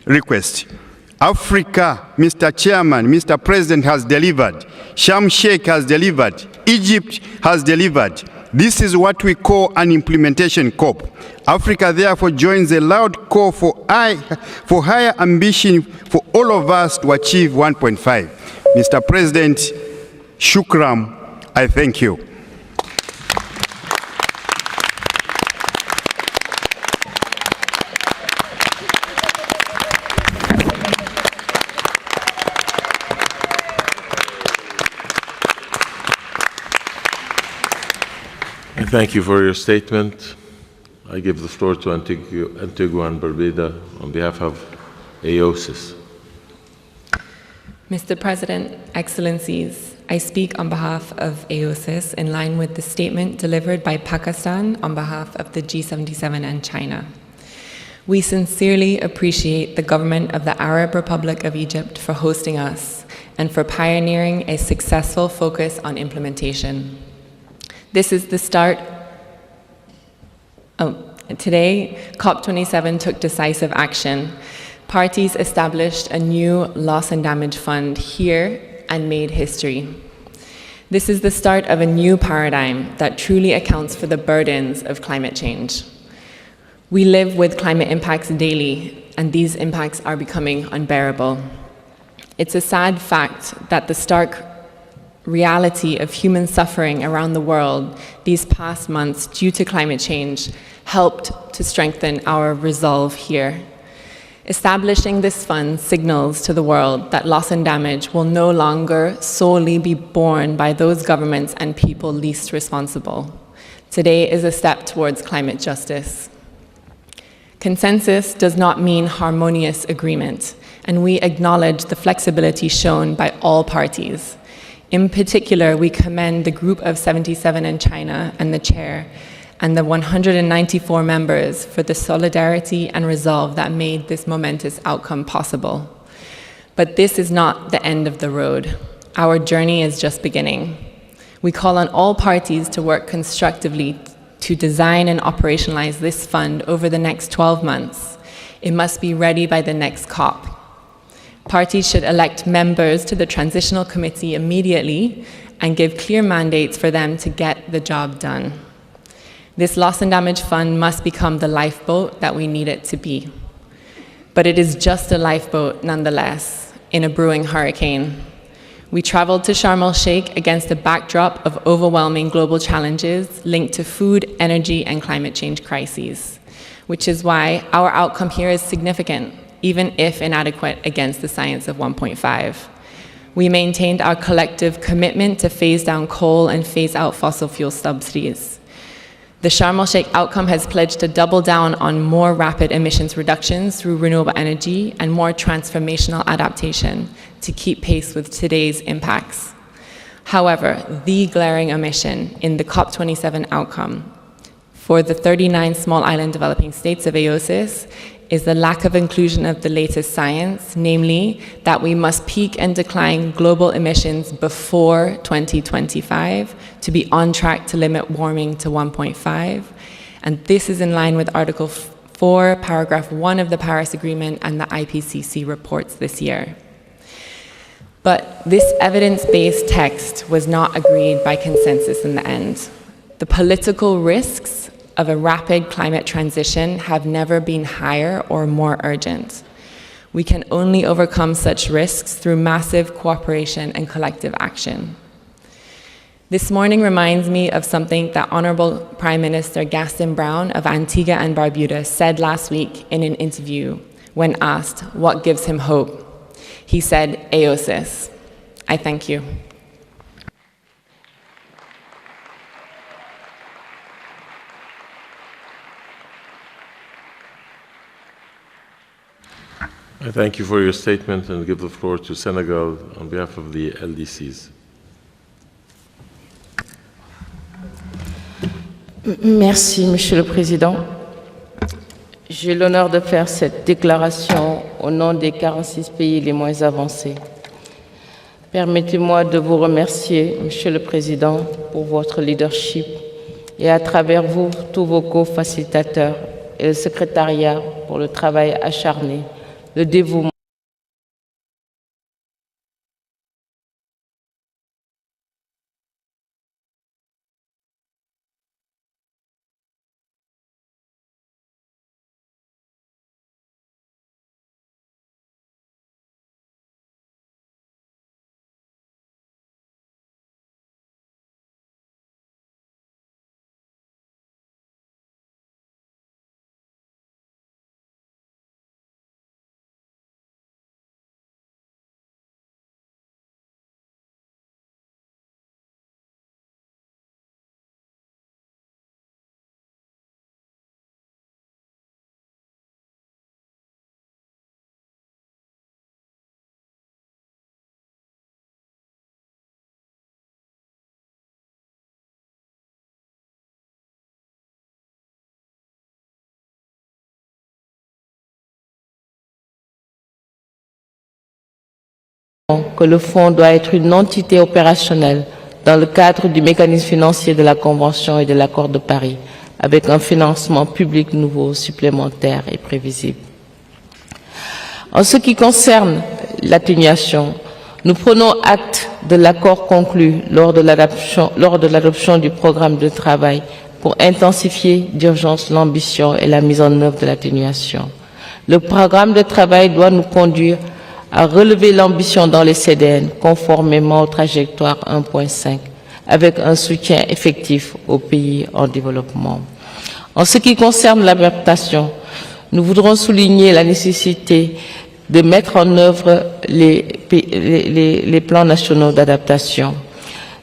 request. Africa, Mr. Chairman, Mr. President, has delivered. Sharm Sheikh has delivered. Egypt has delivered. This is what we call an implementation COP. Africa therefore joins a loud call for higher ambition for all of us to achieve 1.5. Mr. President, shukram, I thank you. Thank you for your statement. I give the floor to Antigua and Barbuda on behalf of AOSIS. Mr. President, Excellencies, I speak on behalf of AOSIS in line with the statement delivered by Pakistan on behalf of the G77 and China. We sincerely appreciate the government of the Arab Republic of Egypt for hosting us and for pioneering a successful focus on implementation. This is the start. Today, COP27 took decisive action. Parties established a new loss and damage fund here and made history. This is the start of a new paradigm that truly accounts for the burdens of climate change. We live with climate impacts daily, and these impacts are becoming unbearable. It's a sad fact that the stark reality of human suffering around the world these past months due to climate change helped to strengthen our resolve here. Establishing this fund signals to the world that loss and damage will no longer solely be borne by those governments and people least responsible. Today is a step towards climate justice. Consensus does not mean harmonious agreement, and we acknowledge the flexibility shown by all parties. In particular, we commend the Group of 77 in China and the chair and the 194 members for the solidarity and resolve that made this momentous outcome possible. But this is not the end of the road. Our journey is just beginning. We call on all parties to work constructively to design and operationalize this fund over the next 12 months. It must be ready by the next COP. Parties should elect members to the transitional committee immediately and give clear mandates for them to get the job done. This loss and damage fund must become the lifeboat that we need it to be. But it is just a lifeboat nonetheless in a brewing hurricane. We traveled to Sharm el-Sheikh against a backdrop of overwhelming global challenges linked to food, energy, and climate change crises, which is why our outcome here is significant, even if inadequate against the science of 1.5. We maintained our collective commitment to phase down coal and phase out fossil fuel subsidies. The Sharm el-Sheikh outcome has pledged to double down on more rapid emissions reductions through renewable energy and more transformational adaptation to keep pace with today's impacts. However, the glaring omission in the COP27 outcome for the 39 small island developing states of AOSIS is the lack of inclusion of the latest science, namely that we must peak and decline global emissions before 2025 to be on track to limit warming to 1.5. And this is in line with Article 4, Paragraph 1 of the Paris Agreement and the IPCC reports this year. But this evidence-based text was not agreed by consensus in the end. The political risks of a rapid climate transition have never been higher or more urgent. We can only overcome such risks through massive cooperation and collective action. This morning reminds me of something that Honorable Prime Minister Gaston Brown of Antigua and Barbuda said last week in an interview when asked what gives him hope. He said, "Eosis." I thank you. I thank you for your statement and give the floor to Senegal on behalf of the LDCs. Merci, Monsieur le Président. J'ai l'honneur de faire cette déclaration au nom des 46 pays les moins avancés. Permettez-moi de vous remercier, Monsieur le Président, pour votre leadership et à travers vous, tous vos co-facilitateurs et le secrétariat pour le travail acharné, le dévouement. Que le fonds doit être une entité opérationnelle dans le cadre du mécanisme financier de la Convention et de l'accord de Paris, avec un financement public nouveau, supplémentaire et prévisible. En ce qui concerne l'atténuation, nous prenons acte de l'accord conclu lors de l'adoption du programme de travail pour intensifier d'urgence l'ambition et la mise en œuvre de l'atténuation. Le programme de travail doit nous conduire à relever l'ambition dans les CDN conformément aux trajectoires 1.5 avec un soutien effectif aux pays en développement. En ce qui concerne l'adaptation, nous voudrons souligner la nécessité de mettre en œuvre les plans nationaux d'adaptation.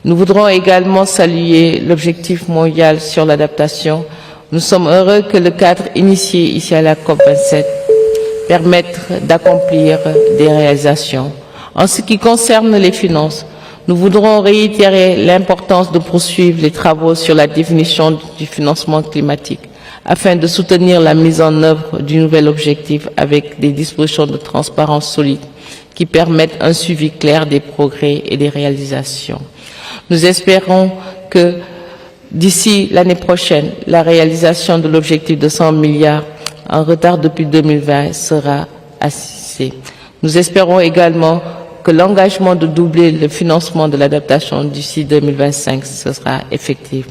Nous voudrons également saluer l'objectif mondial sur l'adaptation. Nous sommes heureux que le cadre initié ici à la Cop27 permettre d'accomplir des réalisations. En ce qui concerne les finances, nous voudrons réitérer l'importance de poursuivre les travaux sur la définition du financement climatique afin de soutenir la mise en œuvre du nouvel objectif avec des dispositions de transparence solides qui permettent un suivi clair des progrès et des réalisations. Nous espérons que d'ici l'année prochaine, la réalisation de l'objectif de 100 milliards en retard depuis 2020 sera assisté. Nous espérons également que l'engagement de doubler le financement de l'adaptation d'ici 2025 sera effectif.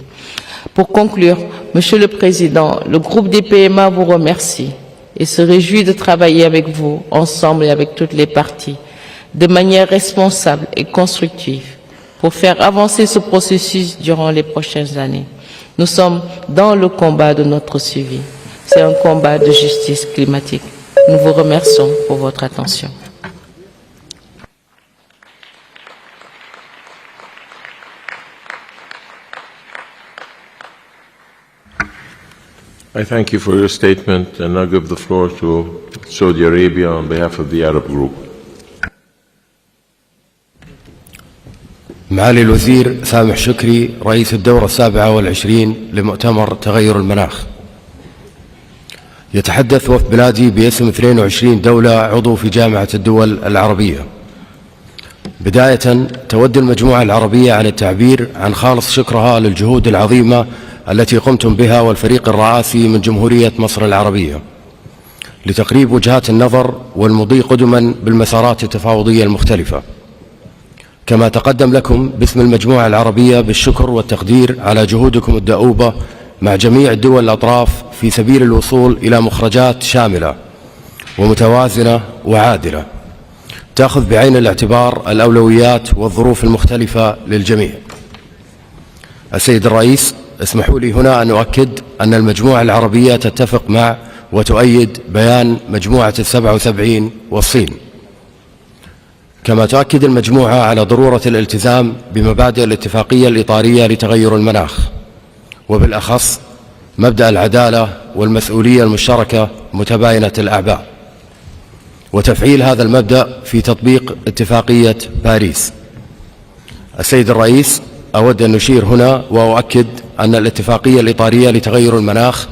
Pour conclure, Monsieur le Président, le groupe des PMA vous remercie et se réjouit de travailler avec vous, ensemble et avec toutes les parties, de manière responsable et constructive pour faire avancer ce processus durant les prochaines années. Nous sommes dans le combat de notre suivi. C'est un combat de justice climatique. Nous vous remercions pour votre attention. I thank you for your statement and now give the floor to Saudi Arabia on behalf of the Arab group. معالي الوزير سامح شكري رئيس الدورة 27 لمؤتمر تغير المناخ. يتحدث وفد بلادي باسم 22 دولة عضو في جامعة الدول العربية. بداية تود المجموعة العربية عن التعبير عن خالص شكرها للجهود العظيمة التي قمتم بها والفريق الرئاسي من جمهورية مصر العربية لتقريب وجهات النظر والمضي قدما بالمسارات التفاوضية المختلفة. كما تقدم لكم باسم المجموعة العربية بالشكر والتقدير على جهودكم الدؤوبة مع جميع الدول الأطراف في سبيل الوصول إلى مخرجات شاملة ومتوازنة وعادلة تأخذ بعين الاعتبار الأولويات والظروف المختلفة للجميع. السيد الرئيس، اسمحوا لي هنا أن أؤكد أن المجموعة العربية تتفق مع وتؤيد بيان مجموعة 77 والصين، كما تؤكد المجموعة على ضرورة الالتزام بمبادئ الاتفاقية الإطارية لتغير المناخ، وبالأخص مبدأ العدالة والمسؤولية المشتركة متباينة الأعباء، وتفعيل هذا المبدأ في تطبيق اتفاقية باريس. السيد الرئيس، أود أن نشير هنا وأؤكد أن الاتفاقية الإطارية لتغير المناخ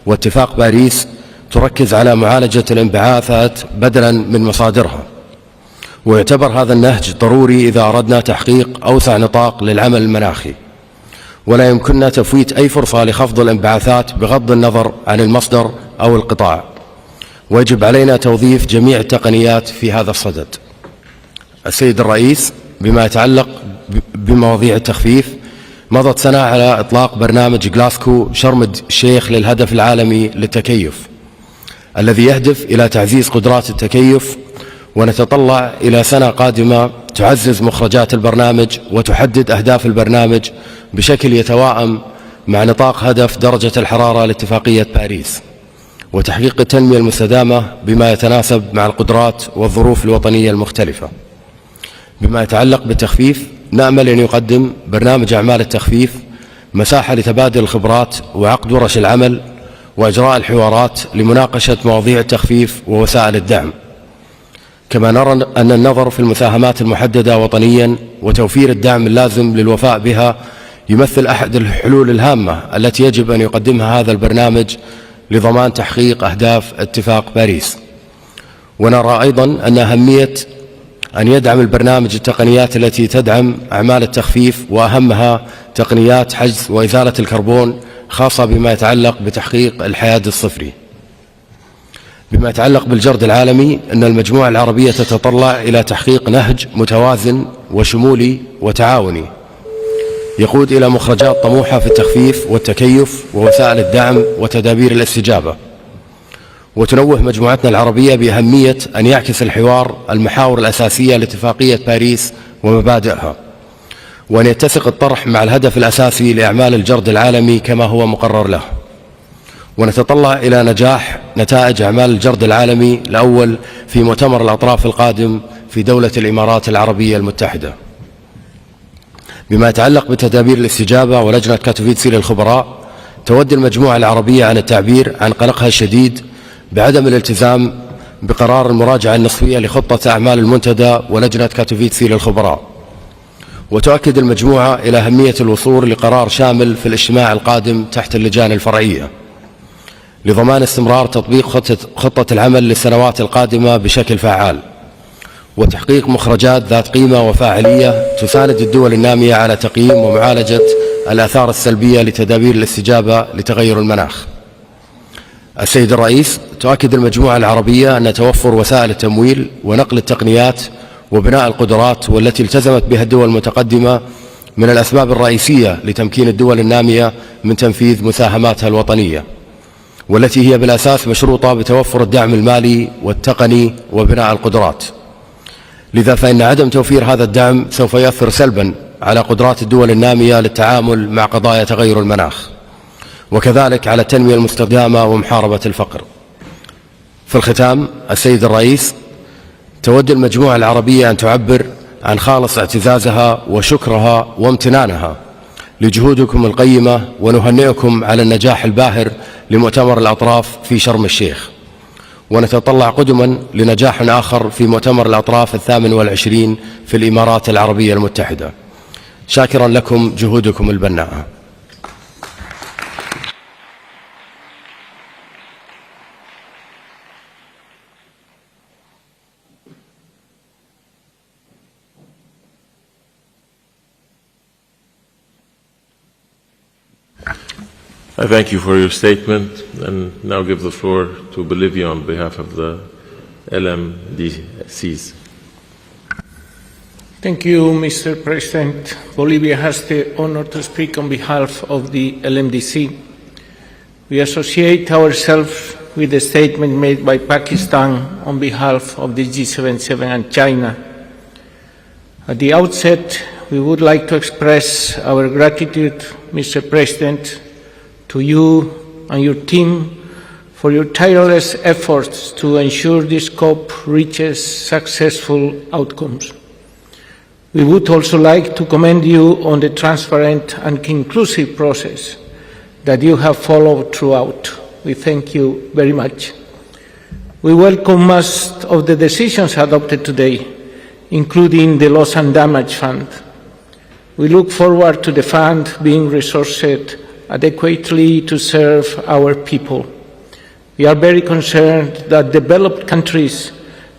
واتفاق باريس تركز على معالجة الانبعاثات بدلاً من مصادرها، ويعتبر هذا النهج ضروري إذا أردنا تحقيق أوسع نطاق للعمل المناخي، ولا يمكننا تفويت أي فرصة لخفض الانبعاثات بغض النظر عن المصدر أو القطاع، ويجب علينا توظيف جميع التقنيات في هذا الصدد. السيد الرئيس، بما يتعلق بمواضيع التخفيف، مضت سنة على إطلاق برنامج غلاسكو شرم الشيخ للهدف العالمي للتكيف، الذي يهدف إلى تعزيز قدرات التكيف، ونتطلع إلى سنة قادمة تعزز مخرجات البرنامج وتحدد أهداف البرنامج بشكل يتواءم مع نطاق هدف درجة الحرارة لاتفاقية باريس، وتحقيق التنمية المستدامة بما يتناسب مع القدرات والظروف الوطنية المختلفة. بما يتعلق بالتخفيف، نأمل أن يقدم برنامج أعمال التخفيف مساحة لتبادل الخبرات وعقد ورش العمل وإجراء الحوارات لمناقشة مواضيع التخفيف ووسائل الدعم. كما نرى أن النظر في المساهمات المحددة وطنيا وتوفير الدعم اللازم للوفاء بها يمثل أحد الحلول الهامة التي يجب أن يقدمها هذا البرنامج لضمان تحقيق أهداف اتفاق باريس. ونرى أيضا أن أهمية أن يدعم البرنامج التقنيات التي تدعم أعمال التخفيف، وأهمها تقنيات حجز وإزالة الكربون، خاصة بما يتعلق بتحقيق الحياد الصفري. بما يتعلق بالجرد العالمي، أن المجموعة العربية تتطلع إلى تحقيق نهج متوازن وشمولي وتعاوني يقود إلى مخرجات طموحة في التخفيف والتكيف ووسائل الدعم وتدابير الاستجابة. وتنوه مجموعتنا العربية بأهمية أن يعكس الحوار المحاور الأساسية لاتفاقية باريس ومبادئها، وأن يتسق الطرح مع الهدف الأساسي لأعمال الجرد العالمي كما هو مقرر له. ونتطلع إلى نجاح نتائج أعمال الجرد العالمي الأول في مؤتمر الأطراف القادم في دولة الإمارات العربية المتحدة. بما يتعلق بتدابير الاستجابة ولجنة كاتوفيتسي للخبراء، تود المجموعة العربية عن التعبير عن قلقها الشديد بعدم الالتزام بقرار المراجعة النصفية لخطة أعمال المنتدى ولجنة كاتوفيتسي للخبراء. وتؤكد المجموعة إلى أهمية الوصول لقرار شامل في الاجتماع القادم تحت اللجان الفرعية لضمان استمرار تطبيق خطة العمل للسنوات القادمة بشكل فعال، وتحقيق مخرجات ذات قيمة وفاعلية تساند الدول النامية على تقييم ومعالجة الآثار السلبية لتدابير الاستجابة لتغير المناخ. السيد الرئيس، تؤكد المجموعة العربية أن توفر وسائل التمويل ونقل التقنيات وبناء القدرات والتي التزمت بها الدول المتقدمة من الأسباب الرئيسية لتمكين الدول النامية من تنفيذ مساهماتها الوطنية، والتي هي بالأساس مشروطة بتوفر الدعم المالي والتقني وبناء القدرات. لذا فإن عدم توفير هذا الدعم سوف يؤثر سلبا على قدرات الدول النامية للتعامل مع قضايا تغير المناخ، وكذلك على التنمية المستدامة ومحاربة الفقر. في الختام، السيد الرئيس، تود المجموعة العربية أن تعبر عن خالص اعتزازها وشكرها وامتنانها لجهودكم القيمة، ونهنئكم على النجاح الباهر لمؤتمر الأطراف في شرم الشيخ، ونتطلع قدما لنجاح آخر في مؤتمر الأطراف 28 في الإمارات العربية المتحدة. شاكرا لكم جهودكم البناءة. I thank you for your statement, and now give the floor to Bolivia on behalf of the LMDCs. Thank you, Mr. President. Bolivia has the honor to speak on behalf of the LMDC. We associate ourselves with the statement made by Pakistan on behalf of the G77 and China. At the outset, we would like to express our gratitude, Mr. President, to you and your team for your tireless efforts to ensure this COP reaches successful outcomes. We would also like to commend you on the transparent and inclusive process that you have followed throughout. We thank you very much. We welcome most of the decisions adopted today, including the Loss and Damage Fund. We look forward to the fund being resourced adequately to serve our people. We are very concerned that developed countries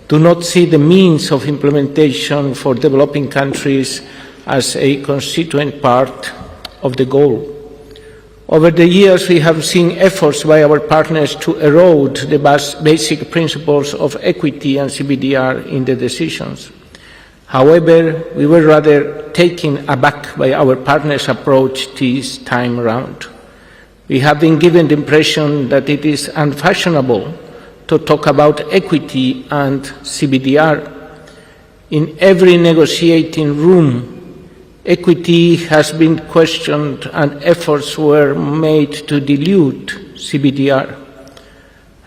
do not see the means of implementation for developing countries as a constituent part of the goal. Over the years, we have seen efforts by our partners to erode the basic principles of equity and CBDR in the decisions. However, we were rather taken aback by our partners' approach this time around. We have been given the impression that it is unfashionable to talk about equity and CBDR. In every negotiating room, equity has been questioned and efforts were made to dilute CBDR.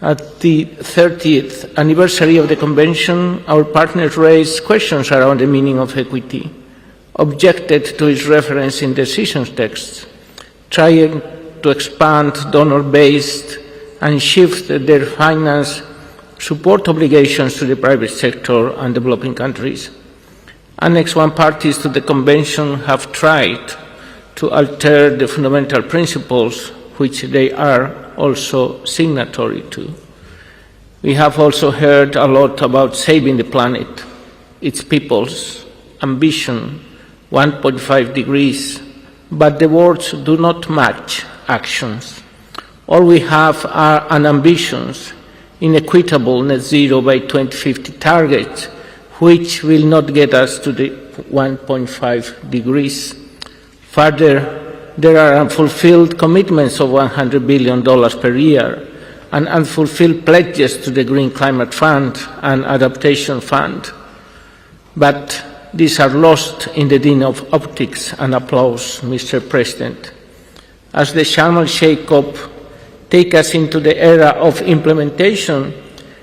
At the 30th anniversary of the Convention, our partners raised questions around the meaning of equity, objected to its reference in decision texts, trying to expand donor-based and shift their finance support obligations to the private sector and developing countries. Annex I parties to the Convention have tried to alter the fundamental principles which they are also signatory to. We have also heard a lot about saving the planet, its people's ambition, 1.5 degrees, but the words do not match actions. All we have are an ambitions, inequitable net zero by 2050 targets, which will not get us to the 1.5 degrees. Further, there are unfulfilled commitments of $100 billion per year and unfulfilled pledges to the Green Climate Fund and Adaptation Fund. But these are lost in the din of optics and applause, Mr. President. As the Sharm el-Sheikh COP takes us into the era of implementation,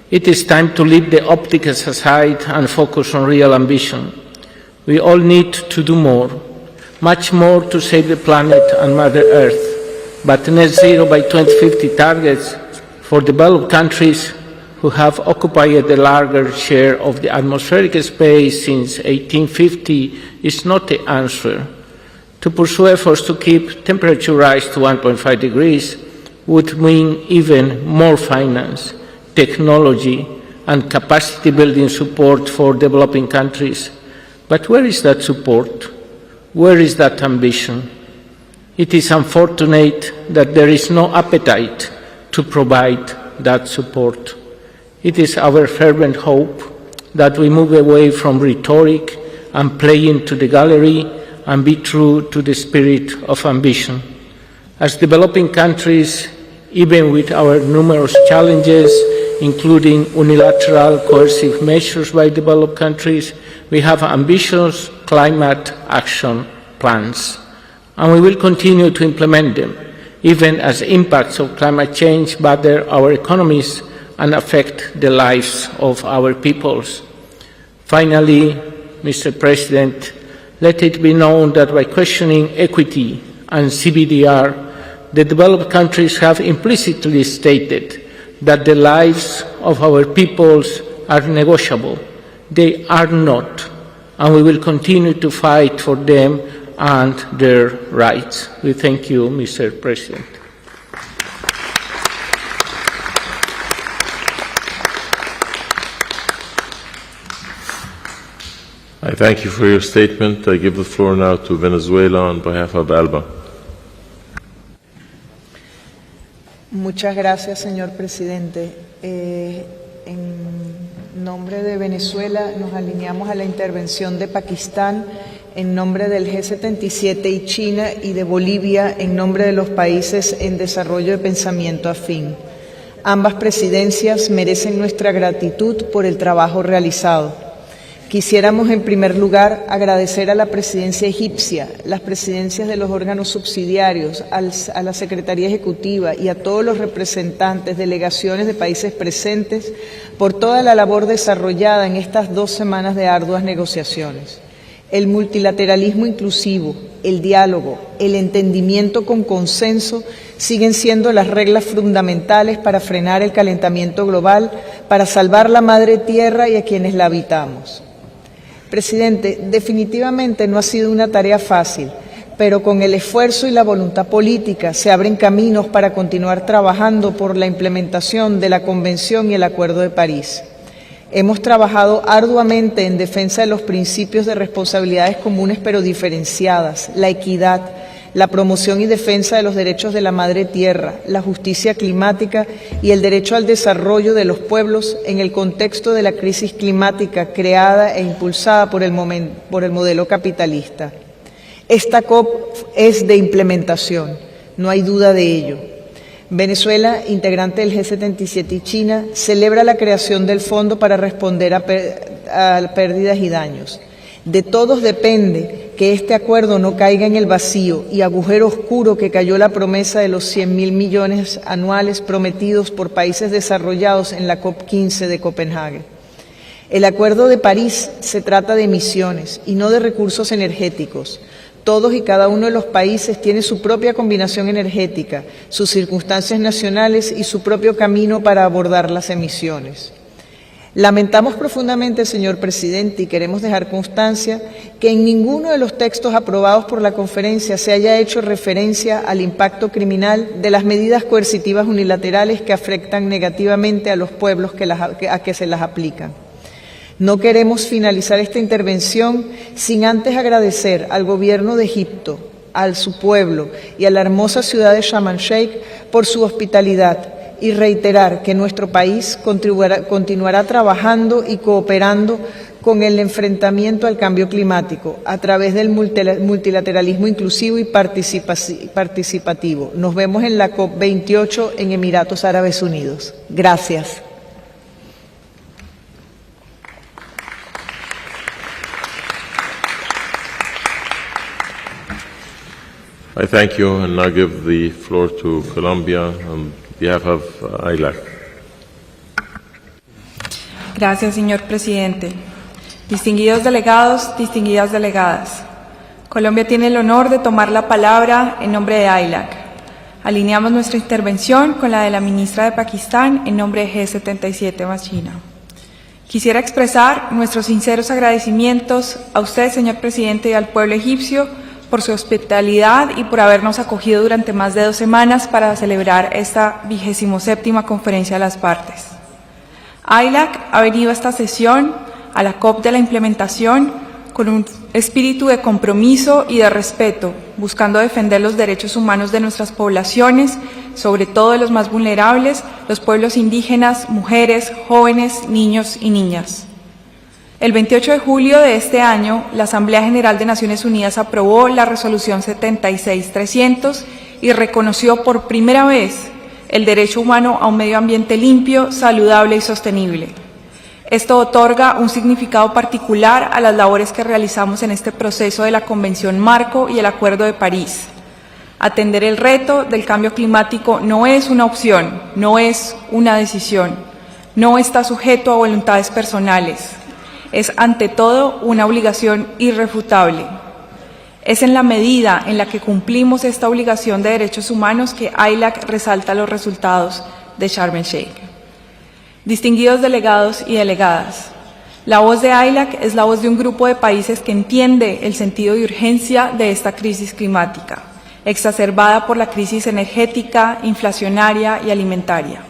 it is time to leave the optics aside and focus on real ambition. We all need to do more, much more to save the planet and Mother Earth, but net zero by 2050 targets for developed countries who have occupied the larger share of the atmospheric space since 1850 is not the answer. To pursue efforts to keep temperature rise to 1.5 degrees would mean even more finance, technology, and capacity building support for developing countries. But where is that support? Where is that ambition? It is unfortunate that there is no appetite to provide that support. It is our fervent hope that we move away from rhetoric and playing to the gallery and be true to the spirit of ambition. As developing countries, even with our numerous challenges, including unilateral coercive measures by developed countries, we have ambitious climate action plans, and we will continue to implement them, even as impacts of climate change batter our economies and affect the lives of our peoples. Finally, Mr. President, let it be known that by questioning equity and CBDR, the developed countries have implicitly stated that the lives of our peoples are negotiable. They are not, and we will continue to fight for them and their rights. We thank you, Mr. President. I thank you for your statement. I give the floor now to Venezuela on behalf of ALBA. Muchas gracias, señor presidente. En nombre de Venezuela nos alineamos a la intervención de Pakistán en nombre del G77 y China y de Bolivia en nombre de los países en desarrollo de pensamiento afín. Ambas presidencias merecen nuestra gratitud por el trabajo realizado. Quisiéramos, en primer lugar, agradecer a la presidencia egipcia, las presidencias de los órganos subsidiarios, a la Secretaría Ejecutiva y a todos los representantes, delegaciones de países presentes, por toda la labor desarrollada en estas 2 semanas de arduas negociaciones. El multilateralismo inclusivo, el diálogo, el entendimiento con consenso siguen siendo las reglas fundamentales para frenar el calentamiento global, para salvar la madre tierra y a quienes la habitamos. Presidente, definitivamente no ha sido una tarea fácil, pero con el esfuerzo y la voluntad política se abren caminos para continuar trabajando por la implementación de la Convención y el Acuerdo de París. Hemos trabajado arduamente en defensa de los principios de responsabilidades comunes pero diferenciadas, la equidad, la promoción y defensa de los derechos de la madre tierra, la justicia climática y el derecho al desarrollo de los pueblos en el contexto de la crisis climática creada e impulsada por el modelo capitalista. Esta COP es de implementación, no hay duda de ello. Venezuela, integrante del G77 y China, celebra la creación del Fondo para responder a pérdidas y daños. De todos depende que este acuerdo no caiga en el vacío y agujero oscuro que cayó la promesa de los 100.000 millones anuales prometidos por países desarrollados en la COP15 de Copenhague. El Acuerdo de París se trata de emisiones y no de recursos energéticos. Todos y cada uno de los países tiene su propia combinación energética, sus circunstancias nacionales y su propio camino para abordar las emisiones. Lamentamos profundamente, señor presidente, y queremos dejar constancia que en ninguno de los textos aprobados por la conferencia se haya hecho referencia al impacto criminal de las medidas coercitivas unilaterales que afectan negativamente a los pueblos a que se las aplican. No queremos finalizar esta intervención sin antes agradecer al gobierno de Egipto, a su pueblo y a la hermosa ciudad de Sharm el-Sheikh por su hospitalidad y reiterar que nuestro país continuará trabajando y cooperando con el enfrentamiento al cambio climático a través del multilateralismo inclusivo y participativo. Nos vemos en la COP28 en Emiratos Árabes Unidos. Gracias. I thank you, and now give the floor to Colombia on behalf of ILAC. Gracias, señor presidente. Distinguidos delegados, distinguidas delegadas, Colombia tiene el honor de tomar la palabra en nombre de ILAC. Alineamos nuestra intervención con la de la ministra de Pakistán en nombre de G77 más China. Quisiera expresar nuestros sinceros agradecimientos a usted, señor presidente, y al pueblo egipcio por su hospitalidad y por habernos acogido durante más de 2 semanas para celebrar esta 27ª Conferencia de las Partes. ILAC ha venido a esta sesión, a la COP de la implementación, con un espíritu de compromiso y de respeto, buscando defender los derechos humanos de nuestras poblaciones, sobre todo de los más vulnerables, los pueblos indígenas, mujeres, jóvenes, niños y niñas. El 28 de julio de este año, la Asamblea General de Naciones Unidas aprobó la Resolución 76-300 y reconoció por primera vez el derecho humano a un medio ambiente limpio, saludable y sostenible. Esto otorga un significado particular a las labores que realizamos en este proceso de la Convención Marco y el Acuerdo de París. Atender el reto del cambio climático no es una opción, no es una decisión, no está sujeto a voluntades personales. Es ante todo una obligación irrefutable. Es en la medida en la que cumplimos esta obligación de derechos humanos que ILAC resalta los resultados de Sharm el-Sheikh. Distinguidos delegados y delegadas, la voz de ILAC es la voz de un grupo de países que entiende el sentido de urgencia de esta crisis climática, exacerbada por la crisis energética, inflacionaria y alimentaria.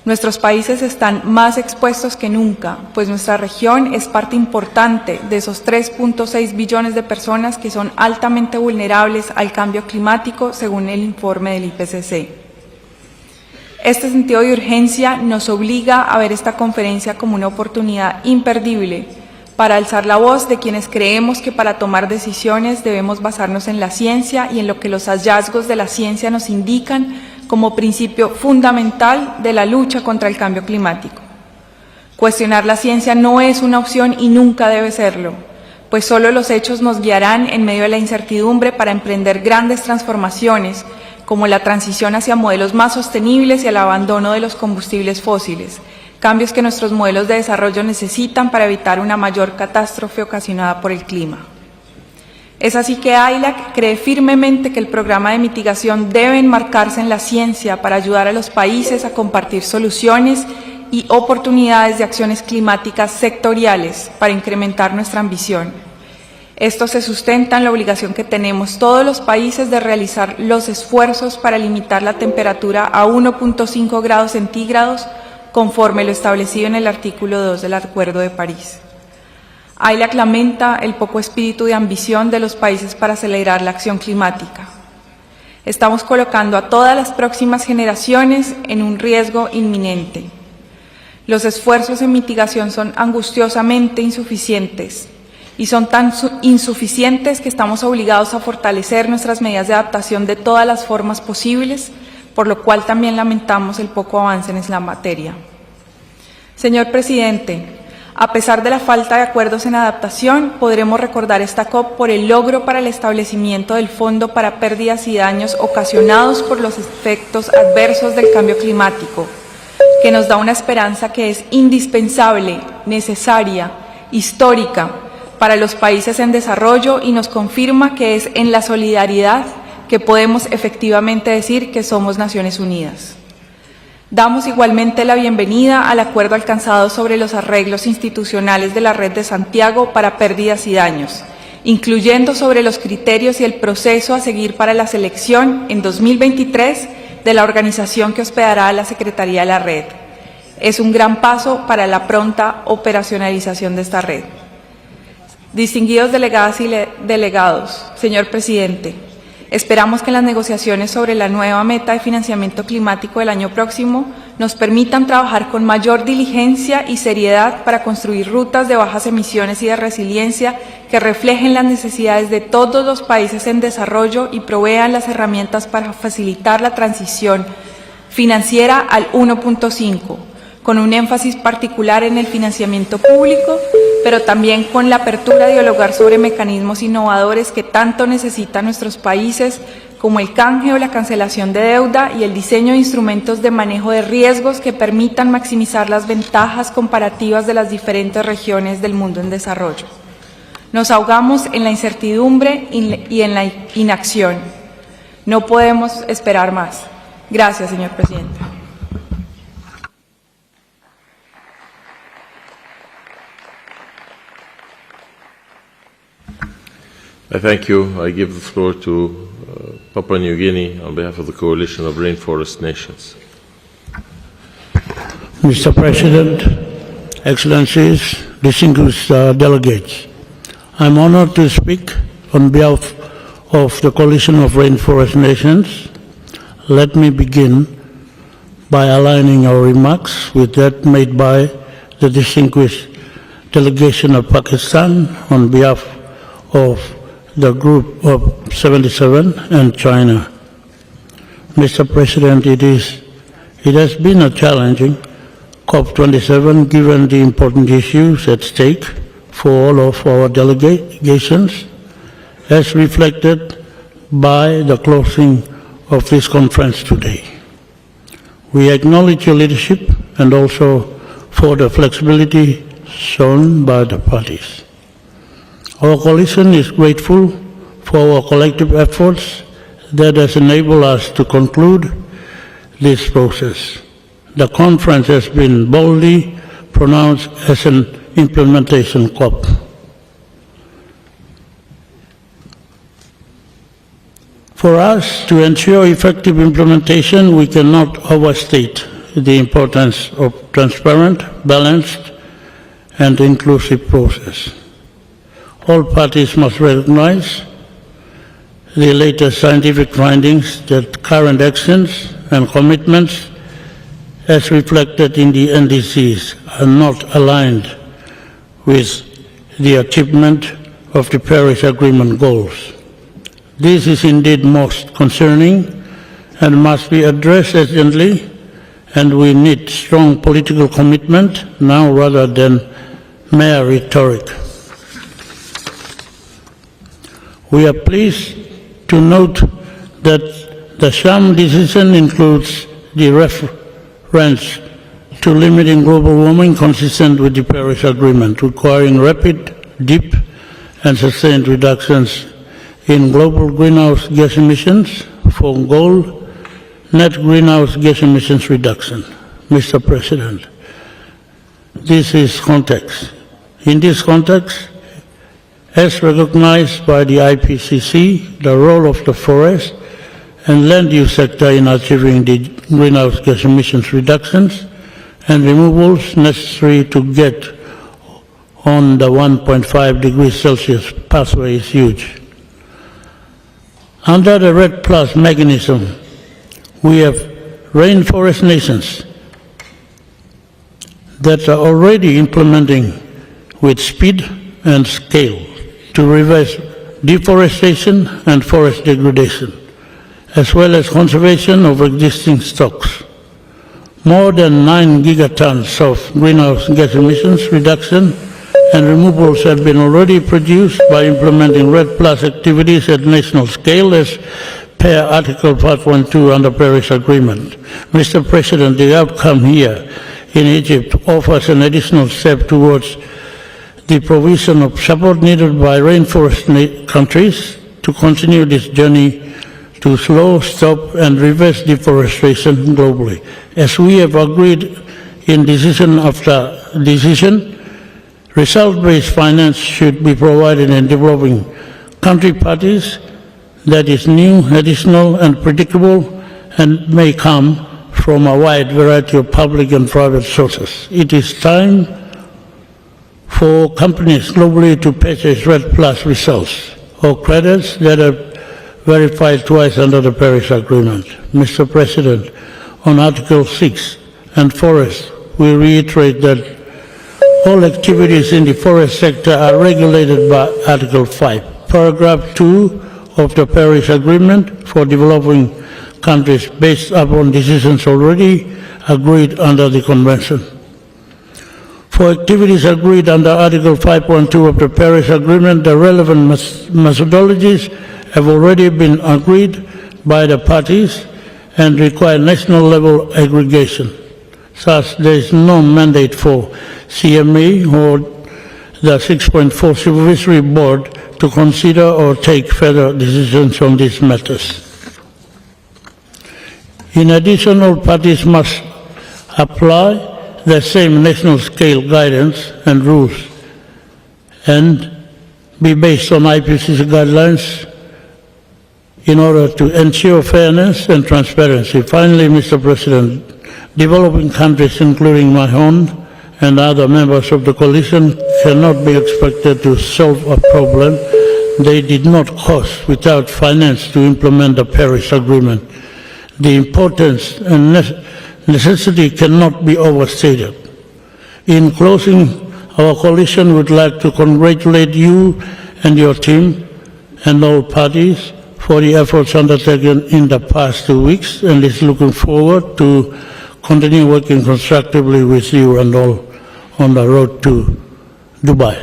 Nuestros países están más expuestos que nunca, pues nuestra región es parte importante de esos 3.6 billones de personas que son altamente vulnerables al cambio climático, según el informe del IPCC. Este sentido de urgencia nos obliga a ver esta conferencia como una oportunidad imperdible para alzar la voz de quienes creemos que para tomar decisiones debemos basarnos en la ciencia y en lo que los hallazgos de la ciencia nos indican como principio fundamental de la lucha contra el cambio climático. Cuestionar la ciencia no es una opción y nunca debe serlo, pues solo los hechos nos guiarán en medio de la incertidumbre para emprender grandes transformaciones, como la transición hacia modelos más sostenibles y el abandono de los combustibles fósiles, cambios que nuestros modelos de desarrollo necesitan para evitar una mayor catástrofe ocasionada por el clima. Es así que ILAC cree firmemente que el programa de mitigación debe enmarcarse en la ciencia para ayudar a los países a compartir soluciones y oportunidades de acciones climáticas sectoriales para incrementar nuestra ambición. Esto se sustenta en la obligación que tenemos todos los países de realizar los esfuerzos para limitar la temperatura a 1.5 grados centígrados conforme lo establecido en el artículo 2 del Acuerdo de París. ILAC lamenta el poco espíritu de ambición de los países para acelerar la acción climática. Estamos colocando a todas las próximas generaciones en un riesgo inminente. Los esfuerzos en mitigación son angustiosamente insuficientes y son tan insuficientes que estamos obligados a fortalecer nuestras medidas de adaptación de todas las formas posibles, por lo cual también lamentamos el poco avance en esa materia. Señor Presidente, a pesar de la falta de acuerdos en adaptación, podremos recordar esta COP por el logro para el establecimiento del Fondo para Pérdidas y Daños ocasionados por los efectos adversos del cambio climático, que nos da una esperanza que es indispensable, necesaria, histórica para los países en desarrollo y nos confirma que es en la solidaridad que podemos efectivamente decir que somos Naciones Unidas. Damos igualmente la bienvenida al acuerdo alcanzado sobre los arreglos institucionales de la Red de Santiago para pérdidas y daños, incluyendo sobre los criterios y el proceso a seguir para la selección en 2023 de la organización que hospedará a la Secretaría de la Red. Es un gran paso para la pronta operacionalización de esta red. Distinguidos delegadas y delegados, señor Presidente, esperamos que las negociaciones sobre la nueva meta de financiamiento climático del año próximo nos permitan trabajar con mayor diligencia y seriedad para construir rutas de bajas emisiones y de resiliencia que reflejen las necesidades de todos los países en desarrollo y provean las herramientas para facilitar la transición financiera al 1.5, con un énfasis particular en el financiamiento público, pero también con la apertura de dialogar sobre mecanismos innovadores que tanto necesitan nuestros países, como el canje o la cancelación de deuda y el diseño de instrumentos de manejo de riesgos que permitan maximizar las ventajas comparativas de las diferentes regiones del mundo en desarrollo. Nos ahogamos en la incertidumbre y en la inacción. No podemos esperar más. Gracias, señor Presidente. I thank you. I give the floor to Papua New Guinea on behalf of the Coalition of Rainforest Nations. Mr. President, Excellencies, distinguished delegates, I'm honored to speak on behalf of the Coalition of Rainforest Nations. Let me begin by aligning our remarks with that made by the distinguished delegation of Pakistan on behalf of the Group of 77 and China. Mr. President, it has been a challenging COP27 given the important issues at stake for all of our delegations, as reflected by the closing of this conference today. We acknowledge your leadership and also for the flexibility shown by the parties. Our coalition is grateful for our collective efforts that has enabled us to conclude this process. The conference has been boldly pronounced as an implementation COP. For us to ensure effective implementation, we cannot overstate the importance of transparent, balanced, and inclusive process. All parties must recognize the latest scientific findings that current actions and commitments as reflected in the NDCs are not aligned with the achievement of the Paris Agreement goals. This is indeed most concerning and must be addressed urgently, and we need strong political commitment now rather than mere rhetoric. We are pleased to note that the sham decision includes the reference to limiting global warming consistent with the Paris Agreement, requiring rapid, deep, and sustained reductions in global greenhouse gas emissions for goal net greenhouse gas emissions reduction. Mr. President, this is context. In this context, as recognized by the IPCC, the role of the forest and land use sector in achieving the greenhouse gas emissions reductions and removals necessary to get on the 1.5 degrees Celsius pathway is huge. Under the REDD+ mechanism, we have rainforest nations that are already implementing with speed and scale to reverse deforestation and forest degradation, as well as conservation of existing stocks. More than 9 gigatons of greenhouse gas emissions reduction and removals have been already produced by implementing REDD+ activities at national scale as per Article 5.2 under Paris Agreement. Mr. President, the outcome here in Egypt offers an additional step towards the provision of support needed by rainforest countries to continue this journey to slow, stop, and reverse deforestation globally. As we have agreed in decision after decision, result-based finance should be provided in developing country parties that is new, additional, and predictable, and may come from a wide variety of public and private sources. It is time for companies globally to purchase REDD+ results or credits that are verified twice under the Paris Agreement. Mr. President, on Article 6 and forest, we reiterate that all activities in the forest sector are regulated by Article 5, Paragraph 2 of the Paris Agreement for developing countries based upon decisions already agreed under the Convention. For activities agreed under Article 5.2 of the Paris Agreement, the relevant methodologies have already been agreed by the parties and require national level aggregation. Thus, there is no mandate for CMA or the 6.4 Supervisory Board to consider or take further decisions on these matters. In addition, all parties must apply the same national scale guidance and rules and be based on IPCC guidelines in order to ensure fairness and transparency. Finally, Mr. President, developing countries, including my own and other members of the coalition, cannot be expected to solve a problem they did not cause without finance to implement the Paris Agreement. The importance and necessity cannot be overstated. In closing, our coalition would like to congratulate you and your team and all parties for the efforts undertaken in the past 2 weeks, and is looking forward to continue working constructively with you and all on the road to Dubai.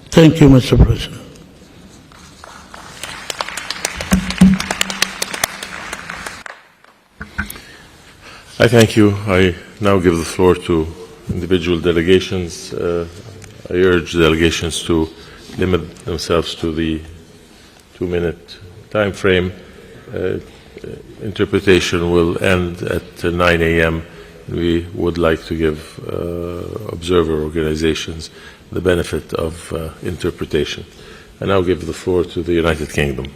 Thank you, Mr. President. I thank you. I now give the floor to individual delegations. I urge delegations to limit themselves to the 2-minute time frame. Interpretation will end at 9 a.m. We would like to give observer organizations the benefit of interpretation. I now give the floor to the United Kingdom.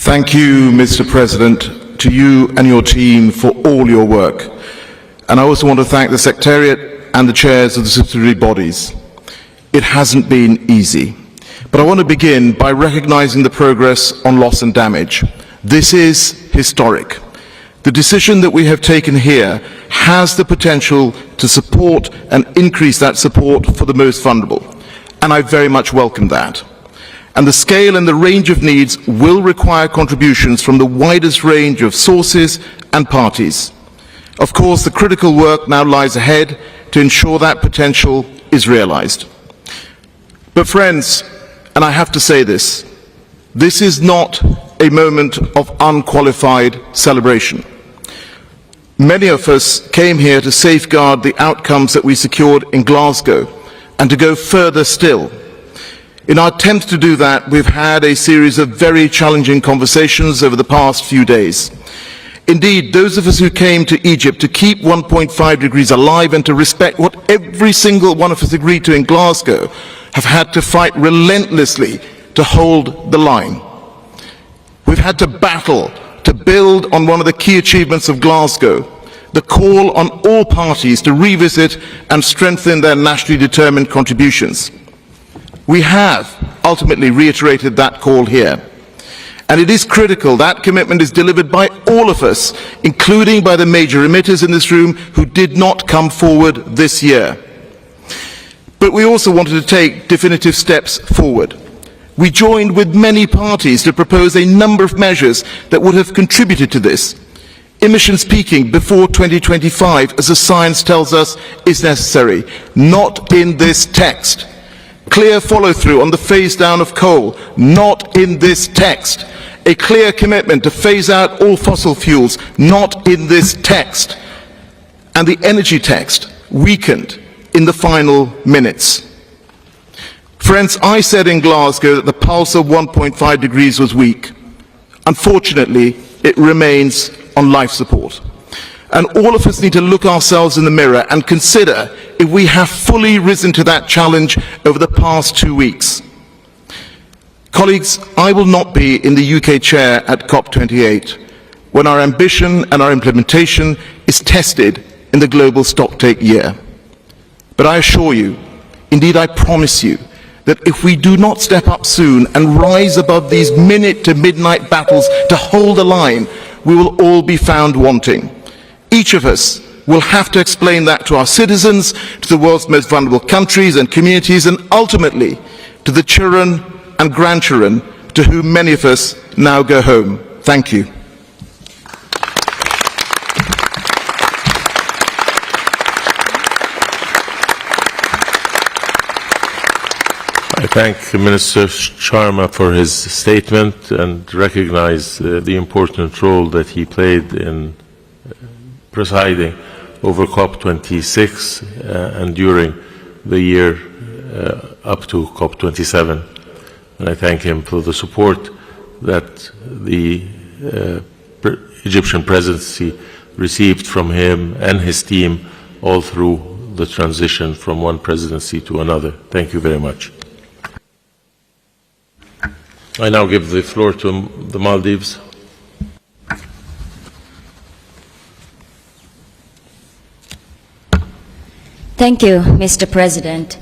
Thank you, Mr. President, to you and your team for all your work. And I also want to thank the Secretariat and the chairs of the subsidiary bodies. It hasn't been easy. But I want to begin by recognizing the progress on loss and damage. This is historic. The decision that we have taken here has the potential to support and increase that support for the most vulnerable, and I very much welcome that. And the scale and the range of needs will require contributions from the widest range of sources and parties. Of course, the critical work now lies ahead to ensure that potential is realized. But friends, and I have to say this is not a moment of unqualified celebration. Many of us came here to safeguard the outcomes that we secured in Glasgow and to go further still. In our attempt to do that, we've had a series of very challenging conversations over the past few days. Indeed, those of us who came to Egypt to keep 1.5 degrees alive and to respect what every single one of us agreed to in Glasgow have had to fight relentlessly to hold the line. We've had to battle to build on one of the key achievements of Glasgow, the call on all parties to revisit and strengthen their nationally determined contributions. We have ultimately reiterated that call here. And it is critical that commitment is delivered by all of us, including by the major emitters in this room who did not come forward this year. But we also wanted to take definitive steps forward. We joined with many parties to propose a number of measures that would have contributed to this. Emissions peaking before 2025, as the science tells us, is necessary, not in this text. Clear follow-through on the phase-down of coal, not in this text. A clear commitment to phase out all fossil fuels, not in this text. And the energy text weakened in the final minutes. Friends, I said in Glasgow that the pulse of 1.5 degrees was weak. Unfortunately, it remains on life support. And all of us need to look ourselves in the mirror and consider if we have fully risen to that challenge over the past 2 weeks. Colleagues, I will not be in the UK chair at COP28 when our ambition and our implementation is tested in the global stocktake year. But I assure you, indeed I promise you, that if we do not step up soon and rise above these minute to midnight battles to hold the line, we will all be found wanting. Each of us will have to explain that to our citizens, to the world's most vulnerable countries and communities, and ultimately to the children and grandchildren to whom many of us now go home. Thank you. I thank Minister Sharma for his statement and recognize the important role that he played in presiding over COP26 and during the year up to COP27. And I thank him for the support that the Egyptian presidency received from him and his team all through the transition from one presidency to another. Thank you very much. I now give the floor to the Maldives. Thank you, Mr. President.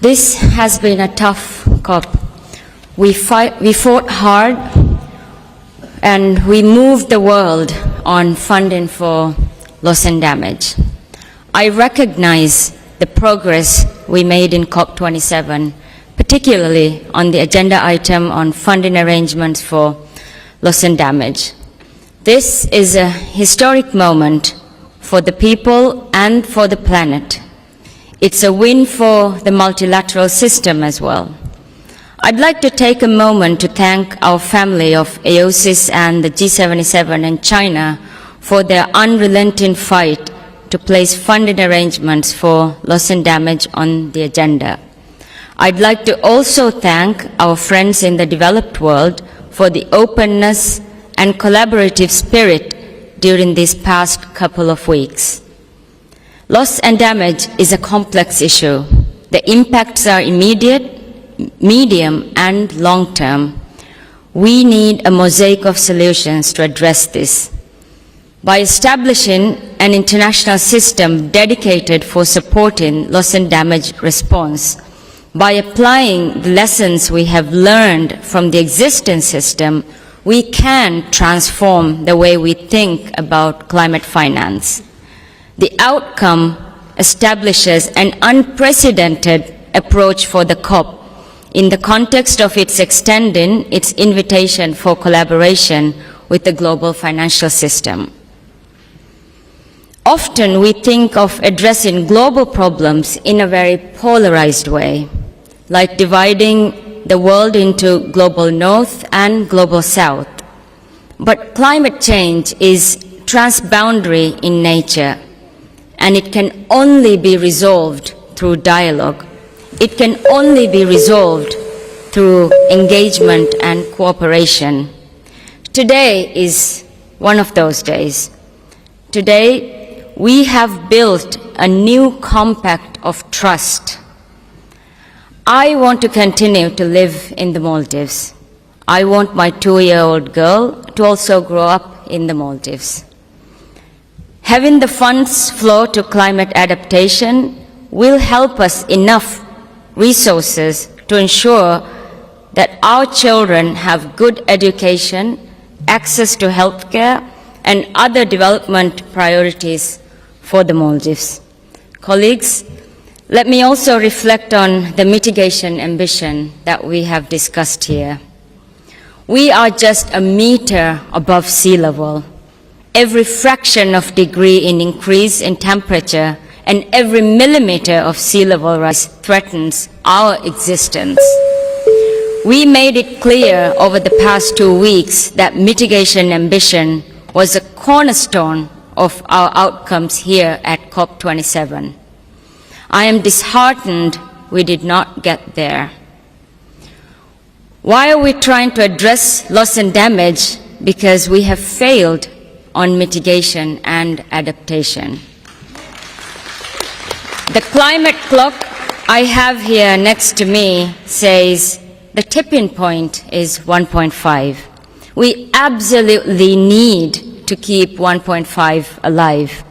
This has been a tough COP. We fought hard and we moved the world on funding for loss and damage. I recognize the progress we made in COP27, particularly on the agenda item on funding arrangements for loss and damage. This is a historic moment for the people and for the planet. It's a win for the multilateral system as well. I'd like to take a moment to thank our family of AOSIS and the G77 and China for their unrelenting fight to place funding arrangements for loss and damage on the agenda. I'd like to also thank our friends in the developed world for the openness and collaborative spirit during these past couple of weeks. Loss and damage is a complex issue. The impacts are immediate, medium, and long-term. We need a mosaic of solutions to address this. By establishing an international system dedicated for supporting loss and damage response, by applying the lessons we have learned from the existing system, we can transform the way we think about climate finance. The outcome establishes an unprecedented approach for the COP in the context of its extending its invitation for collaboration with the global financial system. Often we think of addressing global problems in a very polarized way, like dividing the world into global north and global south. But climate change is transboundary in nature, and it can only be resolved through dialogue. It can only be resolved through engagement and cooperation. Today is one of those days. Today, we have built a new compact of trust. I want to continue to live in the Maldives. I want my 2-year-old girl to also grow up in the Maldives. Having the funds flow to climate adaptation will help us enough resources to ensure that our children have good education, access to healthcare, and other development priorities for the Maldives. Colleagues, let me also reflect on the mitigation ambition that we have discussed here. We are just a meter above sea level. Every fraction of degree in increase in temperature and every millimeter of sea level rise threatens our existence. We made it clear over the past 2 weeks that mitigation ambition was a cornerstone of our outcomes here at COP27. I am disheartened we did not get there. Why are we trying to address loss and damage? Because we have failed on mitigation and adaptation. The climate clock I have here next to me says the tipping point is 1.5. We absolutely need to keep 1.5 alive.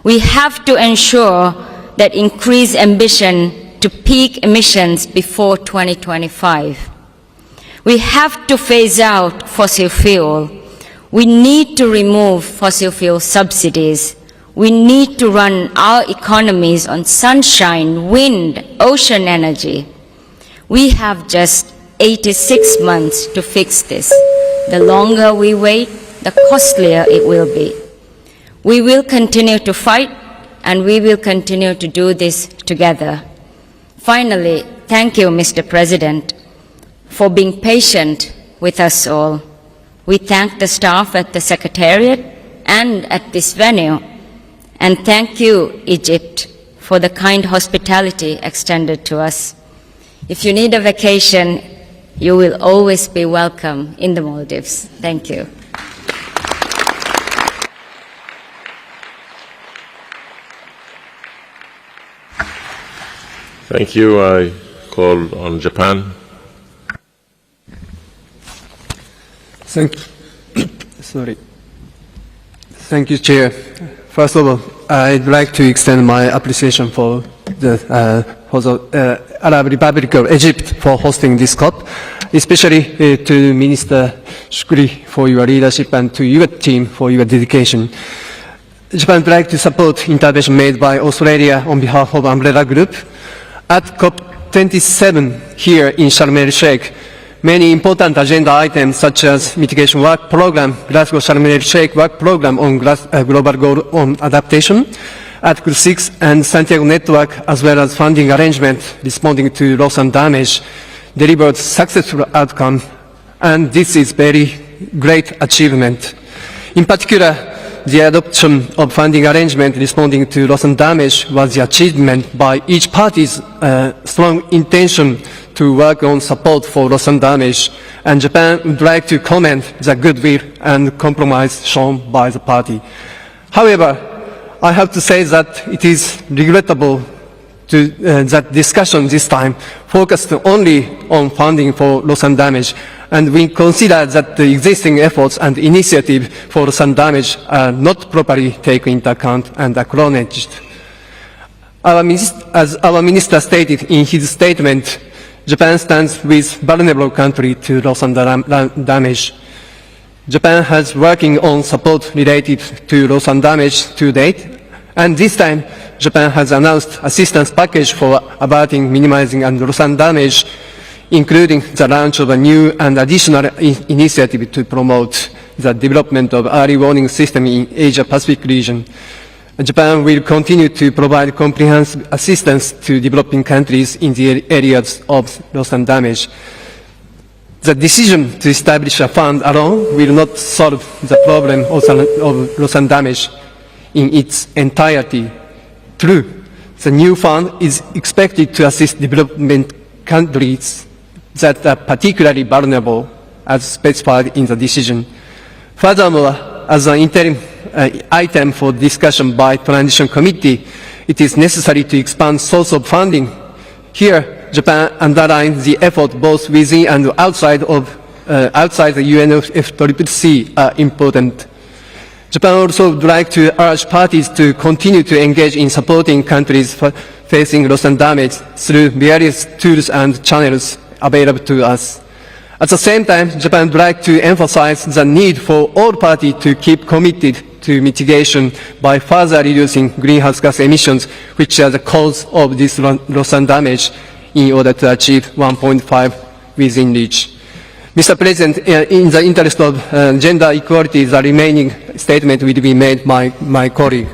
We have to ensure that increased ambition to peak emissions before 2025. We have to phase out fossil fuel. We need to remove fossil fuel subsidies. We need to run our economies on sunshine, wind, ocean energy. We have just 86 months to fix this. The longer we wait, the costlier it will be. We will continue to fight, and we will continue to do this together. Finally, thank you, Mr. President, for being patient with us all. We thank the staff at the Secretariat and at this venue, and thank you, Egypt, for the kind hospitality extended to us. If you need a vacation, you will always be welcome in the Maldives. Thank you. Thank you. I call on Japan. Thank you, Chair. First of all, I'd like to extend my appreciation for the Arab Republic of Egypt for hosting this COP, especially to Minister Shukri for your leadership and to your team for your dedication. Japan would like to support intervention made by Australia on behalf of Umbrella Group. At COP27 here in Sharm el-Sheikh, many important agenda items such as mitigation work program, Glasgow Sharm el-Sheikh work program on global goal on adaptation, Article 6 and Santiago Network, as well as funding arrangement responding to loss and damage, delivered successful outcome, and this is very great achievement. In particular, the adoption of funding arrangement responding to loss and damage was the achievement by each party's strong intention to work on support for loss and damage, and Japan would like to commend the goodwill and compromise shown by the party. However, I have to say that it is regrettable that discussion this time focused only on funding for loss and damage, and we consider that the existing efforts and initiatives for loss and damage are not properly taken into account and acknowledged. As our minister stated in his statement, Japan stands with vulnerable countries to loss and damage. Japan has working on support related to loss and damage to date, and this time Japan has announced assistance package for averting, minimizing and loss and damage including the launch of a new and additional initiative to promote the development of early warning system in Asia-Pacific region. Japan will continue to provide comprehensive assistance to developing countries in the areas of loss and damage. The decision to establish a fund alone will not solve the problem of loss and damage in its entirety. True, the new fund is expected to assist development countries that are particularly vulnerable, as specified in the decision. Furthermore, as an interim item for discussion by Transition Committee, it is necessary to expand source of funding. Here, Japan underlines the effort both within and outside the UNFCCC are important. Japan also would like to urge parties to continue to engage in supporting countries facing loss and damage through various tools and channels available to us. At the same time, Japan would like to emphasize the need for all parties to keep committed to mitigation by further reducing greenhouse gas emissions, which are the cause of this loss and damage, in order to achieve 1.5 within reach. Mr. President, in the interest of gender equality, the remaining statement will be made by my colleague.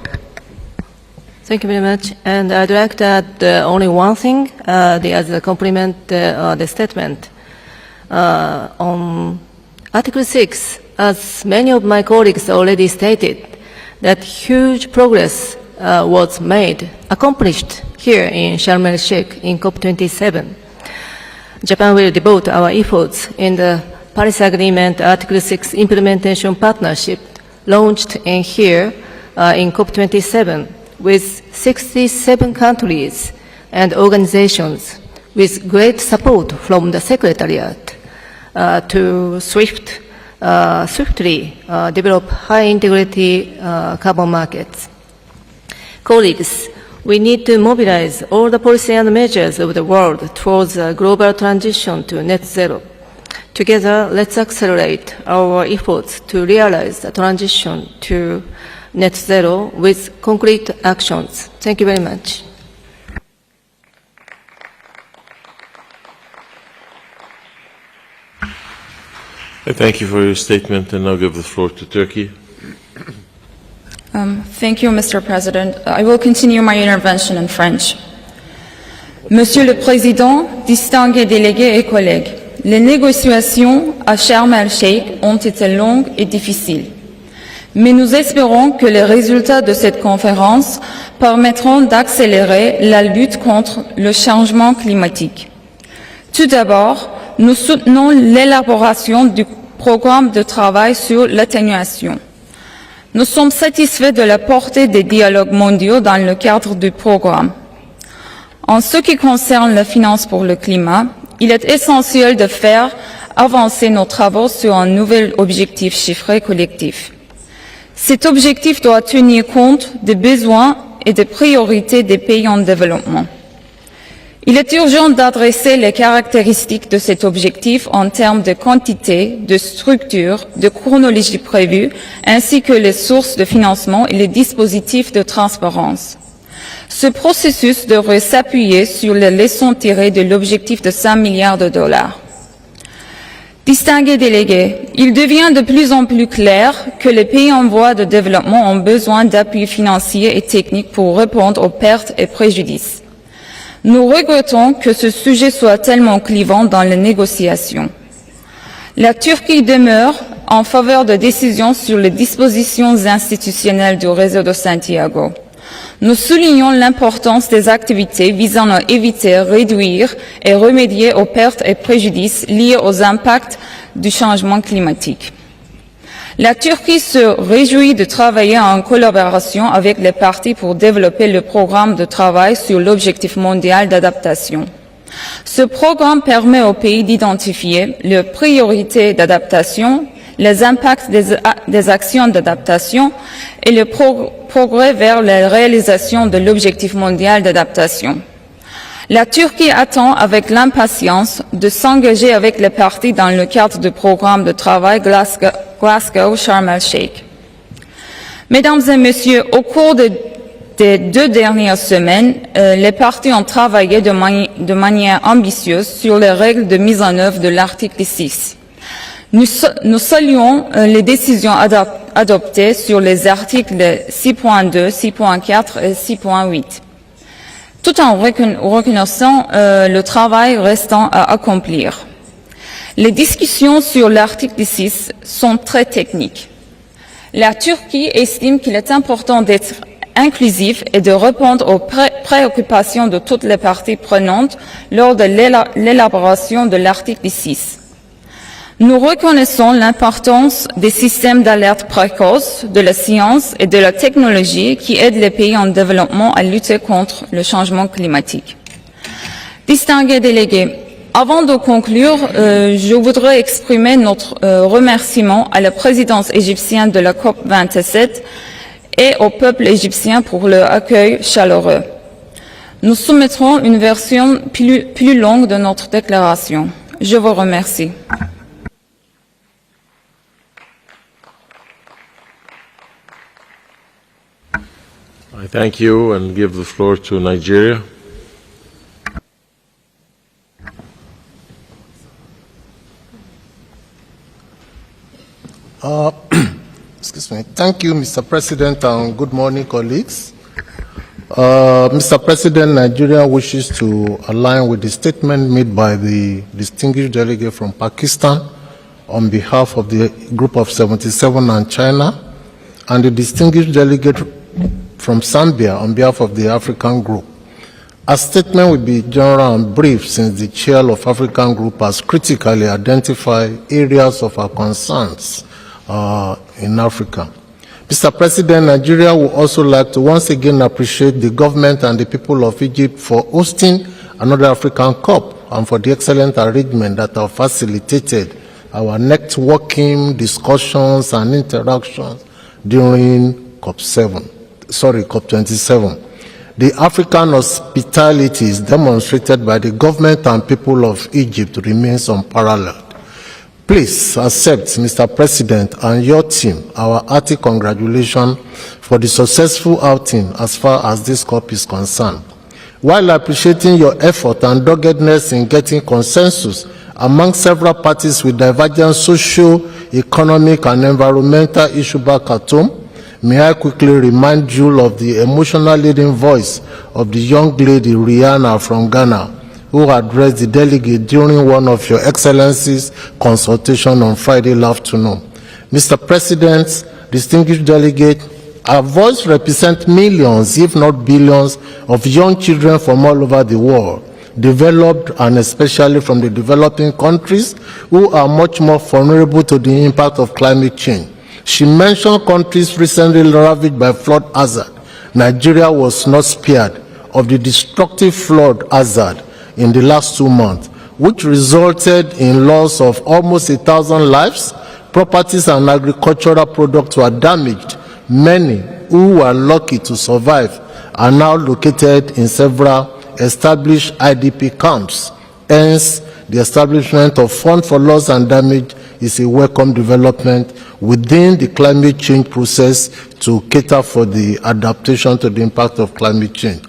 Thank you very much. And I'd like to add only one thing as a complement the statement. On Article 6, as many of my colleagues already stated, that huge progress was accomplished here in Sharm el-Sheikh in COP27. Japan will devote our efforts in the Paris Agreement Article 6 Implementation Partnership launched in here in COP27 with 67 countries and organizations with great support from the Secretariat to swiftly develop high-integrity carbon markets. Colleagues, we need to mobilize all the policy and measures of the world towards a global transition to net zero. Together, let's accelerate our efforts to realize the transition to net zero with concrete actions. Thank you very much. Thank you for your statement, and I'll give the floor to Turkey. Thank you, Mr. President. I will continue my intervention in French. Monsieur le Président, distingués délégués et collègues, les négociations à Sharm el-Sheikh ont été longues et difficiles. Mais nous espérons que les résultats de cette conférence permettront d'accélérer la lutte contre le changement climatique. Tout d'abord, nous soutenons l'élaboration du programme de travail sur l'atténuation. Nous sommes satisfaits de la portée des dialogues mondiaux dans le cadre du programme. En ce qui concerne la finance pour le climat, il est essentiel de faire avancer nos travaux sur un nouvel objectif chiffré collectif. Cet objectif doit tenir compte des besoins et des priorités des pays en développement. Il est urgent d'adresser les caractéristiques de cet objectif en termes de quantité, de structure, de chronologie prévue, ainsi que les sources de financement et les dispositifs de transparence. Ce processus devrait s'appuyer sur les leçons tirées de l'objectif de 5 milliards de dollars. Distingués délégués, il devient de plus en plus clair que les pays en voie de développement ont besoin d'appui financier et technique pour répondre aux pertes et préjudices. Nous regrettons que ce sujet soit tellement clivant dans les négociations. La Turquie demeure en faveur de décisions sur les dispositions institutionnelles du réseau de Santiago. Nous soulignons l'importance des activités visant à éviter, réduire et remédier aux pertes et préjudices liés aux impacts du changement climatique. La Turquie se réjouit de travailler en collaboration avec les parties pour développer le programme de travail sur l'objectif mondial d'adaptation. Ce programme permet au pays d'identifier les priorités d'adaptation, les impacts des actions d'adaptation et le progrès vers la réalisation de l'objectif mondial d'adaptation. La Turquie attend avec l'impatience de s'engager avec les parties dans le cadre du programme de travail Glasgow Sharm el-Sheikh. Mesdames et Messieurs, au cours des des 2 dernières semaines, les partis ont travaillé de manière ambitieuse sur les règles de mise en œuvre de l'article 6. Nous saluons les décisions adoptées sur les articles 6.2, 6.4 et 6.8, tout en reconnaissant le travail restant à accomplir. Les discussions sur l'article 6 sont très techniques. La Turquie estime qu'il est important d'être inclusif et de répondre aux préoccupations de toutes les parties prenantes lors de l'élaboration de l'article 6. Nous reconnaissons l'importance des systèmes d'alerte précoce, de la science et de la technologie qui aident les pays en développement à lutter contre le changement climatique. Distingués délégués, avant de conclure, je voudrais exprimer notre remerciement à la présidence égyptienne de la COP27 et au peuple égyptien pour leur accueil chaleureux. Nous soumettrons une version plus longue de notre déclaration. Je vous remercie. I thank you and give the floor to Nigeria. Excuse me. Thank you, Mr. President, and good morning, colleagues. Mr. President, Nigeria wishes to align with the statement made by the distinguished delegate from Pakistan on behalf of the Group of 77 and China, and the distinguished delegate from Zambia on behalf of the African Group. Our statement will be general and brief since the chair of African Group has critically identified areas of our concerns in Africa. Mr. President, Nigeria would also like to once again appreciate the government and the people of Egypt for hosting another African Cup and for the excellent arrangement that have facilitated our networking, discussions, and interactions during COP27. The African hospitality is demonstrated by the government and people of Egypt remains unparalleled. Please accept, Mr. President, and your team, our hearty congratulations for the successful outing as far as this COP is concerned. While appreciating your effort and doggedness in getting consensus among several parties with divergent social, economic, and environmental issues back at home, may I quickly remind you of the emotional leading voice of the young lady Rihanna from Ghana, who addressed the delegate during one of your Excellency's consultation on Friday afternoon. Mr. President, distinguished delegate, our voice represents millions, if not billions, of young children from all over the world, developed and especially from the developing countries, who are much more vulnerable to the impact of climate change. She mentioned countries recently ravaged by flood hazard. Nigeria was not spared of the destructive flood hazard in the last 2 months, which resulted in loss of almost 1,000 lives. Properties and agricultural products were damaged. Many who were lucky to survive are now located in several established IDP camps. Hence, the establishment of Fund for Loss and Damage is a welcome development within the climate change process to cater for the adaptation to the impact of climate change.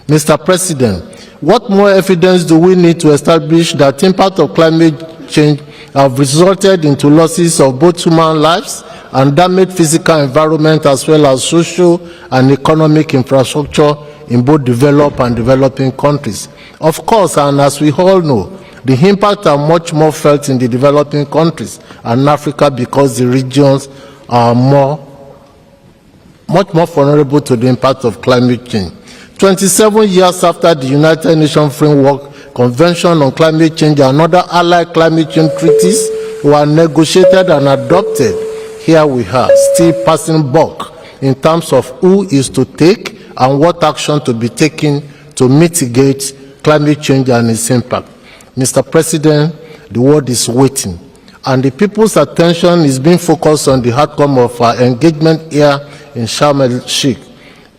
Mr. President, what more evidence do we need to establish that the impact of climate change have resulted into losses of both human lives and damaged physical environment as well as social and economic infrastructure in both developed and developing countries? Of course, and as we all know, the impact are much more felt in the developing countries and Africa because the regions are much more vulnerable to the impact of climate change. 27 years after the United Nations Framework Convention on Climate Change and other allied climate change treaties were negotiated and adopted, here we are, still passing buck in terms of who is to take and what action to be taken to mitigate climate change and its impact. Mr. President, the world is waiting, and the people's attention is being focused on the outcome of our engagement here in Sharm el-Sheikh,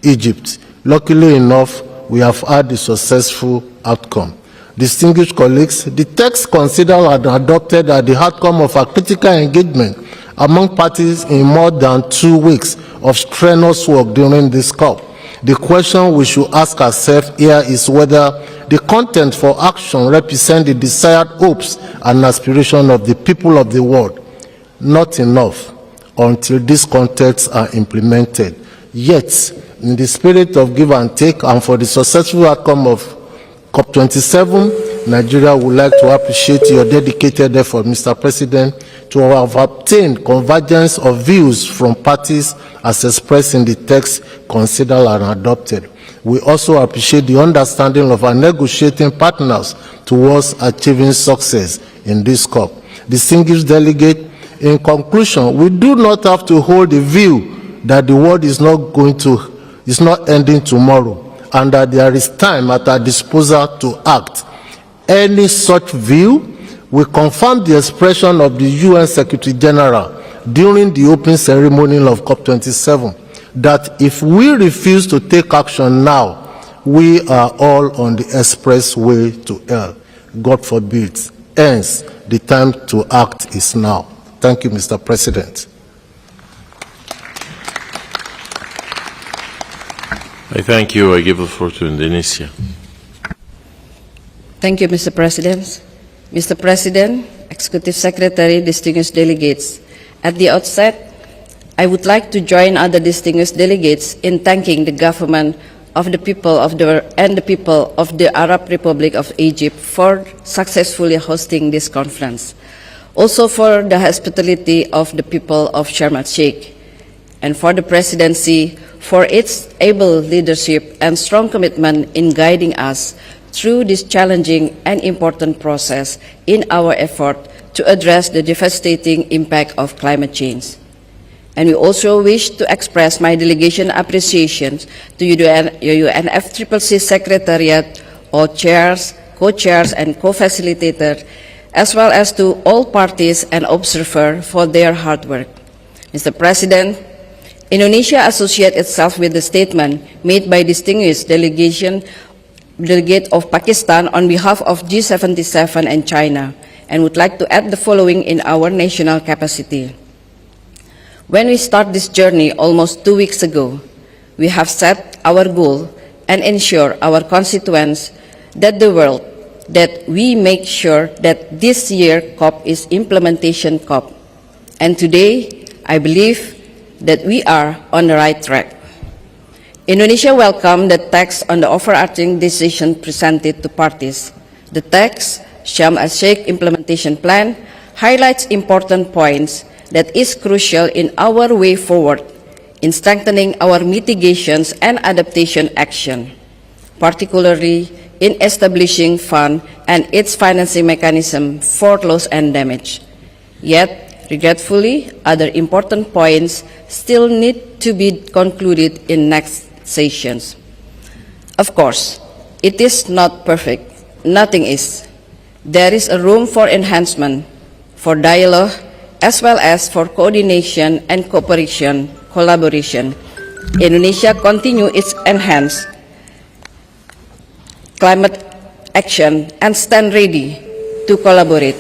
Egypt. Luckily enough, we have had a successful outcome. Distinguished colleagues, the text considered and adopted are the outcome of a critical engagement among parties in more than 2 weeks of strenuous work during this COP. The question we should ask ourselves here is whether the content for action represents the desired hopes and aspirations of the people of the world. Not enough until these contents are implemented. Yet, in the spirit of give and take and for the successful outcome of COP27, Nigeria would like to appreciate your dedicated effort, Mr. President, to have obtained convergence of views from parties as expressed in the text considered and adopted. We also appreciate the understanding of our negotiating partners towards achieving success in this COP. Distinguished delegate, in conclusion, we do not have to hold the view that the world is not ending tomorrow and that there is time at our disposal to act. Any such view will confirm the expression of the UN Secretary General during the opening ceremony of COP27 that if we refuse to take action now, we are all on the express way to hell. God forbid. Hence, the time to act is now. Thank you, Mr. President. I thank you. I give the floor to Indonesia. Thank you, Mr. President. Mr. President, Executive Secretary, distinguished delegates. At the outset, I would like to join other distinguished delegates in thanking the government of the people of the Arab Republic of Egypt for successfully hosting this conference. Also for the hospitality of the people of Sharm el-Sheikh, and for the presidency for its able leadership and strong commitment in guiding us through this challenging and important process in our effort to address the devastating impact of climate change. And we also wish to express my delegation appreciation to UNFCCC Secretariat, all chairs, co-chairs, and co-facilitators, as well as to all parties and observers for their hard work. Mr. President, Indonesia associates itself with the statement made by distinguished delegate of Pakistan on behalf of G77 and China, and would like to add the following in our national capacity. When we start this journey almost 2 weeks ago, we have set our goal and ensure our constituents that we make sure that this year COP is implementation COP. And today, I believe that we are on the right track. Indonesia welcomed the text on the overarching decision presented to parties. The text, Sharm el-Sheikh Implementation Plan, highlights important points that is crucial in our way forward in strengthening our mitigations and adaptation action, particularly in establishing fund and its financing mechanism for loss and damage. Yet, regretfully, other important points still need to be concluded in next sessions. Of course, it is not perfect. Nothing is. There is a room for enhancement, for dialogue, as well as for coordination and collaboration. Indonesia continue its enhanced climate action and stand ready to collaborate.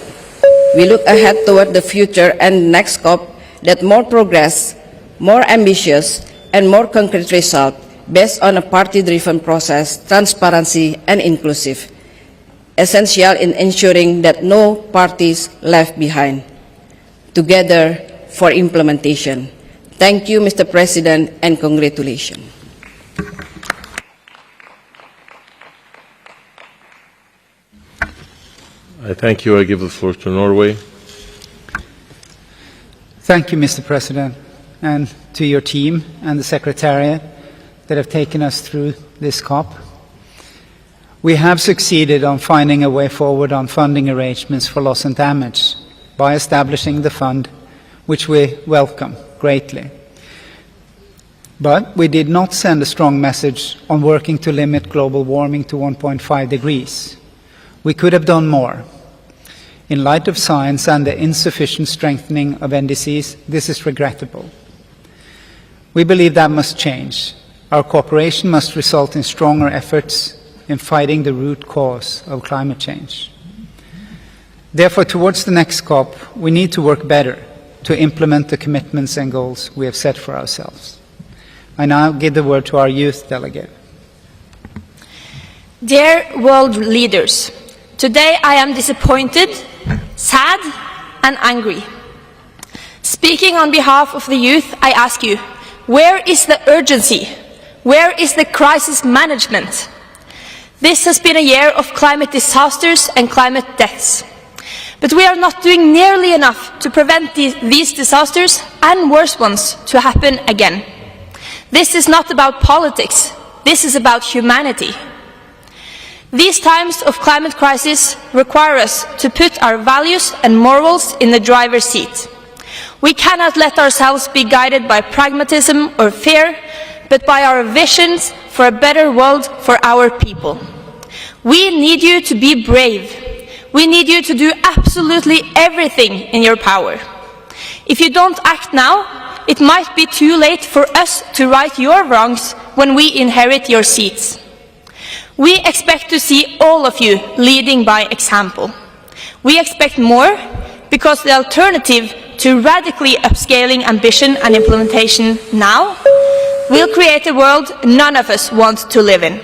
We look ahead toward the future and next COP that more progress, more ambitious, and more concrete result based on a party-driven process, transparency, and inclusive, essential in ensuring that no parties left behind. Together for implementation. Thank you, Mr. President, and congratulations. I thank you. I give the floor to Norway. Thank you, Mr. President, and to your team and the Secretariat that have taken us through this COP. We have succeeded on finding a way forward on funding arrangements for loss and damage by establishing the fund, which we welcome greatly. But we did not send a strong message on working to limit global warming to 1.5 degrees. We could have done more. In light of science and the insufficient strengthening of NDCs, this is regrettable. We believe that must change. Our cooperation must result in stronger efforts in fighting the root cause of climate change. Therefore, towards the next COP, we need to work better to implement the commitments and goals we have set for ourselves. I now give the word to our youth delegate. Dear world leaders, today I am disappointed, sad, and angry. Speaking on behalf of the youth, I ask you, where is the urgency? Where is the crisis management? This has been a year of climate disasters and climate deaths. But we are not doing nearly enough to prevent these disasters and worse ones to happen again. This is not about politics. This is about humanity. These times of climate crisis require us to put our values and morals in the driver's seat. We cannot let ourselves be guided by pragmatism or fear, but by our visions for a better world for our people. We need you to be brave. We need you to do absolutely everything in your power. If you don't act now, it might be too late for us to right your wrongs when we inherit your seats. We expect to see all of you leading by example. We expect more because the alternative to radically upscaling ambition and implementation now will create a world none of us want to live in.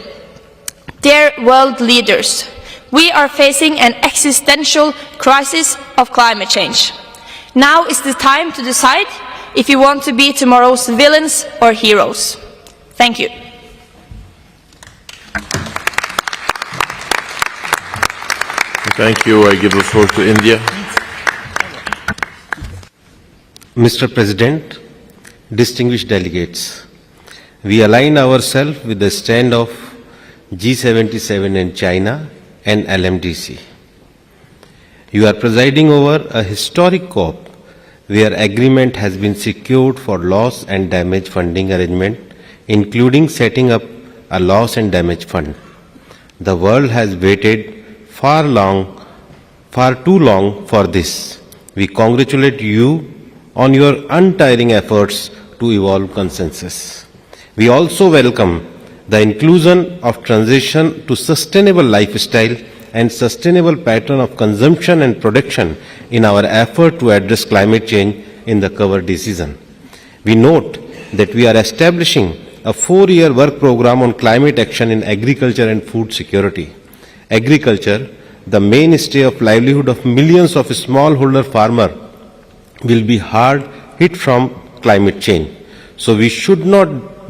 Dear world leaders, we are facing an existential crisis of climate change. Now is the time to decide if you want to be tomorrow's villains or heroes. Thank you. Thank you. I give the floor to India. Mr. President, distinguished delegates, we align ourselves with the stand of G77 in China and LMDC. You are presiding over a historic COP where agreement has been secured for loss and damage funding arrangement, including setting up a loss and damage fund. The world has waited far too long for this. We congratulate you on your untiring efforts to evolve consensus. We also welcome the inclusion of transition to sustainable lifestyle and sustainable pattern of consumption and production in our effort to address climate change in the cover decision. We note that we are establishing a 4-year work program on climate action in agriculture and food security. Agriculture, the mainstay of livelihood of millions of smallholder farmers, will be hard hit from climate change. So we should not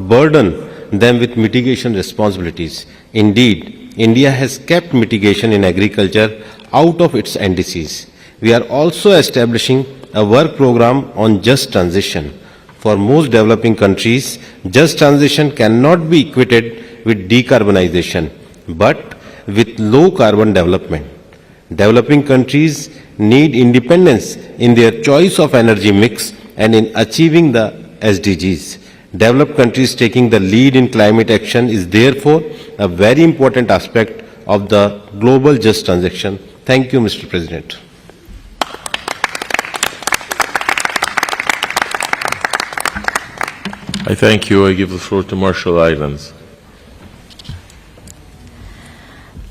burden them with mitigation responsibilities. Indeed, India has kept mitigation in agriculture out of its NDCs. We are also establishing a work program on just transition. For most developing countries, just transition cannot be equated with decarbonization, but with low carbon development. Developing countries need independence in their choice of energy mix and in achieving the SDGs. Developed countries taking the lead in climate action is therefore a very important aspect of the global just transition. Thank you, Mr. President. I thank you. I give the floor to Marshall Islands.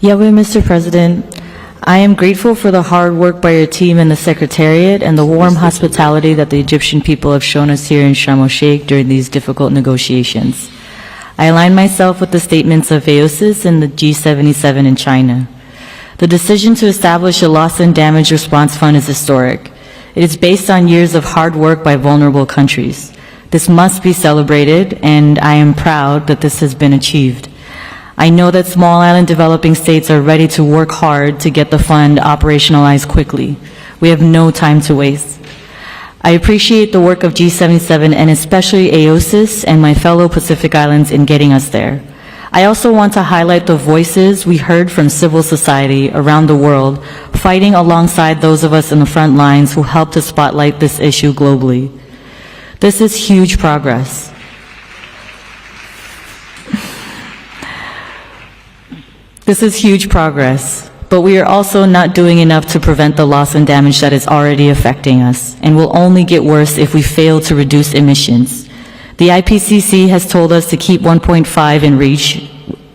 Yahweh, Mr. President, I am grateful for the hard work by your team and the Secretariat and the warm hospitality that the Egyptian people have shown us here in Sharm el-Sheikh during these difficult negotiations. I align myself with the statements of AOSIS and the G77 in China. The decision to establish a loss and damage response fund is historic. It is based on years of hard work by vulnerable countries. This must be celebrated, and I am proud that this has been achieved. I know that small island developing states are ready to work hard to get the fund operationalized quickly. We have no time to waste. I appreciate the work of G77 and especially AOSIS and my fellow Pacific Islands in getting us there. I also want to highlight the voices we heard from civil society around the world, fighting alongside those of us in the front lines who helped to spotlight this issue globally. This is huge progress. This is huge progress, but we are also not doing enough to prevent the loss and damage that is already affecting us, and will only get worse if we fail to reduce emissions. The IPCC has told us to keep 1.5 in reach.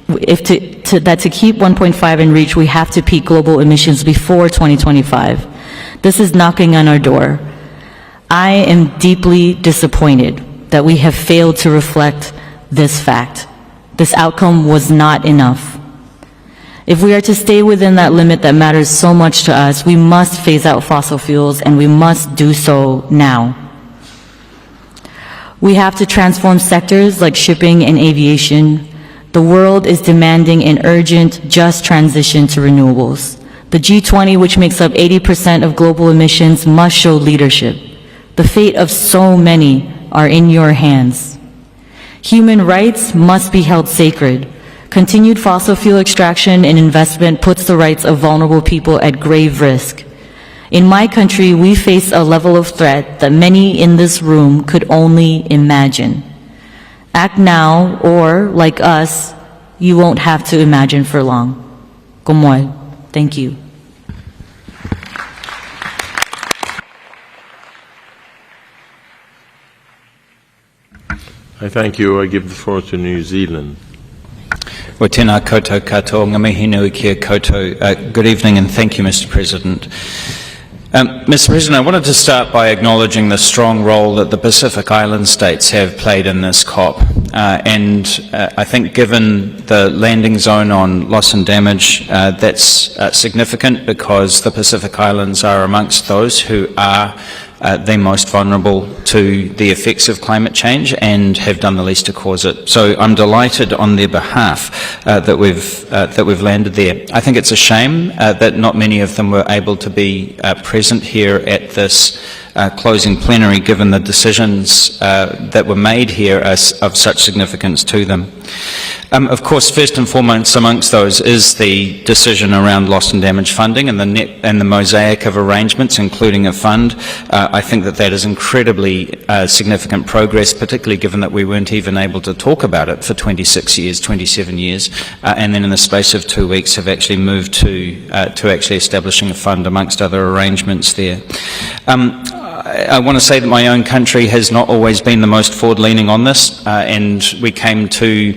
To keep 1.5 in reach, we have to peak global emissions before 2025. This is knocking on our door. I am deeply disappointed that we have failed to reflect this fact. This outcome was not enough. If we are to stay within that limit that matters so much to us, we must phase out fossil fuels, and we must do so now. We have to transform sectors like shipping and aviation. The world is demanding an urgent, just transition to renewables. The G20, which makes up 80% of global emissions, must show leadership. The fate of so many are in your hands. Human rights must be held sacred. Continued fossil fuel extraction and investment puts the rights of vulnerable people at grave risk. In my country, we face a level of threat that many in this room could only imagine. Act now, or, like us, you won't have to imagine for long. Como él. Thank you. I thank you. I give the floor to New Zealand. Wa tēnā koutou katoa, ngā mihi nui kia koutou. Good evening and thank you, Mr. President. Mr. President, I wanted to start by acknowledging the strong role that the Pacific Island states have played in this COP. I think given the landing zone on loss and damage, that's significant because the Pacific Islands are amongst those who are the most vulnerable to the effects of climate change and have done the least to cause it. So I'm delighted on their behalf that we've landed there. I think it's a shame that not many of them were able to be present here at this closing plenary, given the decisions that were made here as of such significance to them. Of course, first and foremost amongst those is the decision around loss and damage funding and the mosaic of arrangements, including a fund. I think that is incredibly significant progress, particularly given that we weren't even able to talk about it for 26 years, 27 years, and then in the space of 2 weeks have actually moved to actually establishing a fund amongst other arrangements there. I want to say that my own country has not always been the most forward-leaning on this, and we came to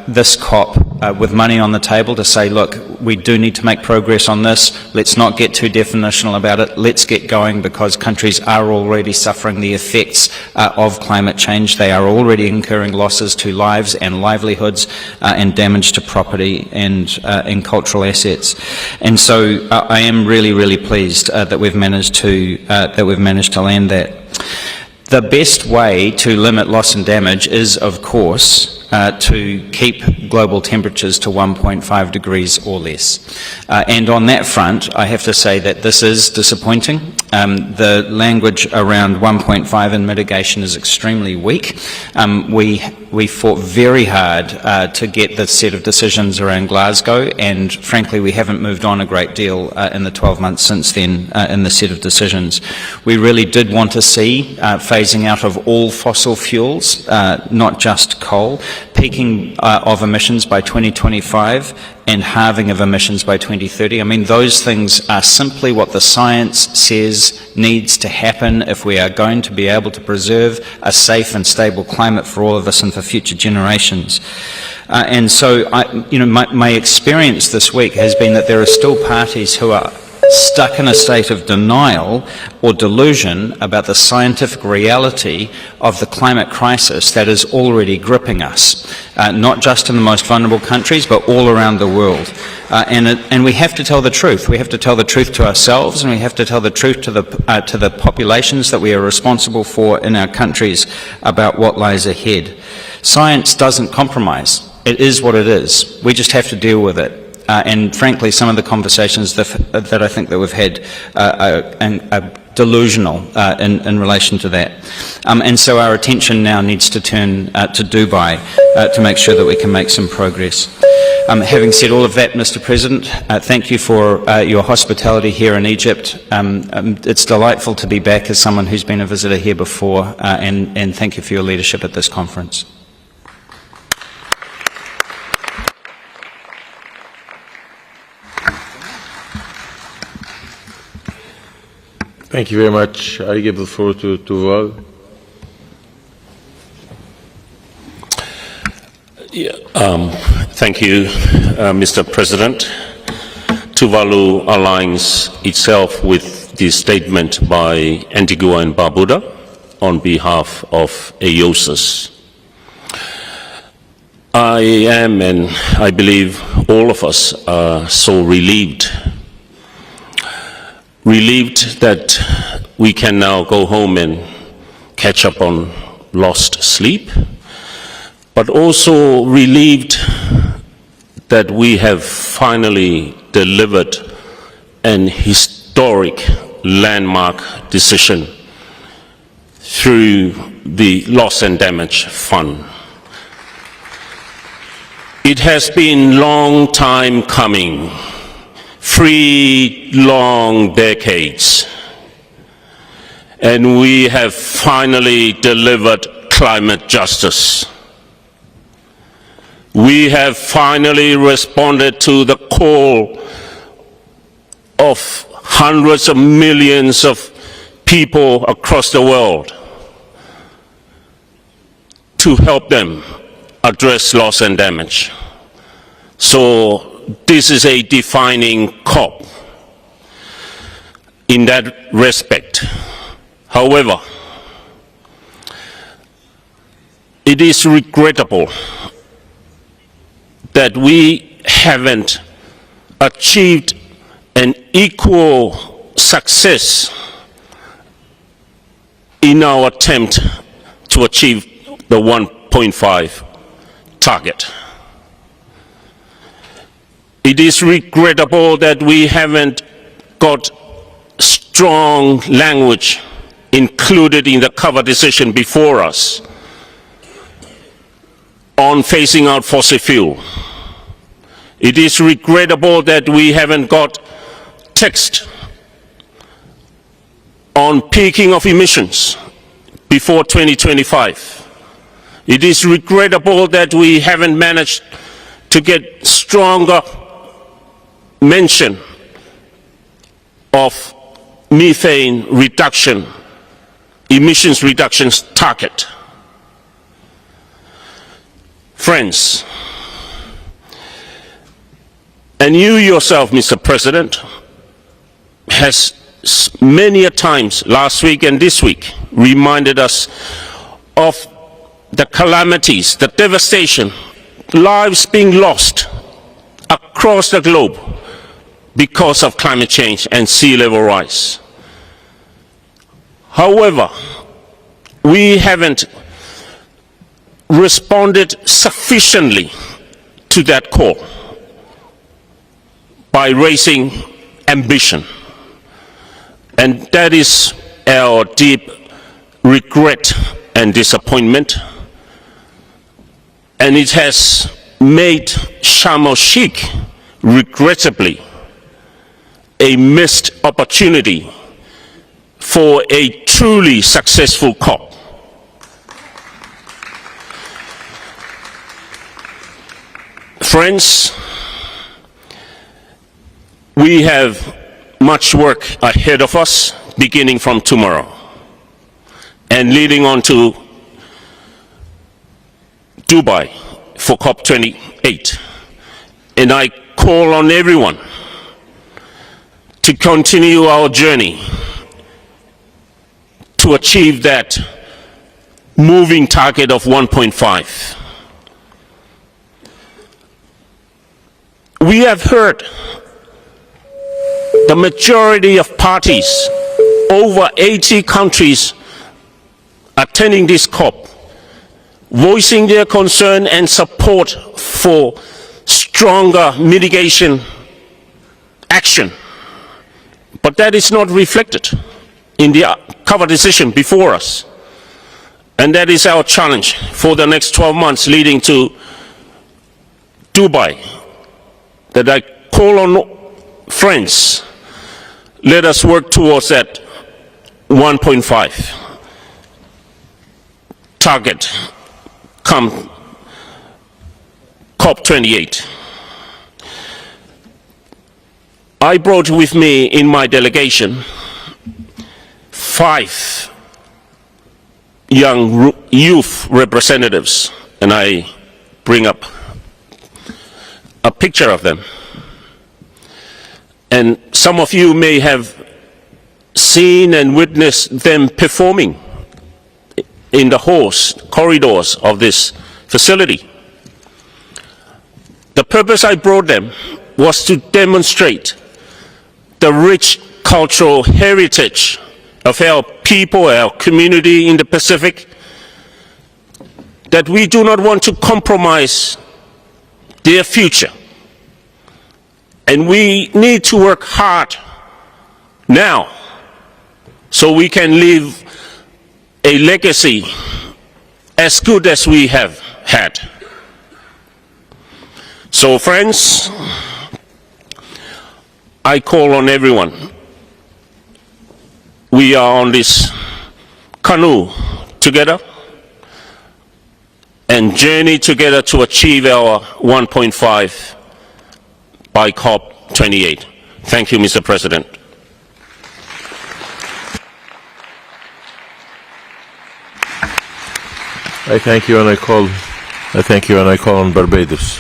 this COP with money on the table to say, look, we do need to make progress on this. Let's not get too definitional about it. Let's get going, because countries are already suffering the effects of climate change. They are already incurring losses to lives and livelihoods and damage to property and cultural assets. And so I am really, really pleased that we've managed to land that. The best way to limit loss and damage is, of course, to keep global temperatures to 1.5 degrees or less. And on that front, I have to say that this is disappointing. The language around 1.5 in mitigation is extremely weak. We fought very hard to get this set of decisions around Glasgow, and frankly we haven't moved on a great deal in the 12 months since then in the set of decisions. We really did want to see phasing out of all fossil fuels, not just coal, peaking of emissions by 2025 and halving of emissions by 2030. I mean, those things are simply what the science says needs to happen if we are going to be able to preserve a safe and stable climate for all of us and for future generations. And so, my experience this week has been that there are still parties who are stuck in a state of denial or delusion about the scientific reality of the climate crisis that is already gripping us, not just in the most vulnerable countries, but all around the world. And we have to tell the truth. We have to tell the truth to ourselves, and we have to tell the truth to the populations that we are responsible for in our countries about what lies ahead. Science doesn't compromise. It is what it is. We just have to deal with it. And frankly, some of the conversations that I think that we've had are delusional in relation to that. And so our attention now needs to turn to Dubai to make sure that we can make some progress. Having said all of that, Mr. President, thank you for your hospitality here in Egypt. It's delightful to be back as someone who's been a visitor here before, and thank you for your leadership at this conference. Thank you very much. I give the floor to Tuval. Thank you, Mr. President. Tuvalu aligns itself with the statement by Antigua and Barbuda on behalf of AOSIS. I am, and I believe all of us are so relieved. Relieved that we can now go home and catch up on lost sleep, but also relieved that we have finally delivered an historic landmark decision through the Loss and Damage Fund. It has been a long time coming, 3 long decades, and we have finally delivered climate justice. We have finally responded to the call of hundreds of millions of people across the world to help them address loss and damage. So this is a defining COP in that respect. However, it is regrettable that we haven't achieved an equal success in our attempt to achieve the 1.5 target. It is regrettable that we haven't got strong language included in the cover decision before us on phasing out fossil fuel. It is regrettable that we haven't got text on peaking of emissions before 2025. It is regrettable that we haven't managed to get stronger mention of methane reduction, emissions reductions target. Friends, and you yourself, Mr. President, has many a times last week and this week reminded us of the calamities, the devastation, lives being lost across the globe because of climate change and sea level rise. However, we haven't responded sufficiently to that call by raising ambition. And that is our deep regret and disappointment. And it has made Sharm el-Sheikh, regrettably, a missed opportunity for a truly successful COP. Friends, we have much work ahead of us, beginning from tomorrow and leading on to Dubai for COP28. And I call on everyone to continue our journey to achieve that moving target of 1.5. We have heard the majority of parties, over 80 countries attending this COP, voicing their concern and support for stronger mitigation action. But that is not reflected in the cover decision before us. And that is our challenge for the next 12 months leading to Dubai, that I call on friends, let us work towards that 1.5 target come COP28. I brought with me in my delegation 5 young youth representatives, and I bring up a picture of them. And some of you may have seen and witnessed them performing in the halls, corridors of this facility. The purpose I brought them was to demonstrate the rich cultural heritage of our people, our community in the Pacific, that we do not want to compromise their future. And we need to work hard now so we can leave a legacy as good as we have had. So friends, I call on everyone. We are on this canoe together and journey together to achieve our 1.5 by COP28. Thank you, Mr. President. I thank you, and I call on Barbados.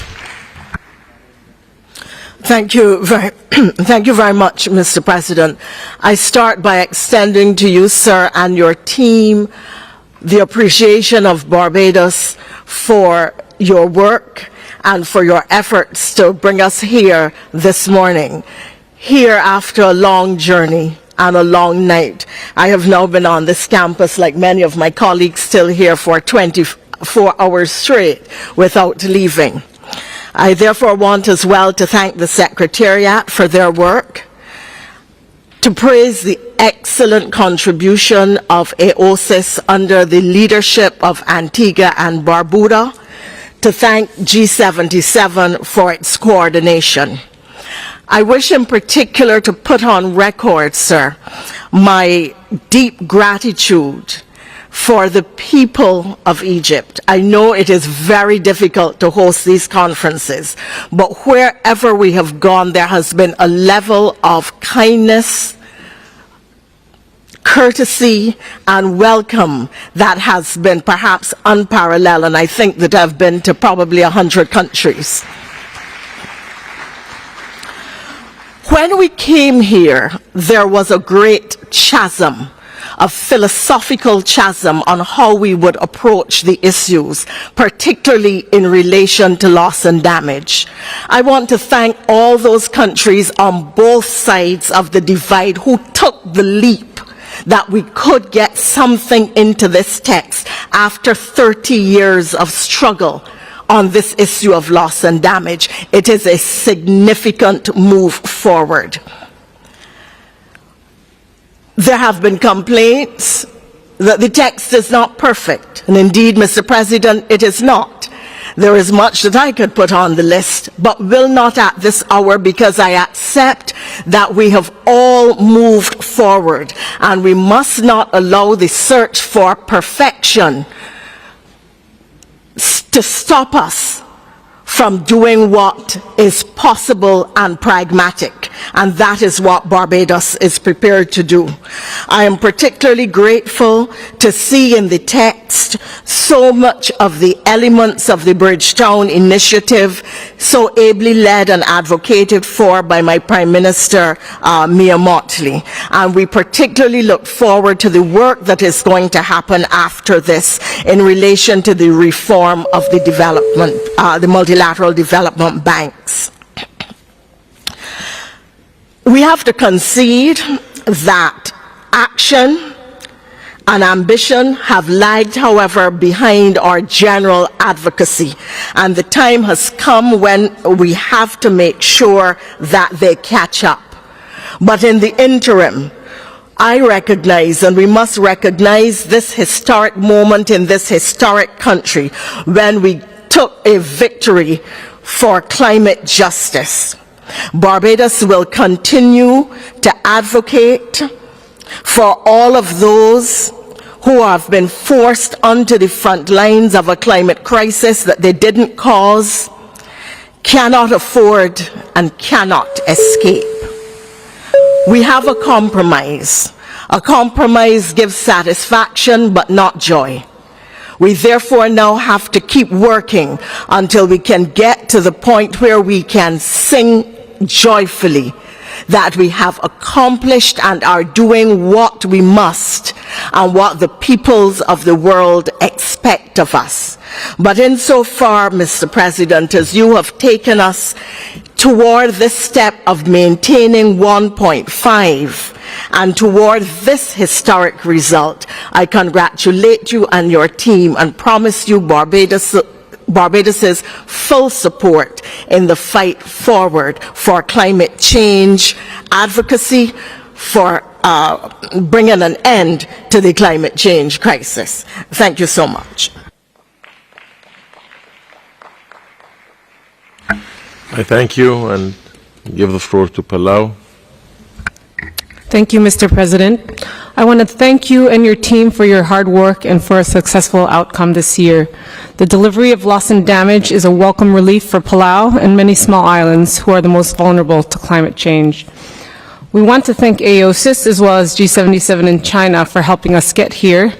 Thank you very much, Mr. President. I start by extending to you, sir, and your team the appreciation of Barbados for your work and for your efforts to bring us here this morning, here after a long journey and a long night. I have now been on this campus, like many of my colleagues, still here for 24 hours straight without leaving. I therefore want as well to thank the Secretariat for their work, to praise the excellent contribution of AOSIS under the leadership of Antigua and Barbuda, to thank G77 for its coordination. I wish in particular to put on record, sir, my deep gratitude for the people of Egypt. I know it is very difficult to host these conferences, but wherever we have gone, there has been a level of kindness, courtesy, and welcome that has been perhaps unparalleled, and I think that I've been to probably 100 countries. When we came here, there was a great chasm, a philosophical chasm on how we would approach the issues, particularly in relation to loss and damage. I want to thank all those countries on both sides of the divide who took the leap that we could get something into this text after 30 years of struggle on this issue of loss and damage. It is a significant move forward. There have been complaints that the text is not perfect, and indeed, Mr. President, it is not. There is much that I could put on the list, but will not at this hour, because I accept that we have all moved forward, and we must not allow the search for perfection to stop us from doing what is possible and pragmatic, and that is what Barbados is prepared to do. I am particularly grateful to see in the text so much of the elements of the Bridgetown Initiative, so ably led and advocated for by my Prime Minister, Mia Mottley. And we particularly look forward to the work that is going to happen after this in relation to the reform of the development, the multilateral development banks. We have to concede that action and ambition have lagged, however, behind our general advocacy, and the time has come when we have to make sure that they catch up. But in the interim, I recognize, and we must recognize, this historic moment in this historic country when we took a victory for climate justice. Barbados will continue to advocate for all of those who have been forced onto the front lines of a climate crisis that they didn't cause, cannot afford, and cannot escape. We have a compromise. A compromise gives satisfaction but not joy. We therefore now have to keep working until we can get to the point where we can sing joyfully that we have accomplished and are doing what we must and what the peoples of the world expect of us. But insofar, Mr. President, as you have taken us toward this step of maintaining 1.5 and toward this historic result, I congratulate you and your team and promise you Barbados's full support in the fight forward for climate change advocacy, for bringing an end to the climate change crisis. Thank you so much. I thank you and give the floor to Palau. Thank you, Mr. President. I want to thank you and your team for your hard work and for a successful outcome this year. The delivery of loss and damage is a welcome relief for Palau and many small islands who are the most vulnerable to climate change. We want to thank AOSIS as well as G77 in China for helping us get here,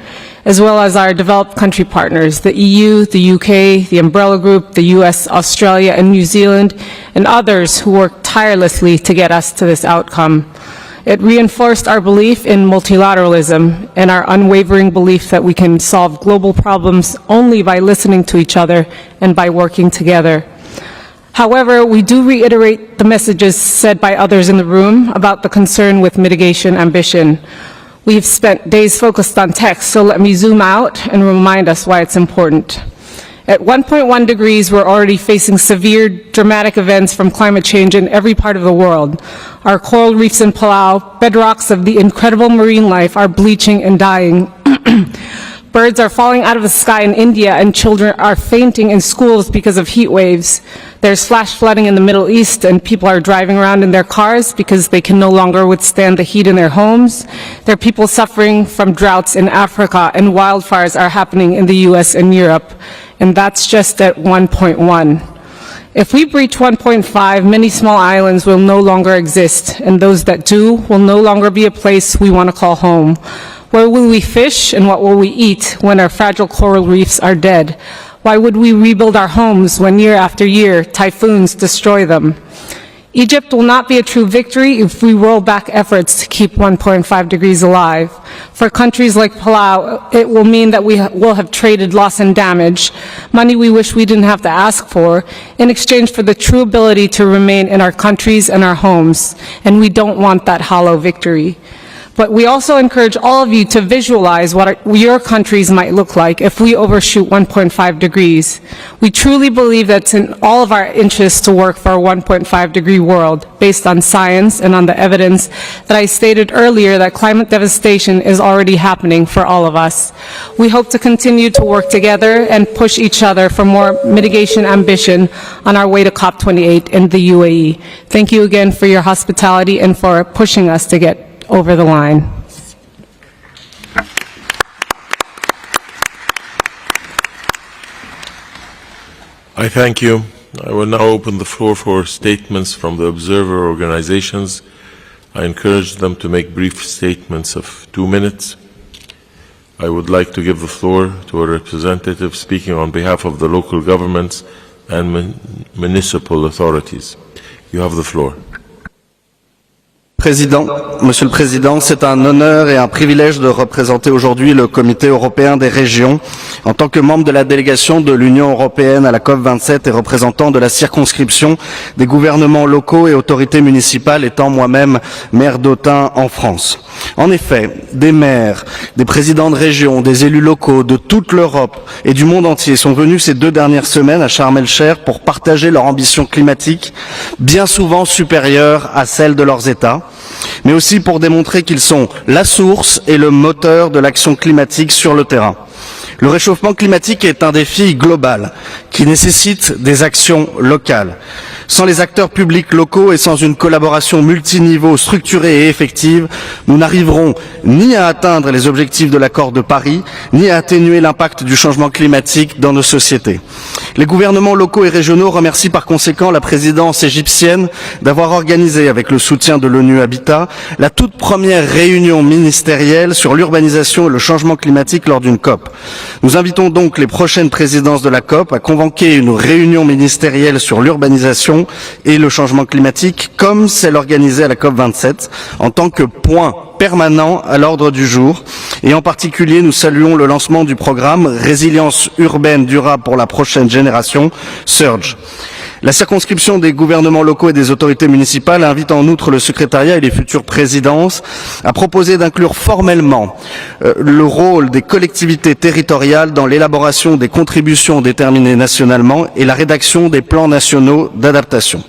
as well as our developed country partners, the EU, the UK, the Umbrella Group, the US, Australia, and New Zealand, and others who worked tirelessly to get us to this outcome. It reinforced our belief in multilateralism and our unwavering belief that we can solve global problems only by listening to each other and by working together. However, we do reiterate the messages said by others in the room about the concern with mitigation ambition. We've spent days focused on text, so let me zoom out and remind us why it's important. At 1.1 degrees, we're already facing severe, dramatic events from climate change in every part of the world. Our coral reefs in Palau, bedrocks of the incredible marine life, are bleaching and dying. Birds are falling out of the sky in India, and children are fainting in schools because of heat waves. There's flash flooding in the Middle East, and people are driving around in their cars because they can no longer withstand the heat in their homes. There are people suffering from droughts in Africa, and wildfires are happening in the US and Europe. And that's just at 1.1. If we breach 1.5, many small islands will no longer exist, and those that do will no longer be a place we want to call home. Where will we fish and what will we eat when our fragile coral reefs are dead? Why would we rebuild our homes when year after year typhoons destroy them? Egypt will not be a true victory if we roll back efforts to keep 1.5 degrees alive. For countries like Palau, it will mean that we will have traded loss and damage, money we wish we didn't have to ask for, in exchange for the true ability to remain in our countries and our homes. And we don't want that hollow victory. But we also encourage all of you to visualize what your countries might look like if we overshoot 1.5 degrees. We truly believe that it's in all of our interests to work for a 1.5 degree world based on science and on the evidence that I stated earlier that climate devastation is already happening for all of us. We hope to continue to work together and push each other for more mitigation ambition on our way to COP28 in the UAE. Thank you again for your hospitality and for pushing us to get over the line. I thank you. I will now open the floor for statements from the observer organizations. I encourage them to make brief statements of 2 minutes. I would like to give the floor to a representative speaking on behalf of the local governments and municipal authorities. You have the floor. Monsieur le Président, c'est un honneur et un privilège de représenter aujourd'hui le Comité européen des régions en tant que membre de la délégation de l'Union européenne à la COP27 et représentant de la circonscription des gouvernements locaux et autorités municipales, étant moi-même maire d'Autun en France. En effet, des maires, des présidents de régions, des élus locaux de toute l'Europe et du monde entier sont venus ces 2 dernières semaines à Sharm el-Sheikh pour partager leur ambition climatique, bien souvent supérieure à celle de leurs États, mais aussi pour démontrer qu'ils sont la source et le moteur de l'action climatique sur le terrain. Le réchauffement climatique est un défi global qui nécessite des actions locales. Sans les acteurs publics locaux et sans une collaboration multiniveau structurée et effective, nous n'arriverons ni à atteindre les objectifs de l'accord de Paris, ni à atténuer l'impact du changement climatique dans nos sociétés. Les gouvernements locaux et régionaux remercient par conséquent la présidence égyptienne d'avoir organisé, avec le soutien de l'ONU Habitat, la toute première réunion ministérielle sur l'urbanisation et le changement climatique lors d'une COP. Nous invitons donc les prochaines présidences de la COP à convoquer une réunion ministérielle sur l'urbanisation et le changement climatique comme celle organisée à la COP27 en tant que point permanent à l'ordre du jour et en particulier nous saluons le lancement du programme Résilience urbaine durable pour la prochaine génération, SURGE. La circonscription des gouvernements locaux et des autorités municipales invite en outre le secrétariat et les futures présidences à proposer d'inclure formellement le rôle des collectivités territoriales dans l'élaboration des contributions déterminées nationalement et la rédaction des plans nationaux d'adaptation.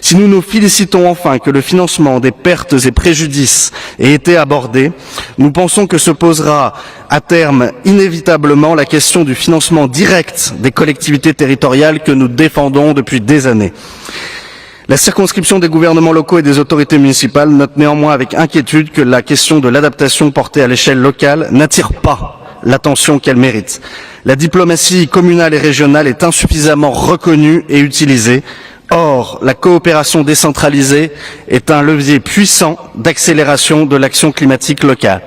Si nous nous félicitons enfin que le financement des pertes et préjudices ait été abordé, nous pensons que se posera à terme inévitablement la question du financement direct des collectivités territoriales que nous défendons depuis des années. La circonscription des gouvernements locaux et des autorités municipales note néanmoins avec inquiétude que la question de l'adaptation portée à l'échelle locale n'attire pas l'attention qu'elle mérite. La diplomatie communale et régionale est insuffisamment reconnue et utilisée. Or, la coopération décentralisée est un levier puissant d'accélération de l'action climatique locale.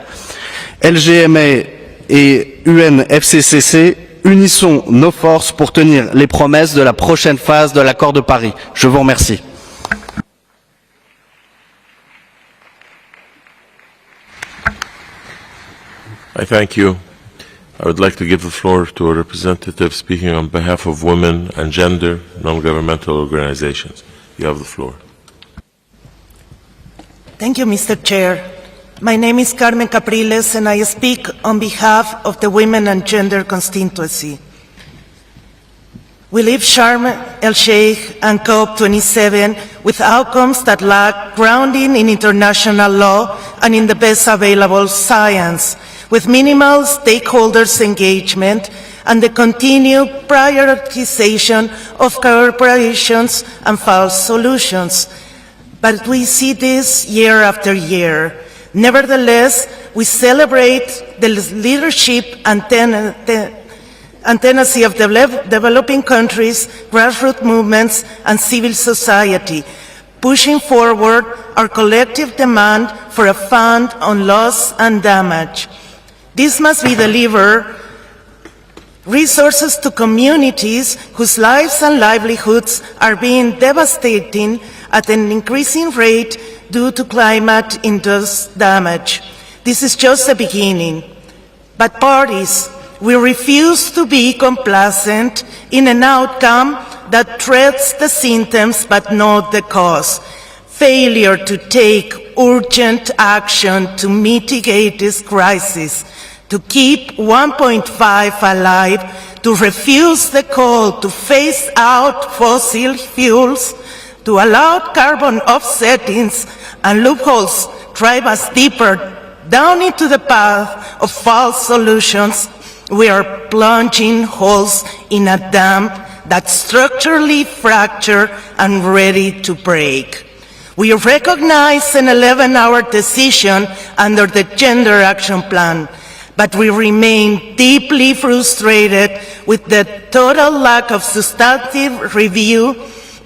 LGMA et UNFCCC, unissons nos forces pour tenir les promesses de la prochaine phase de l'accord de Paris. Je vous remercie. I thank you. I would like to give the floor to a representative speaking on behalf of women and gender non-governmental organizations. You have the floor. Thank you, Mr. Chair. My name is Carmen Capriles, and I speak on behalf of the Women and Gender constituency. We leave Sharm el-Sheikh and COP27 with outcomes that lack grounding in international law and in the best available science, with minimal stakeholders' engagement and the continued prioritization of corporations and false solutions. But we see this year after year. Nevertheless, we celebrate the leadership and tenacity of developing countries, grassroots movements, and civil society, pushing forward our collective demand for a fund on loss and damage. This must be delivered resources to communities whose lives and livelihoods are being devastated at an increasing rate due to climate-induced damage. This is just the beginning. But parties, we refuse to be complacent in an outcome that treats the symptoms but not the cause. Failure to take urgent action to mitigate this crisis, to keep 1.5 alive, to refuse the call to phase out fossil fuels, to allow carbon offsettings and loopholes drive us deeper down into the path of false solutions, we are plunging holes in a dam that's structurally fractured and ready to break. We recognize an 11-hour decision under the Gender Action Plan, but we remain deeply frustrated with the total lack of substantive review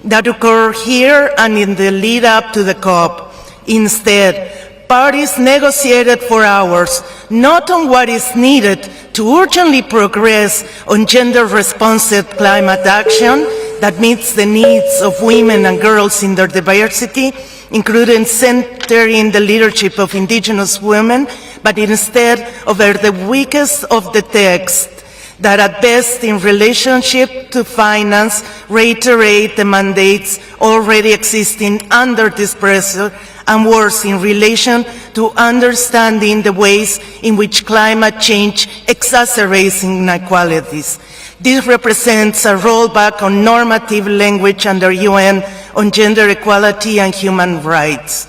that occurred here and in the lead up to the COP. Instead, parties negotiated for hours, not on what is needed to urgently progress on gender-responsive climate action that meets the needs of women and girls in their diversity, including centering the leadership of indigenous women, but instead over the weakest of the text that at best in relationship to finance reiterate the mandates already existing under this pressure, and worse in relation to understanding the ways in which climate change exacerbates inequalities. This represents a rollback on normative language under UN on gender equality and human rights.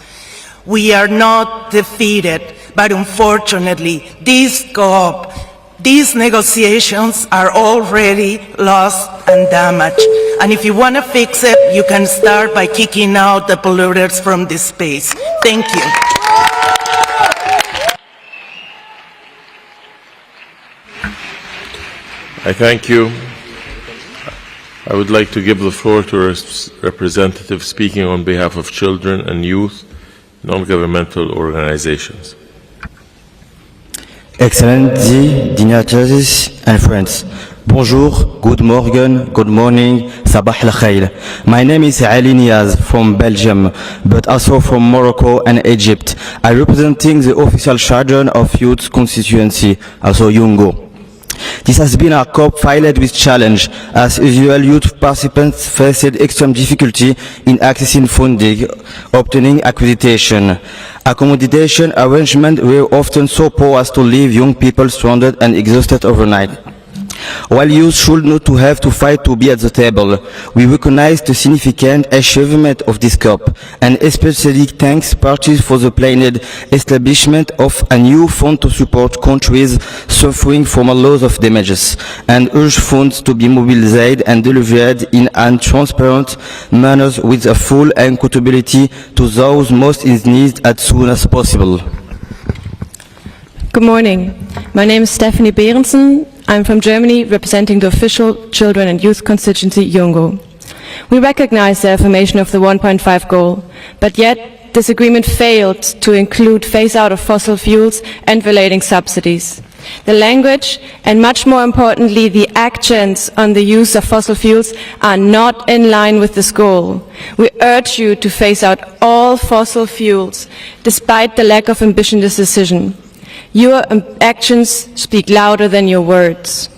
We are not defeated, but unfortunately, this COP, these negotiations are already lost and damaged. And if you want to fix it, you can start by kicking out the polluters from this space. Thank you. I thank you. I would like to give the floor to a representative speaking on behalf of children and youth, non-governmental organizations. Excellency, dignitaries and friends, Bonjour, good morning, good morning, sabah al-khair. My name is Ali Niaz from Belgium, but also from Morocco and Egypt. I representing the official charter of youth constituency, also Yungo. This has been a COP filled with challenge, as usual youth participants faced extreme difficulty in accessing funding, obtaining accreditation. Accommodation arrangements were often so poor as to leave young people stranded and exhausted overnight. While youth should not to have to fight to be at the table, we recognize the significant achievement of this COP, and especially thanks parties for the planned establishment of a new fund to support countries suffering from a loss of damages, and urge funds to be mobilized and delivered in a transparent manner with a full accountability to those most in need as soon as possible. Good morning. My name is Stephanie Behrensen. I'm from Germany, representing the official children and youth constituency Yungo. We recognize the affirmation of the 1.5 goal, but yet this agreement failed to include phase out of fossil fuels and relating subsidies. The language, and much more importantly, the actions on the use of fossil fuels are not in line with this goal. We urge you to phase out all fossil fuels, despite the lack of ambition in this decision. Your actions speak louder than your words.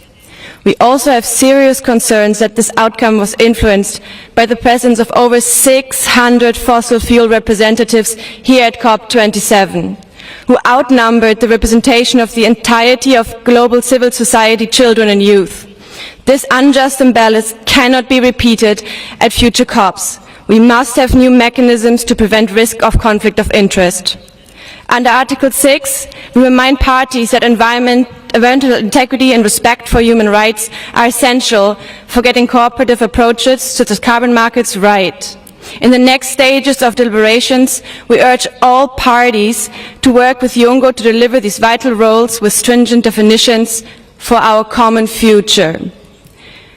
We also have serious concerns that this outcome was influenced by the presence of over 600 fossil fuel representatives here at COP27, who outnumbered the representation of the entirety of global civil society, children and youth. This unjust imbalance cannot be repeated at future COPs. We must have new mechanisms to prevent risk of conflict of interest. Under Article 6, we remind parties that environmental integrity and respect for human rights are essential for getting cooperative approaches to the carbon markets right. In the next stages of deliberations, we urge all parties to work with Yungo to deliver these vital roles with stringent definitions for our common future.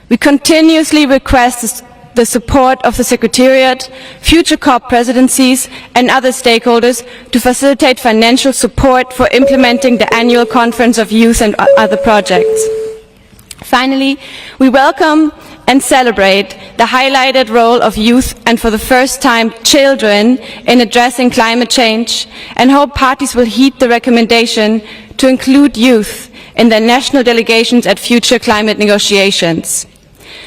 We continuously request the support of the Secretariat, future COP presidencies and other stakeholders to facilitate financial support for implementing the annual conference of youth and other projects. Finally, we welcome and celebrate the highlighted role of youth and for the first time children in addressing climate change, and hope parties will heed the recommendation to include youth in their national delegations at future climate negotiations,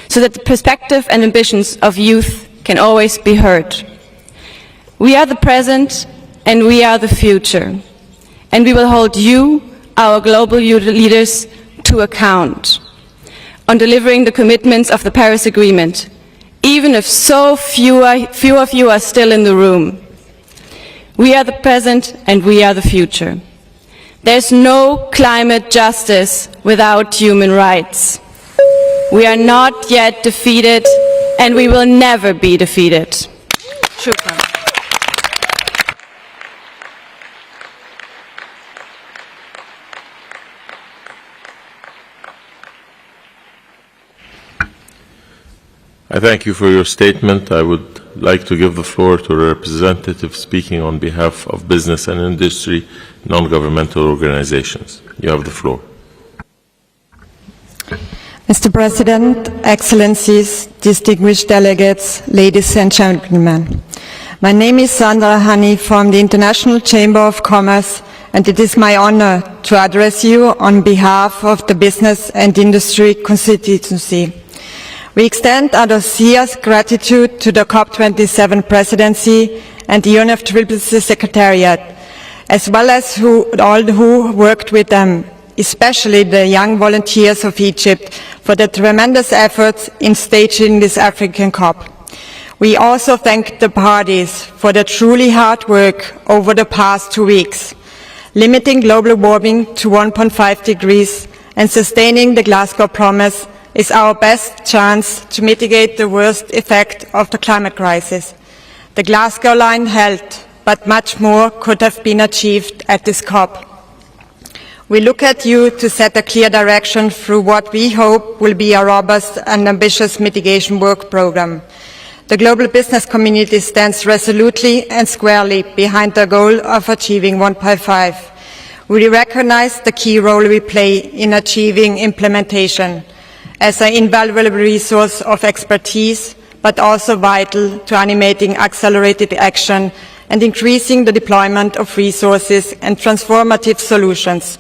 so that the perspective and ambitions of youth can always be heard. We are the present and we are the future, and we will hold you, our global youth leaders, to account on delivering the commitments of the Paris Agreement, even if so few of you are still in the room. We are the present and we are the future. There's no climate justice without human rights. We are not yet defeated, and we will never be defeated. Shukran. I thank you for your statement. I would like to give the floor to a representative speaking on behalf of business and industry, non-governmental organizations. You have the floor. Mr. President, Excellencies, distinguished delegates, ladies and gentlemen. My name is Sandra Hani from the International Chamber of Commerce, and it is my honor to address you on behalf of the Business and Industry constituency. We extend our sincere gratitude to the COP27 presidency and the UNFCCC Secretariat, as well as all who worked with them, especially the young volunteers of Egypt, for the tremendous efforts in staging this African COP. We also thank the parties for their truly hard work over the past 2 weeks. Limiting global warming to 1.5 degrees and sustaining the Glasgow Promise is our best chance to mitigate the worst effect of the climate crisis. The Glasgow line held, but much more could have been achieved at this COP. We look at you to set a clear direction through what we hope will be a robust and ambitious mitigation work programme. The global business community stands resolutely and squarely behind the goal of achieving 1.5. We recognise the key role we play in achieving implementation. as an invaluable resource of expertise, but also vital to animating accelerated action and increasing the deployment of resources and transformative solutions.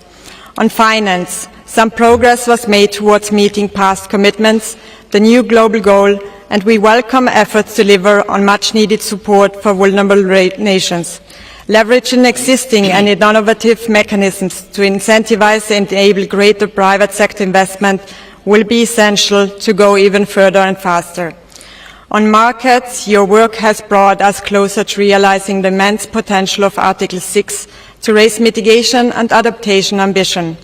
On finance, some progress was made towards meeting past commitments, the new global goal, and we welcome efforts to deliver on much-needed support for vulnerable nations. Leveraging existing and innovative mechanisms to incentivize and enable greater private sector investment will be essential to go even further and faster. On markets, your work has brought us closer to realizing the immense potential of Article 6 to raise mitigation and adaptation ambition.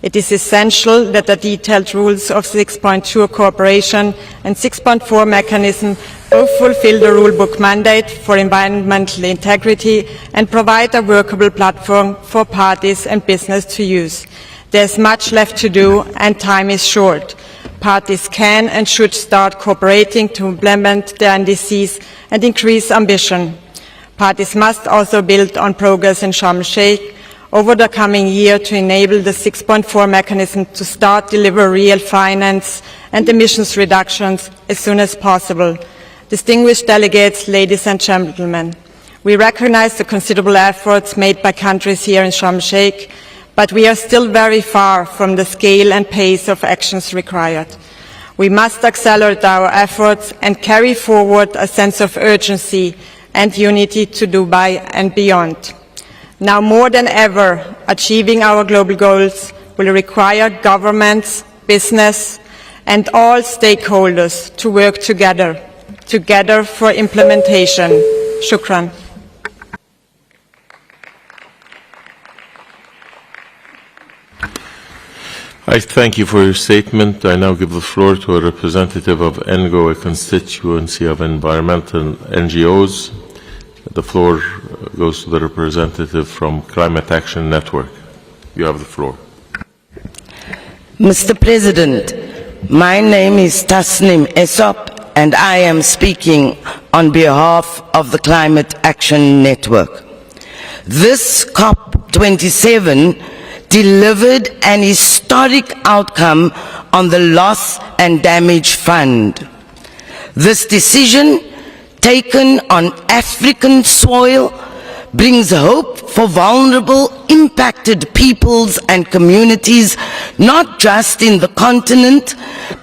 It is essential that the detailed rules of 6.2 cooperation and 6.4 mechanism both fulfill the rulebook mandate for environmental integrity and provide a workable platform for parties and business to use. There is much left to do and time is short. Parties can and should start cooperating to implement their NDCs and increase ambition. Parties must also build on progress in Sharm el-Sheikh over the coming year to enable the 6.4 mechanism to start deliver real finance and emissions reductions as soon as possible. Distinguished delegates, ladies and gentlemen, we recognize the considerable efforts made by countries here in Sharm el-Sheikh, but we are still very far from the scale and pace of actions required. We must accelerate our efforts and carry forward a sense of urgency and unity to Dubai and beyond. Now more than ever, achieving our global goals will require governments, business, and all stakeholders to work together for implementation. Shukran. I thank you for your statement. I now give the floor to a representative of ENGO, a constituency of environmental NGOs. The floor goes to the representative from Climate Action Network. You have the floor. Mr. President, my name is Tasnim Esop, and I am speaking on behalf of the Climate Action Network. This COP27 delivered an historic outcome on the Loss and Damage Fund. This decision, taken on African soil, brings hope for vulnerable, impacted peoples and communities, not just in the continent,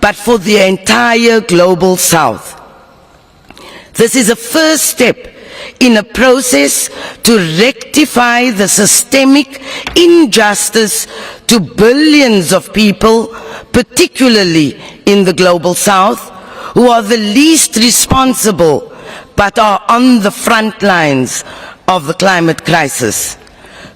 but for the entire global South. This is a first step in a process to rectify the systemic injustice to billions of people, particularly in the global South, who are the least responsible but are on the front lines of the climate crisis.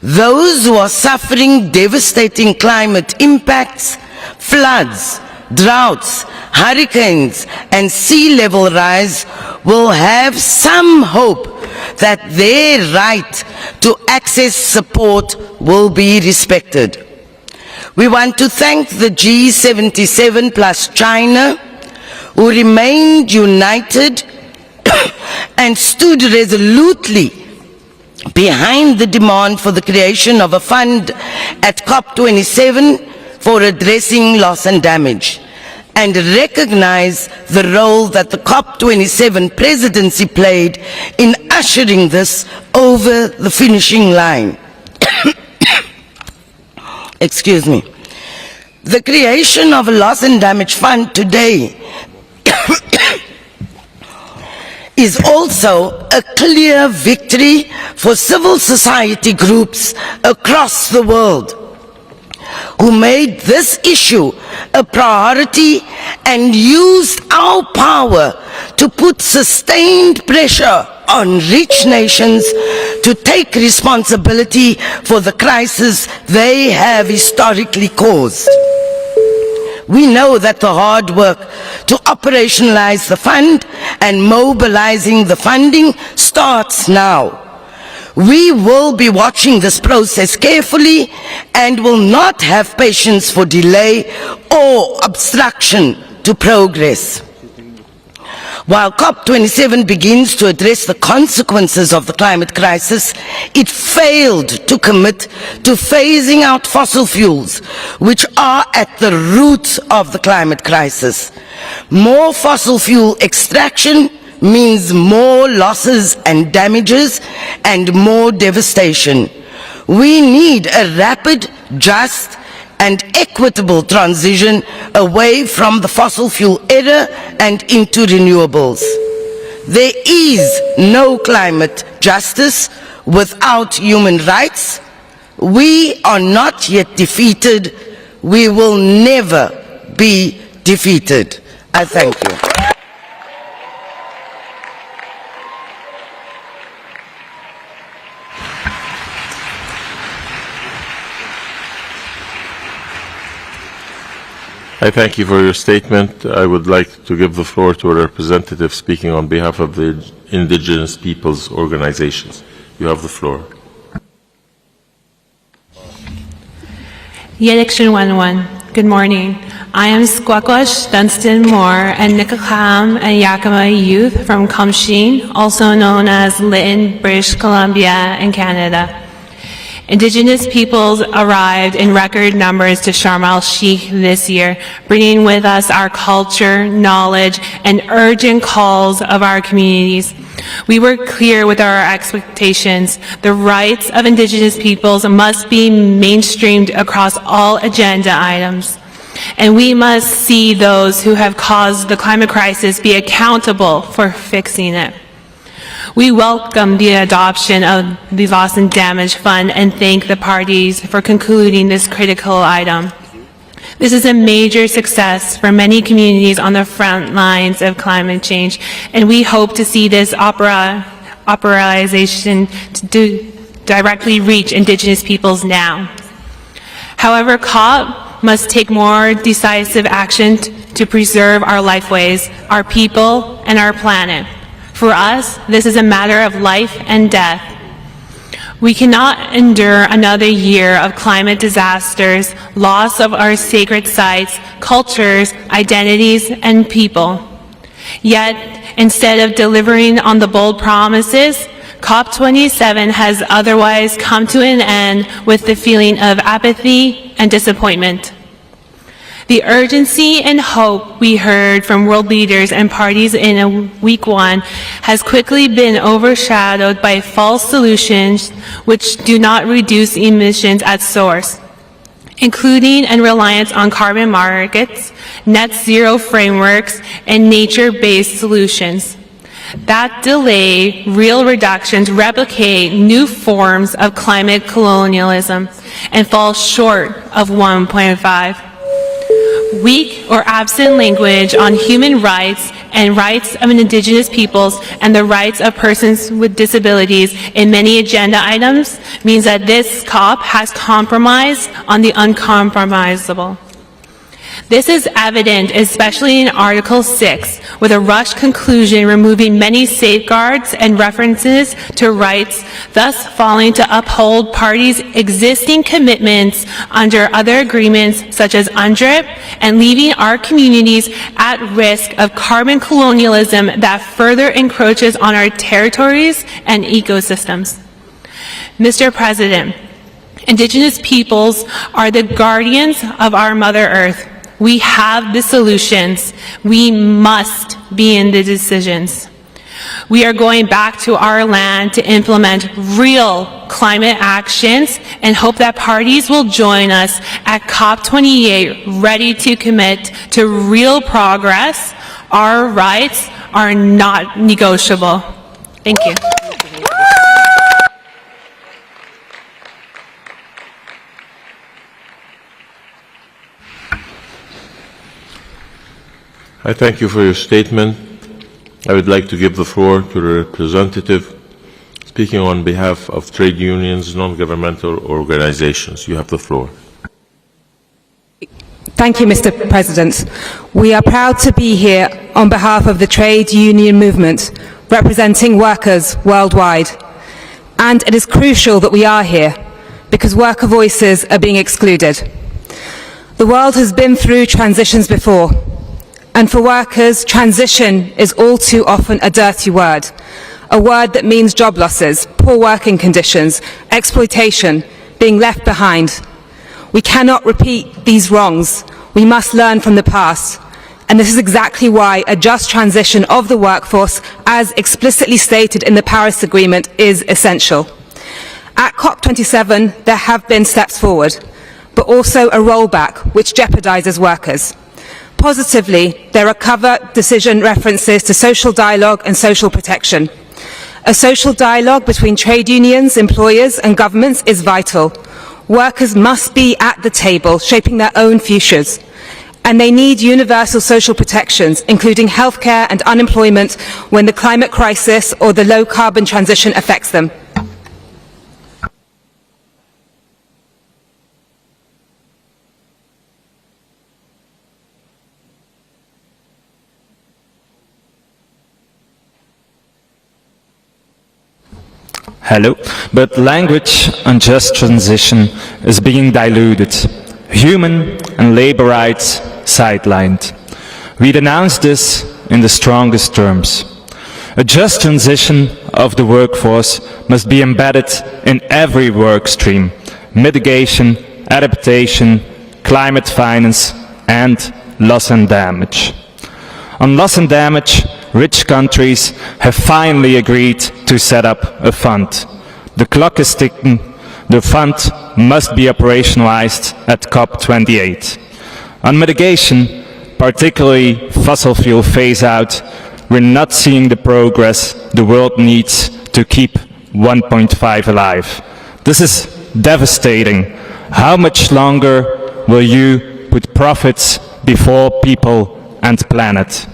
Those who are suffering devastating climate impacts, floods, droughts, hurricanes, and sea level rise will have some hope that their right to access support will be respected. We want to thank the G77 plus China, who remained united and stood resolutely behind the demand for the creation of a fund at COP27 for addressing loss and damage, and recognize the role that the COP27 presidency played in ushering this over the finishing line. Excuse me. The creation of a loss and damage fund today is also a clear victory for civil society groups across the world who made this issue a priority and used our power to put sustained pressure on rich nations to take responsibility for the crisis they have historically caused. We know that the hard work to operationalize the fund and mobilizing the funding starts now. We will be watching this process carefully and will not have patience for delay or obstruction to progress. While COP27 begins to address the consequences of the climate crisis, it failed to commit to phasing out fossil fuels, which are at the root of the climate crisis. More fossil fuel extraction means more losses and damages and more devastation. We need a rapid, just, and equitable transition away from the fossil fuel era and into renewables. There is no climate justice without human rights. We are not yet defeated. We will never be defeated. I thank you. I thank you for your statement. I would like to give the floor to a representative speaking on behalf of the indigenous peoples' organizations. You have the floor. Yedikshin Wanwan. Good morning. I am Squaquash Dunstan Moore and Nikakam and Yakima youth from Kamshin, also known as Lytton, British Columbia, and Canada. Indigenous peoples arrived in record numbers to Sharm el-Sheikh this year, bringing with us our culture, knowledge, and urgent calls of our communities. We were clear with our expectations. The rights of Indigenous peoples must be mainstreamed across all agenda items. And we must see those who have caused the climate crisis be accountable for fixing it. We welcome the adoption of the Loss and Damage Fund and thank the parties for concluding this critical item. This is a major success for many communities on the front lines of climate change, and we hope to see this operationalization to directly reach Indigenous peoples now. However, COP must take more decisive action to preserve our lifeways, our people, and our planet. For us, this is a matter of life and death. We cannot endure another year of climate disasters, loss of our sacred sites, cultures, identities, and people. Yet, instead of delivering on the bold promises, COP27 has otherwise come to an end with the feeling of apathy and disappointment. The urgency and hope we heard from world leaders and parties in week one has quickly been overshadowed by false solutions which do not reduce emissions at source, including and reliance on carbon markets, net zero frameworks, and nature-based solutions. That delay real reductions replicate new forms of climate colonialism and fall short of 1.5. Weak or absent language on human rights and rights of Indigenous peoples and the rights of persons with disabilities in many agenda items means that this COP has compromised on the uncompromisable. This is evident especially in Article 6, with a rushed conclusion removing many safeguards and references to rights, thus failing to uphold parties' existing commitments under other agreements such as UNDRIP, and leaving our communities at risk of carbon colonialism that further encroaches on our territories and ecosystems. Mr. President, Indigenous peoples are the guardians of our Mother Earth. We have the solutions. We must be in the decisions. We are going back to our land to implement real climate actions and hope that parties will join us at COP28 ready to commit to real progress. Our rights are not negotiable. Thank you. I thank you for your statement. I would like to give the floor to the representative speaking on behalf of trade unions, non-governmental organizations. You have the floor. Thank you, Mr. President. We are proud to be here on behalf of the trade union movement, representing workers worldwide. And it is crucial that we are here, because worker voices are being excluded. The world has been through transitions before, And for workers, transition is all too often a dirty word, a word that means job losses, poor working conditions, exploitation, being left behind. We cannot repeat these wrongs. We must learn from the past. And this is exactly why a just transition of the workforce, as explicitly stated in the Paris Agreement, is essential. At COP27, there have been steps forward, but also a rollback which jeopardizes workers. Positively, there are cover decision references to social dialogue and social protection. A social dialogue between trade unions, employers and governments is vital. Workers must be at the table, shaping their own futures. And they need universal social protections, including healthcare and unemployment when the climate crisis or the low-carbon transition affects them. Hello. But language on just transition is being diluted. Human and labor rights sidelined. We denounce this in the strongest terms. A just transition of the workforce must be embedded in every work stream: mitigation, adaptation, climate finance, and loss and damage. On loss and damage, rich countries have finally agreed to set up a fund. The clock is ticking. The fund must be operationalized at COP28. On mitigation, particularly fossil fuel phase-out, we're not seeing the progress the world needs to keep 1.5 alive. This is devastating. How much longer will you put profits before people and planet?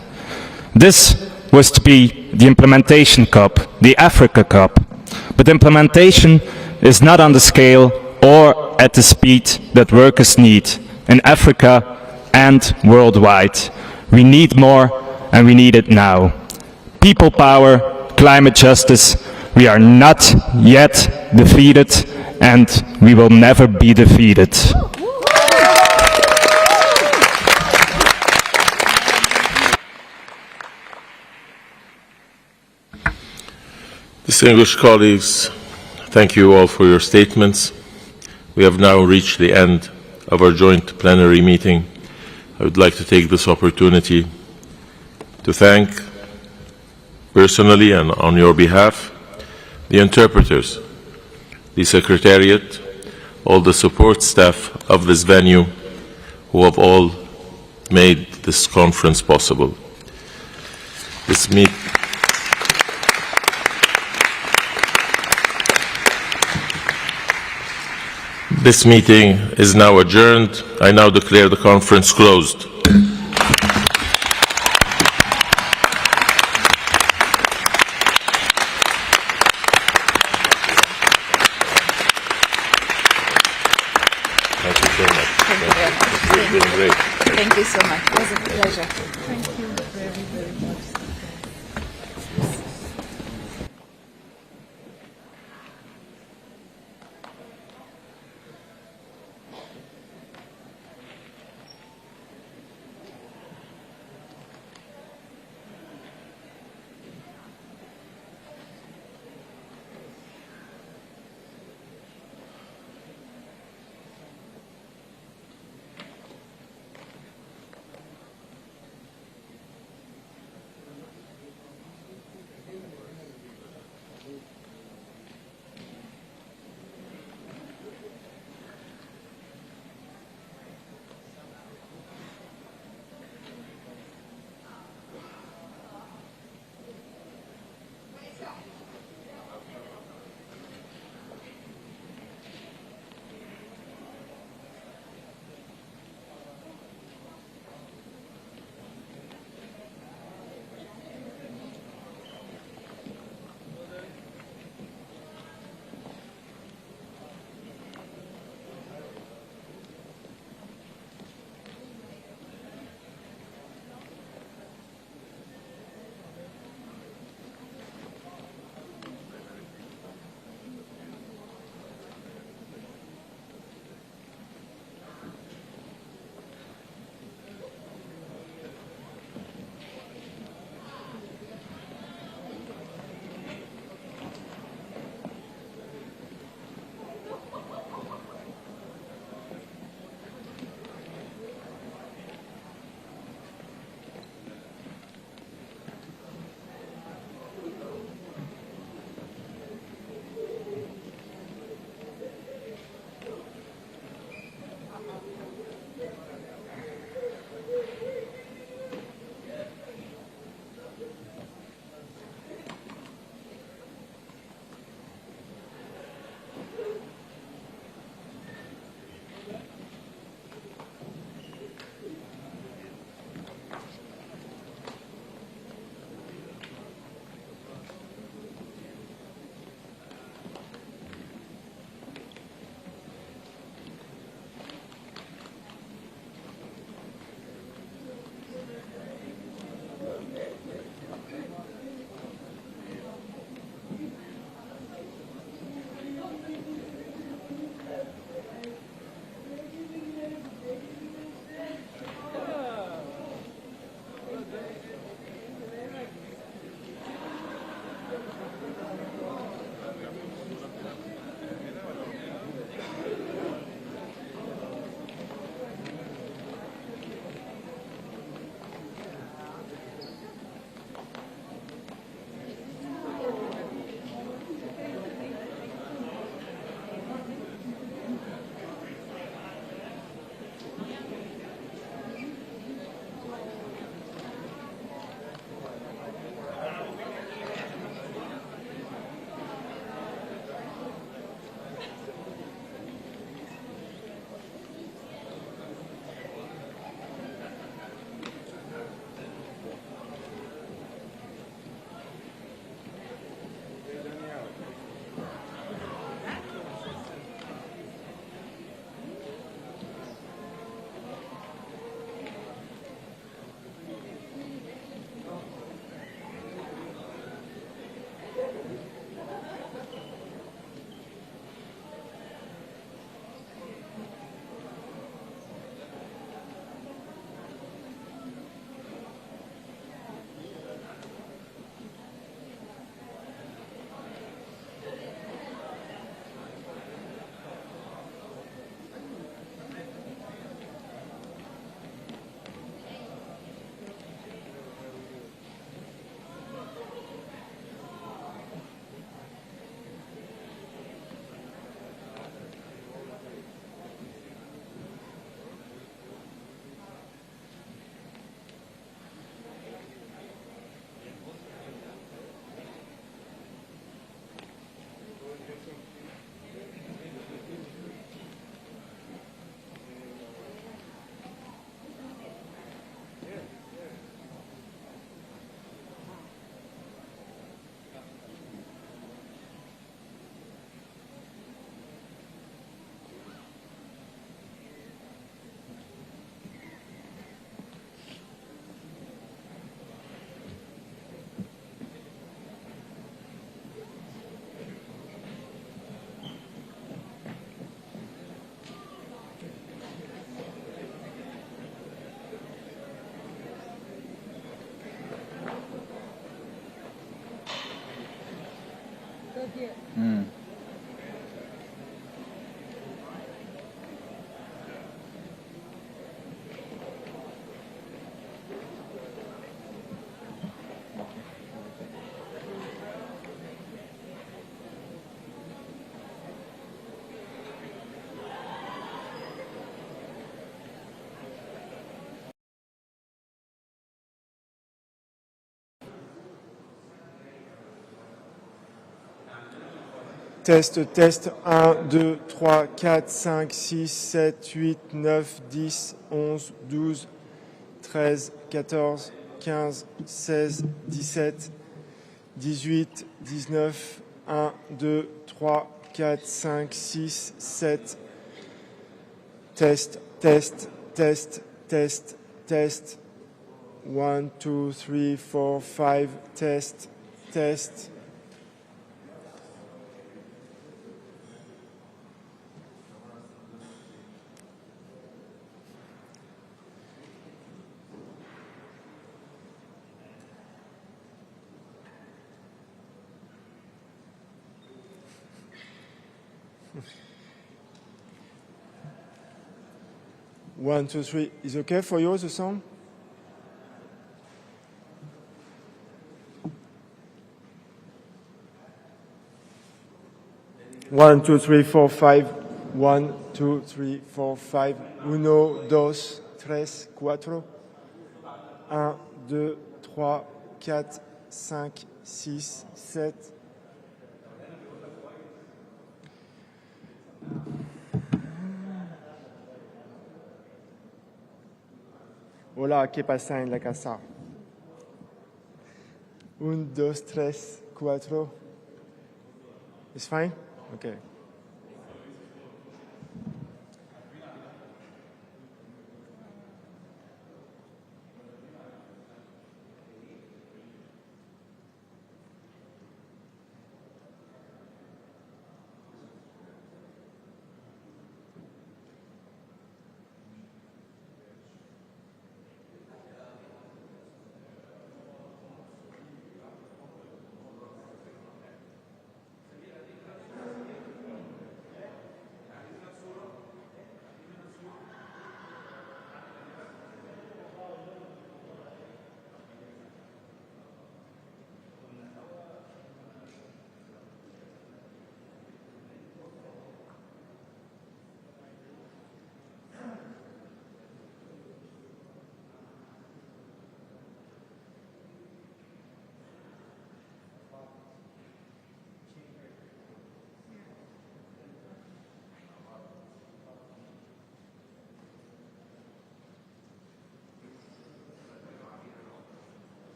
This was to be the implementation COP, the Africa COP. But implementation is not on the scale or at the speed that workers need in Africa and worldwide. We need more, and we need it now. People power, climate justice, we are not yet defeated, and we will never be defeated. Distinguished colleagues, thank you all for your statements. We have now reached the end of our joint plenary meeting. I would like to take this opportunity to thank personally and on your behalf the interpreters, the Secretariat, all the support staff of this venue who have all made this conference possible. This meeting is now adjourned. I now declare the conference closed. Thank you so much. Thank you very much. It's been great. Thank you so much. It was a pleasure. Thank you very, very much. Test, test, 1, 2, 3, 4, 5, 6, 7, 8, 9, 10, 11, 12, 13, 14, 15, 16, 17, 18, 19, 1, 2, 3, 4, 5, 6, 7. Test, test, test, test, test. 1, 2, 3, 4, 5, test, test. One, two, three. Is okay for you, the sound? One, two, three, four, five. 1, 2, 3, 4, 5. 1, 2, 3, 4. 1, 2, 3, 4, 5, 6, 7. Hola, ¿qué pasa en la casa? 1, 2, 3, 4. It's fine? Okay.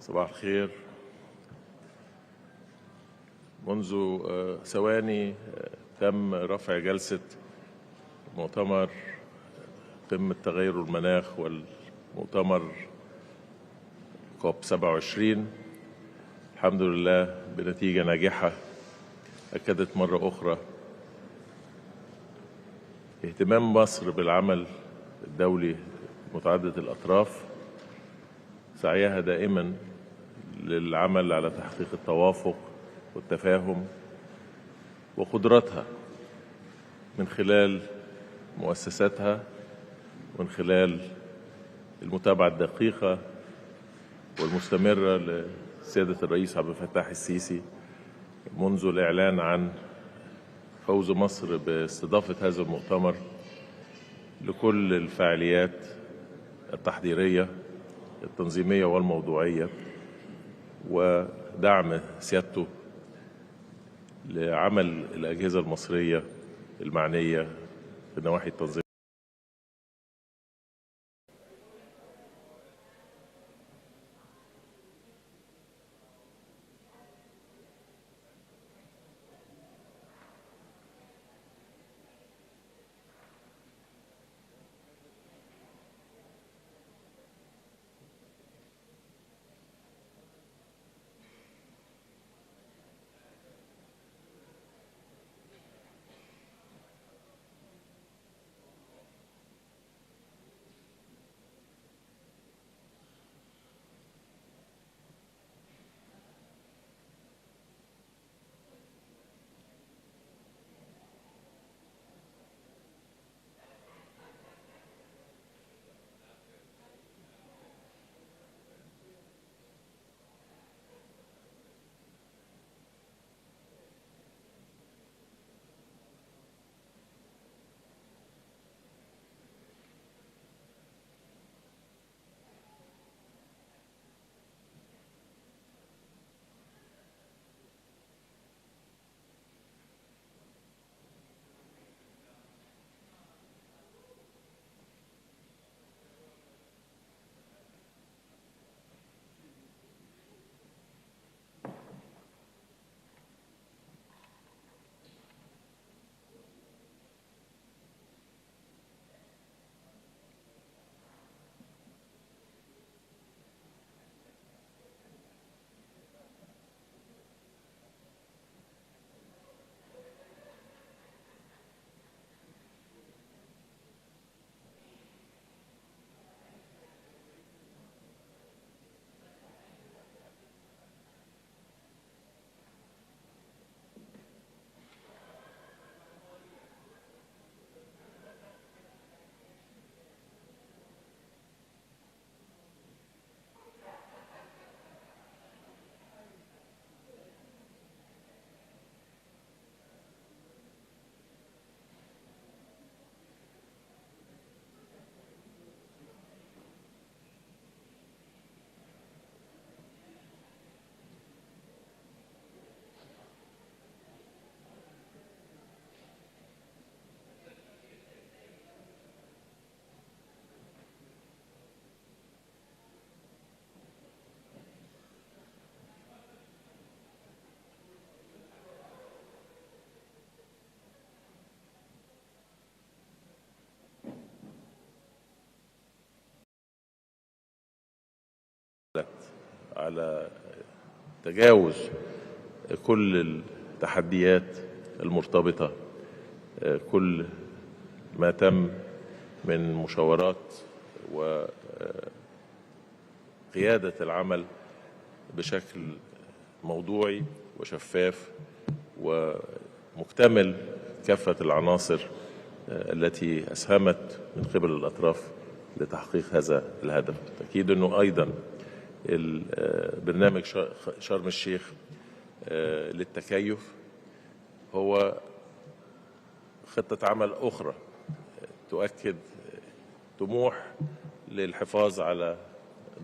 صباح الخير. منذ ثواني تم رفع جلسة مؤتمر قمة تغير المناخ والمؤتمر COP27 الحمد لله بنتيجة ناجحة أكدت مرة أخرى اهتمام مصر بالعمل الدولي متعدد الأطراف، سعيها دائما للعمل على تحقيق التوافق والتفاهم، وقدرتها من خلال مؤسساتها ومن خلال المتابعة الدقيقة والمستمرة لسيادة الرئيس عبد الفتاح السيسي منذ الإعلان عن فوز مصر باستضافة هذا المؤتمر لكل الفعاليات التحضيرية التنظيمية والموضوعية، ودعم سيادته لعمل الأجهزة المصرية المعنية في النواحي التنظيمية. على تجاوز كل التحديات المرتبطة كل ما تم من مشاورات وقيادة العمل بشكل موضوعي وشفاف ومكتمل كافة العناصر التي أسهمت من قبل الأطراف لتحقيق هذا الهدف. تأكيد أنه أيضا برنامج شرم الشيخ للتكيف هو خطة عمل أخرى تؤكد طموح للحفاظ على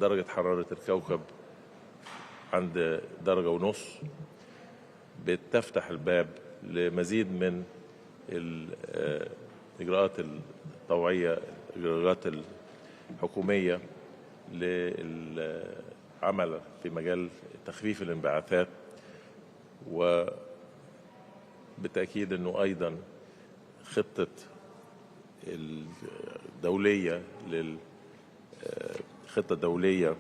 درجة حرارة الكوكب عند 1.5 درجة، بتفتح الباب لمزيد من الإجراءات الطوعية الإجراءات الحكومية للعمل في مجال تخفيف الانبعاثات، وبالتأكيد أنه أيضا خطة الدولية خطة دولية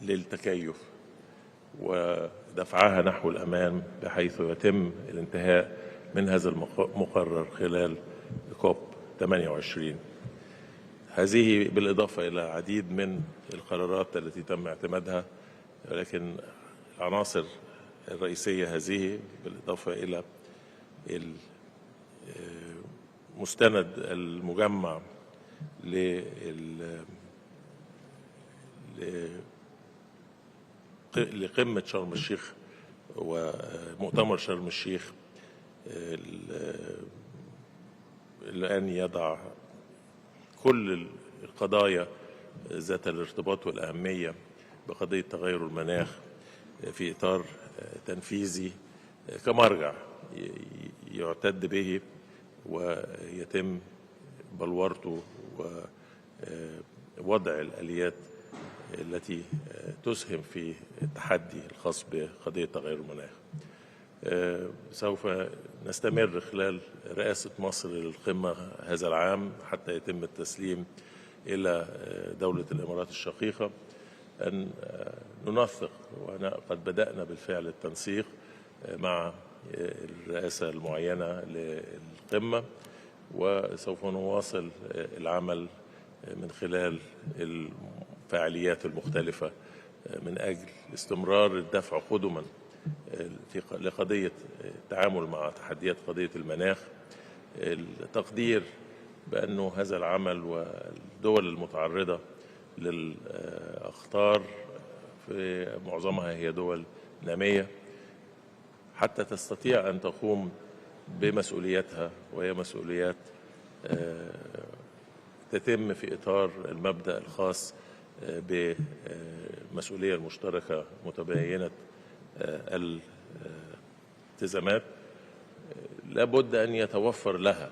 للتكيف ودفعها نحو الأمام بحيث يتم الانتهاء من هذا المقرر خلال كوب 28. هذه بالإضافة إلى عديد من القرارات التي تم اعتمادها، ولكن العناصر الرئيسية هذه بالإضافة إلى المستند المجمع لقمة شرم الشيخ ومؤتمر شرم الشيخ الآن يضع كل القضايا ذات الارتباط والأهمية بقضية تغير المناخ في إطار تنفيذي كمرجع يعتد به ويتم بلورته ووضع الآليات التي تسهم في التحدي الخاص بقضية تغير المناخ. سوف نستمر خلال رئاسة مصر للقمة هذا العام حتى يتم التسليم إلى دولة الإمارات الشقيقة أن ننسق، وقد بدأنا بالفعل التنسيق مع الرئاسة المعينة للقمة، وسوف نواصل العمل من خلال الفعاليات المختلفة من أجل استمرار الدفع قدما لقضية التعامل مع تحديات قضية المناخ. التقدير بأنه هذا العمل والدول المتعرضة للأخطار في معظمها هي دول نامية حتى تستطيع أن تقوم بمسؤولياتها، وهي مسؤوليات تتم في إطار المبدأ الخاص بالمسؤولية المشتركة متباينة الالتزامات. لابد أن يتوفر لها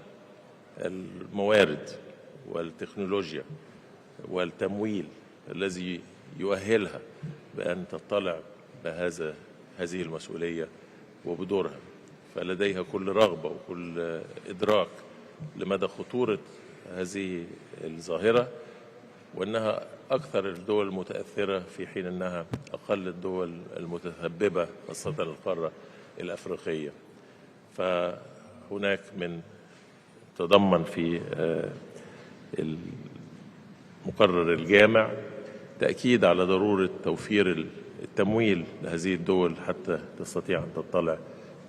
الموارد والتكنولوجيا والتمويل الذي يؤهلها بأن تطلع هذه المسؤولية وبدورها، فلديها كل رغبة وكل إدراك لمدى خطورة هذه الظاهرة، وأنها أكثر الدول المتأثرة في حين أنها أقل الدول المتسببة خاصة القارة الأفريقية. فهناك من تضمن في المقرر الجامع تأكيد على ضرورة توفير التمويل لهذه الدول حتى تستطيع أن تطلع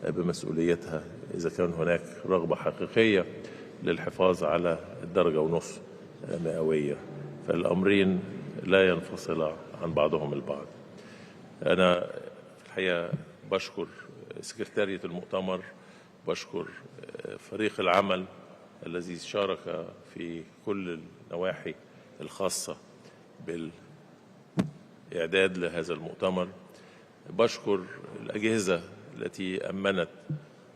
بمسؤوليتها إذا كان هناك رغبة حقيقية للحفاظ على الدرجة ونصف مئوية، فالأمرين لا ينفصلا عن بعضهم البعض. أنا في الحقيقة بشكر سكرتارية المؤتمر، بشكر فريق العمل الذي شارك في كل النواحي الخاصة بالإعداد لهذا المؤتمر، بشكر الأجهزة التي أمنت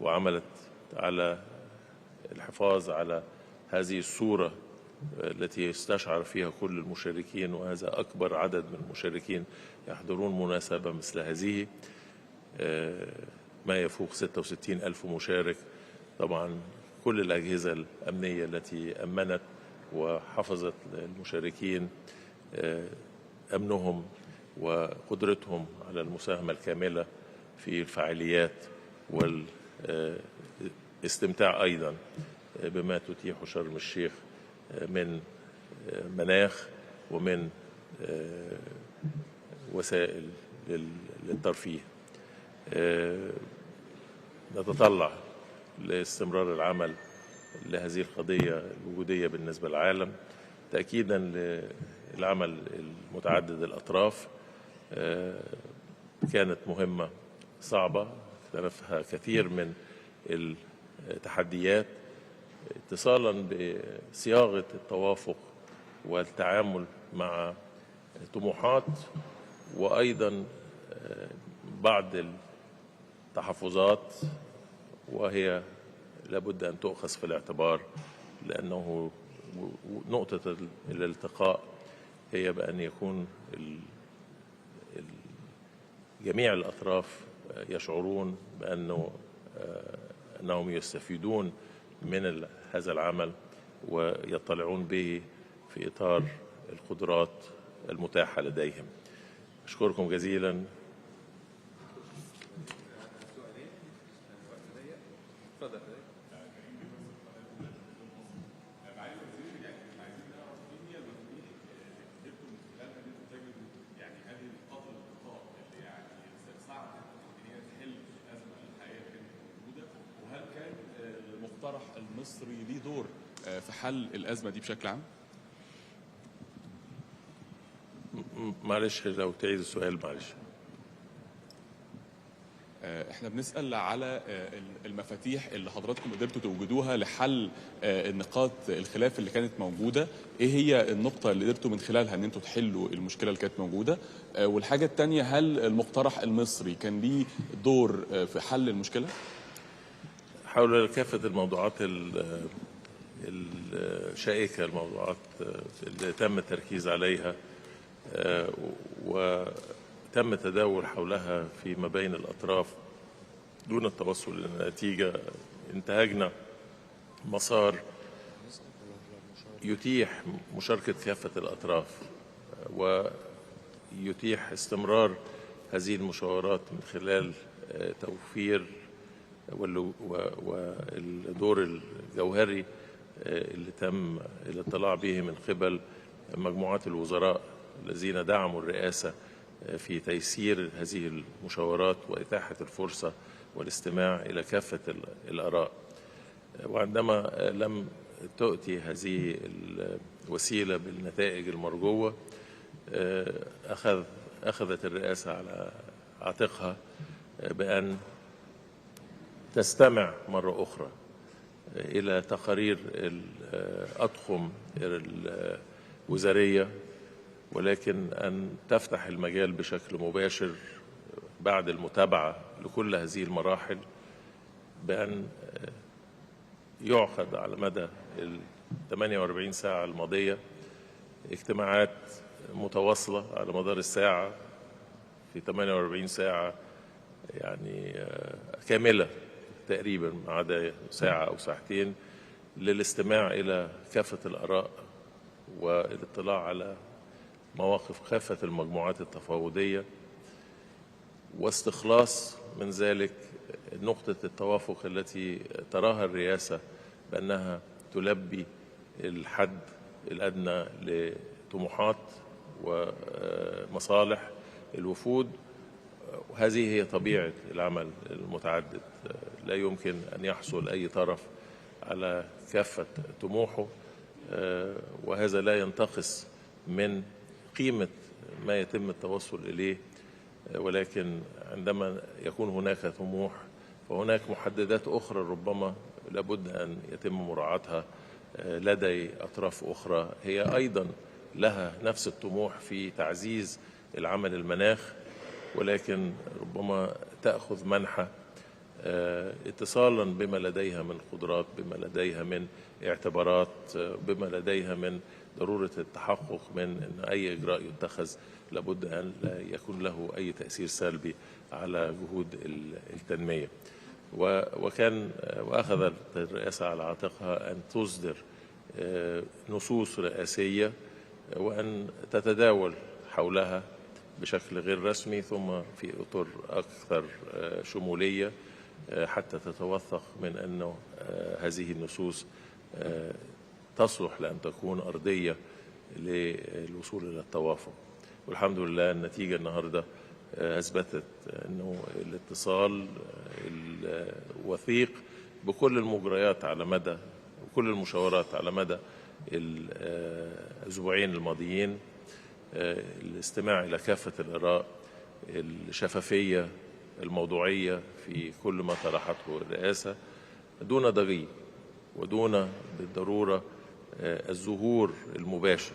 وعملت على الحفاظ على هذه الصورة التي يستشعر فيها كل المشاركين، وهذا أكبر عدد من المشاركين يحضرون مناسبة مثل هذه، ما يفوق 66 ألف مشارك. طبعا كل الأجهزة الأمنية التي أمنت وحفظت المشاركين أمنهم وقدرتهم على المساهمة الكاملة في الفعاليات والاستمتاع أيضا بما تتيح شرم الشيخ من مناخ ومن وسائل للترفيه. نتطلع لاستمرار العمل لهذه القضية الوجودية بالنسبة للعالم، تأكيدا للعمل المتعدد الأطراف. كانت مهمة صعبة اختلفها كثير من التحديات، اتصالا بصياغة التوافق والتعامل مع طموحات وأيضا بعض التحفظات، وهي لابد أن تؤخذ في الاعتبار، لأنه نقطة الالتقاء هي بأن يكون جميع الأطراف يشعرون أنهم يستفيدون من هذا العمل ويطلعون به في إطار القدرات المتاحة لديهم. أشكركم جزيلا. المقترح المصري ليه دور في حل الأزمة دي بشكل عام؟ معلش لو تعيد السؤال معلش. احنا بنسأل على المفاتيح اللي حضراتكم قدرتوا توجدوها لحل النقاط الخلاف اللي كانت موجودة. ايه هي النقطة اللي قدرتوا من خلالها ان انتوا تحلوا المشكلة اللي كانت موجودة؟ والحاجة التانية، هل المقترح المصري كان ليه دور في حل المشكلة؟ حول كافة الموضوعات الشائكة، الموضوعات اللي تم التركيز عليها وتم التداول حولها فيما بين الأطراف دون التوصل لنتيجة، انتهجنا مسار يتيح مشاركة كافة الأطراف ويتيح استمرار هذه المشاورات من خلال توفير والدور الجوهري اللي تم الاطلاع به من قبل مجموعات الوزراء الذين دعموا الرئاسة في تيسير هذه المشاورات وإتاحة الفرصة والاستماع إلى كافة الآراء. وعندما لم تؤتي هذه الوسيلة بالنتائج المرجوة، أخذت الرئاسة على عاتقها بأن تستمع مرة أخرى إلى تقارير الأطقم الوزارية، ولكن أن تفتح المجال بشكل مباشر بعد المتابعة لكل هذه المراحل بأن يعقد على مدى 48 ساعة الماضية اجتماعات متواصلة على مدار الساعة، في 48 ساعة يعني كاملة تقريبا ما عدا ساعة أو ساعتين، للاستماع إلى كافة الآراء والاطلاع على مواقف كافة المجموعات التفاوضية، واستخلاص من ذلك نقطة التوافق التي تراها الرئاسة بأنها تلبي الحد الأدنى لطموحات ومصالح الوفود. وهذه هي طبيعة العمل المتعدد، لا يمكن أن يحصل أي طرف على كافة طموحه، وهذا لا ينتقص من قيمة ما يتم التوصل إليه، ولكن عندما يكون هناك طموح فهناك محددات أخرى ربما لابد أن يتم مراعاتها لدي أطراف أخرى هي أيضا لها نفس الطموح في تعزيز العمل المناخ، ولكن ربما تأخذ منحى اتصالا بما لديها من قدرات، بما لديها من اعتبارات، بما لديها من ضرورة التحقق من أن أي إجراء يتخذ لابد أن لا يكون له أي تأثير سلبي على جهود التنمية. وأخذت الرئاسة على عاتقها أن تصدر نصوص رئاسية وأن تتداول حولها بشكل غير رسمي ثم في إطار أكثر شمولية حتى تتوثق من أن هذه النصوص تصلح لأن تكون أرضية للوصول إلى التوافق. والحمد لله النتيجة النهاردة أثبتت أنه الاتصال الوثيق بكل المجريات على مدى وكل المشاورات على مدى الأسبوعين الماضيين، الاستماع إلى كافة الآراء، الشفافية، الموضوعية في كل ما طرحته الرئاسة دون ضغينة ودون بالضرورة الظهور المباشر،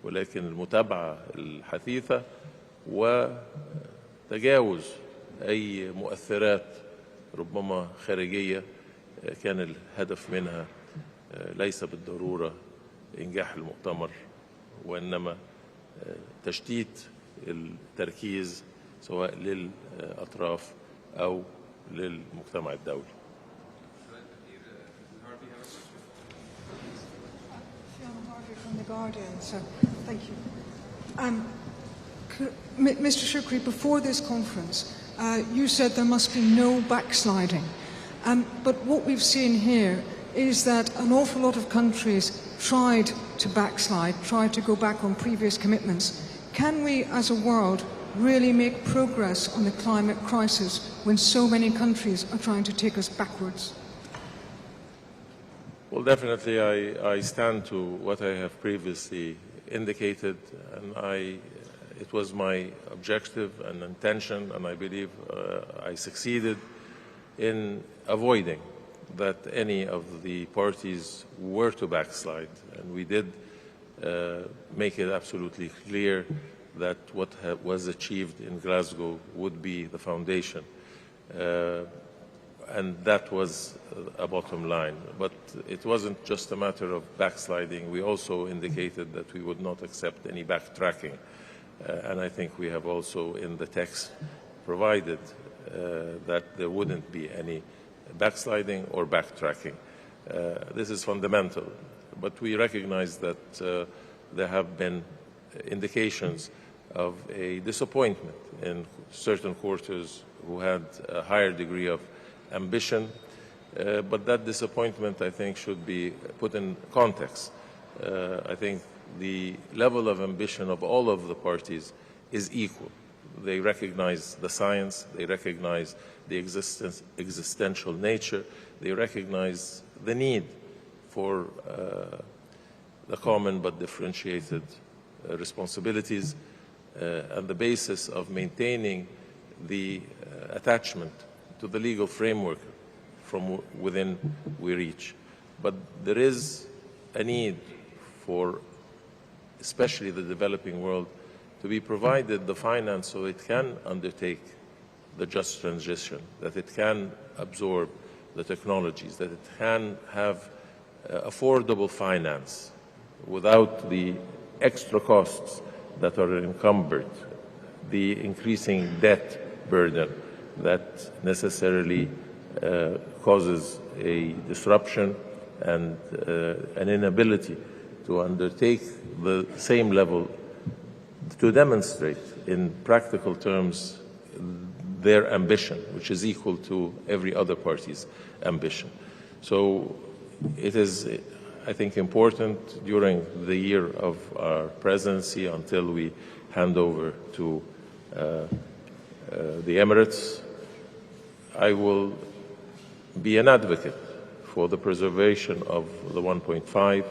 ولكن المتابعة الحثيثة وتجاوز أي مؤثرات ربما خارجية كان الهدف منها ليس بالضرورة إنجاح المؤتمر وإنما تشتيت التركيز سواء للأطراف أو للمجتمع الدولي. From The Guardian, so thank you. Mr. Shukri, before this conference, you said there must be no backsliding. But what we've seen here is that an awful lot of countries tried to backslide, tried to go back on previous commitments. Can we, as a world, really make progress on the climate crisis when so many countries are trying to take us backwards? Well, definitely I stand to what I have previously indicated, and I it was my objective and intention, and I believe I succeeded in avoiding that any of the parties were to backslide. And we did make it absolutely clear that what was achieved in Glasgow would be the foundation. And that was a bottom line. But it wasn't just a matter of backsliding. We also indicated that we would not accept any backtracking. And I think we have also in the text provided that there wouldn't be any backsliding or backtracking. This is fundamental. But we recognize that there have been indications of a disappointment in certain quarters who had a higher degree of ambition, but that disappointment, I think, should be put in context. I think the level of ambition of all of the parties is equal. They recognize the science, they recognize the existential nature, they recognize the need for the common but differentiated responsibilities and the basis of maintaining the attachment to the legal framework from within we reach. But there is a need for, especially the developing world, to be provided the finance so it can undertake the just transition, that it can absorb the technologies, that it can have affordable finance without the extra costs that are encumbered, the increasing debt burden that necessarily causes a disruption and an inability to undertake the same level, to demonstrate in practical terms their ambition, which is equal to every other party's ambition. So it is, I think, important during the year of our presidency until we hand over to the Emirates. I will be an advocate for the preservation of the 1.5,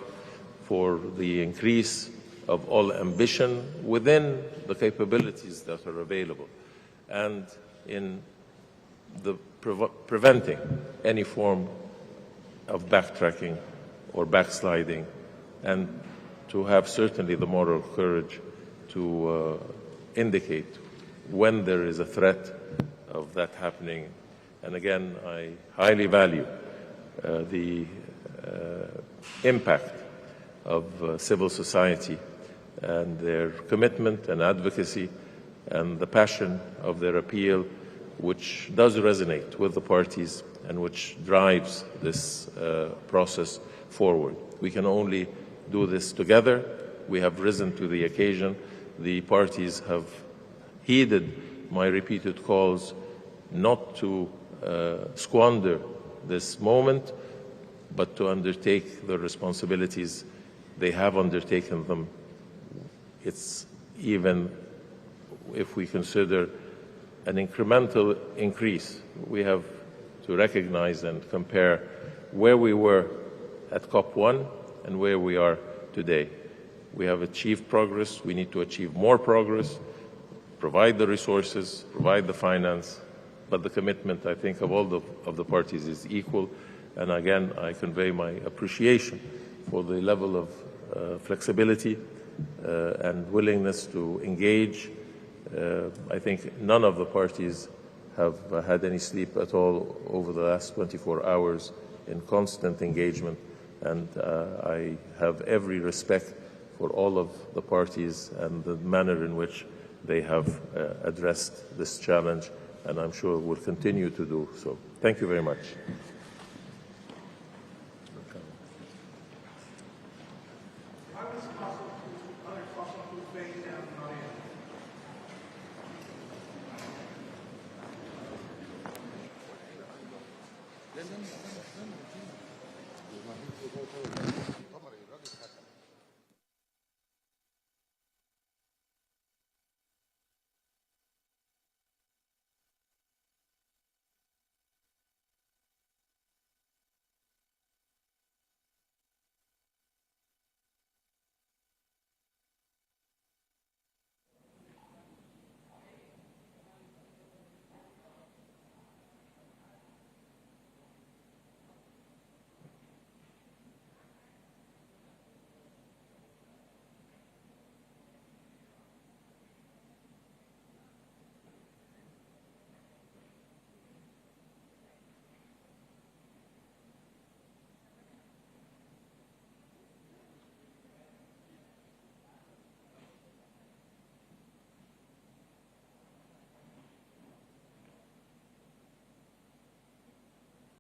for the increase of all ambition within the capabilities that are available, and in the preventing any form of backtracking or backsliding, and to have certainly the moral courage to indicate when there is a threat of that happening. And again, I highly value the impact of civil society and their commitment and advocacy and the passion of their appeal, which does resonate with the parties and which drives this process forward. We can only do this together. We have risen to the occasion. The parties have heeded my repeated calls not to squander this moment, but to undertake the responsibilities. They have undertaken them. It's even, if we consider an incremental increase, we have to recognize and compare where we were at COP1 and where we are today. We have achieved progress. We need to achieve more progress, provide the resources, provide the finance, but the commitment, I think, of all of the parties is equal. And again, I convey my appreciation for the level of flexibility and willingness to engage. I think none of the parties have had any sleep at all over the last 24 hours in constant engagement, and I have every respect for all of the parties and the manner in which they have addressed this challenge, and I'm sure will continue to do so. Thank you very much.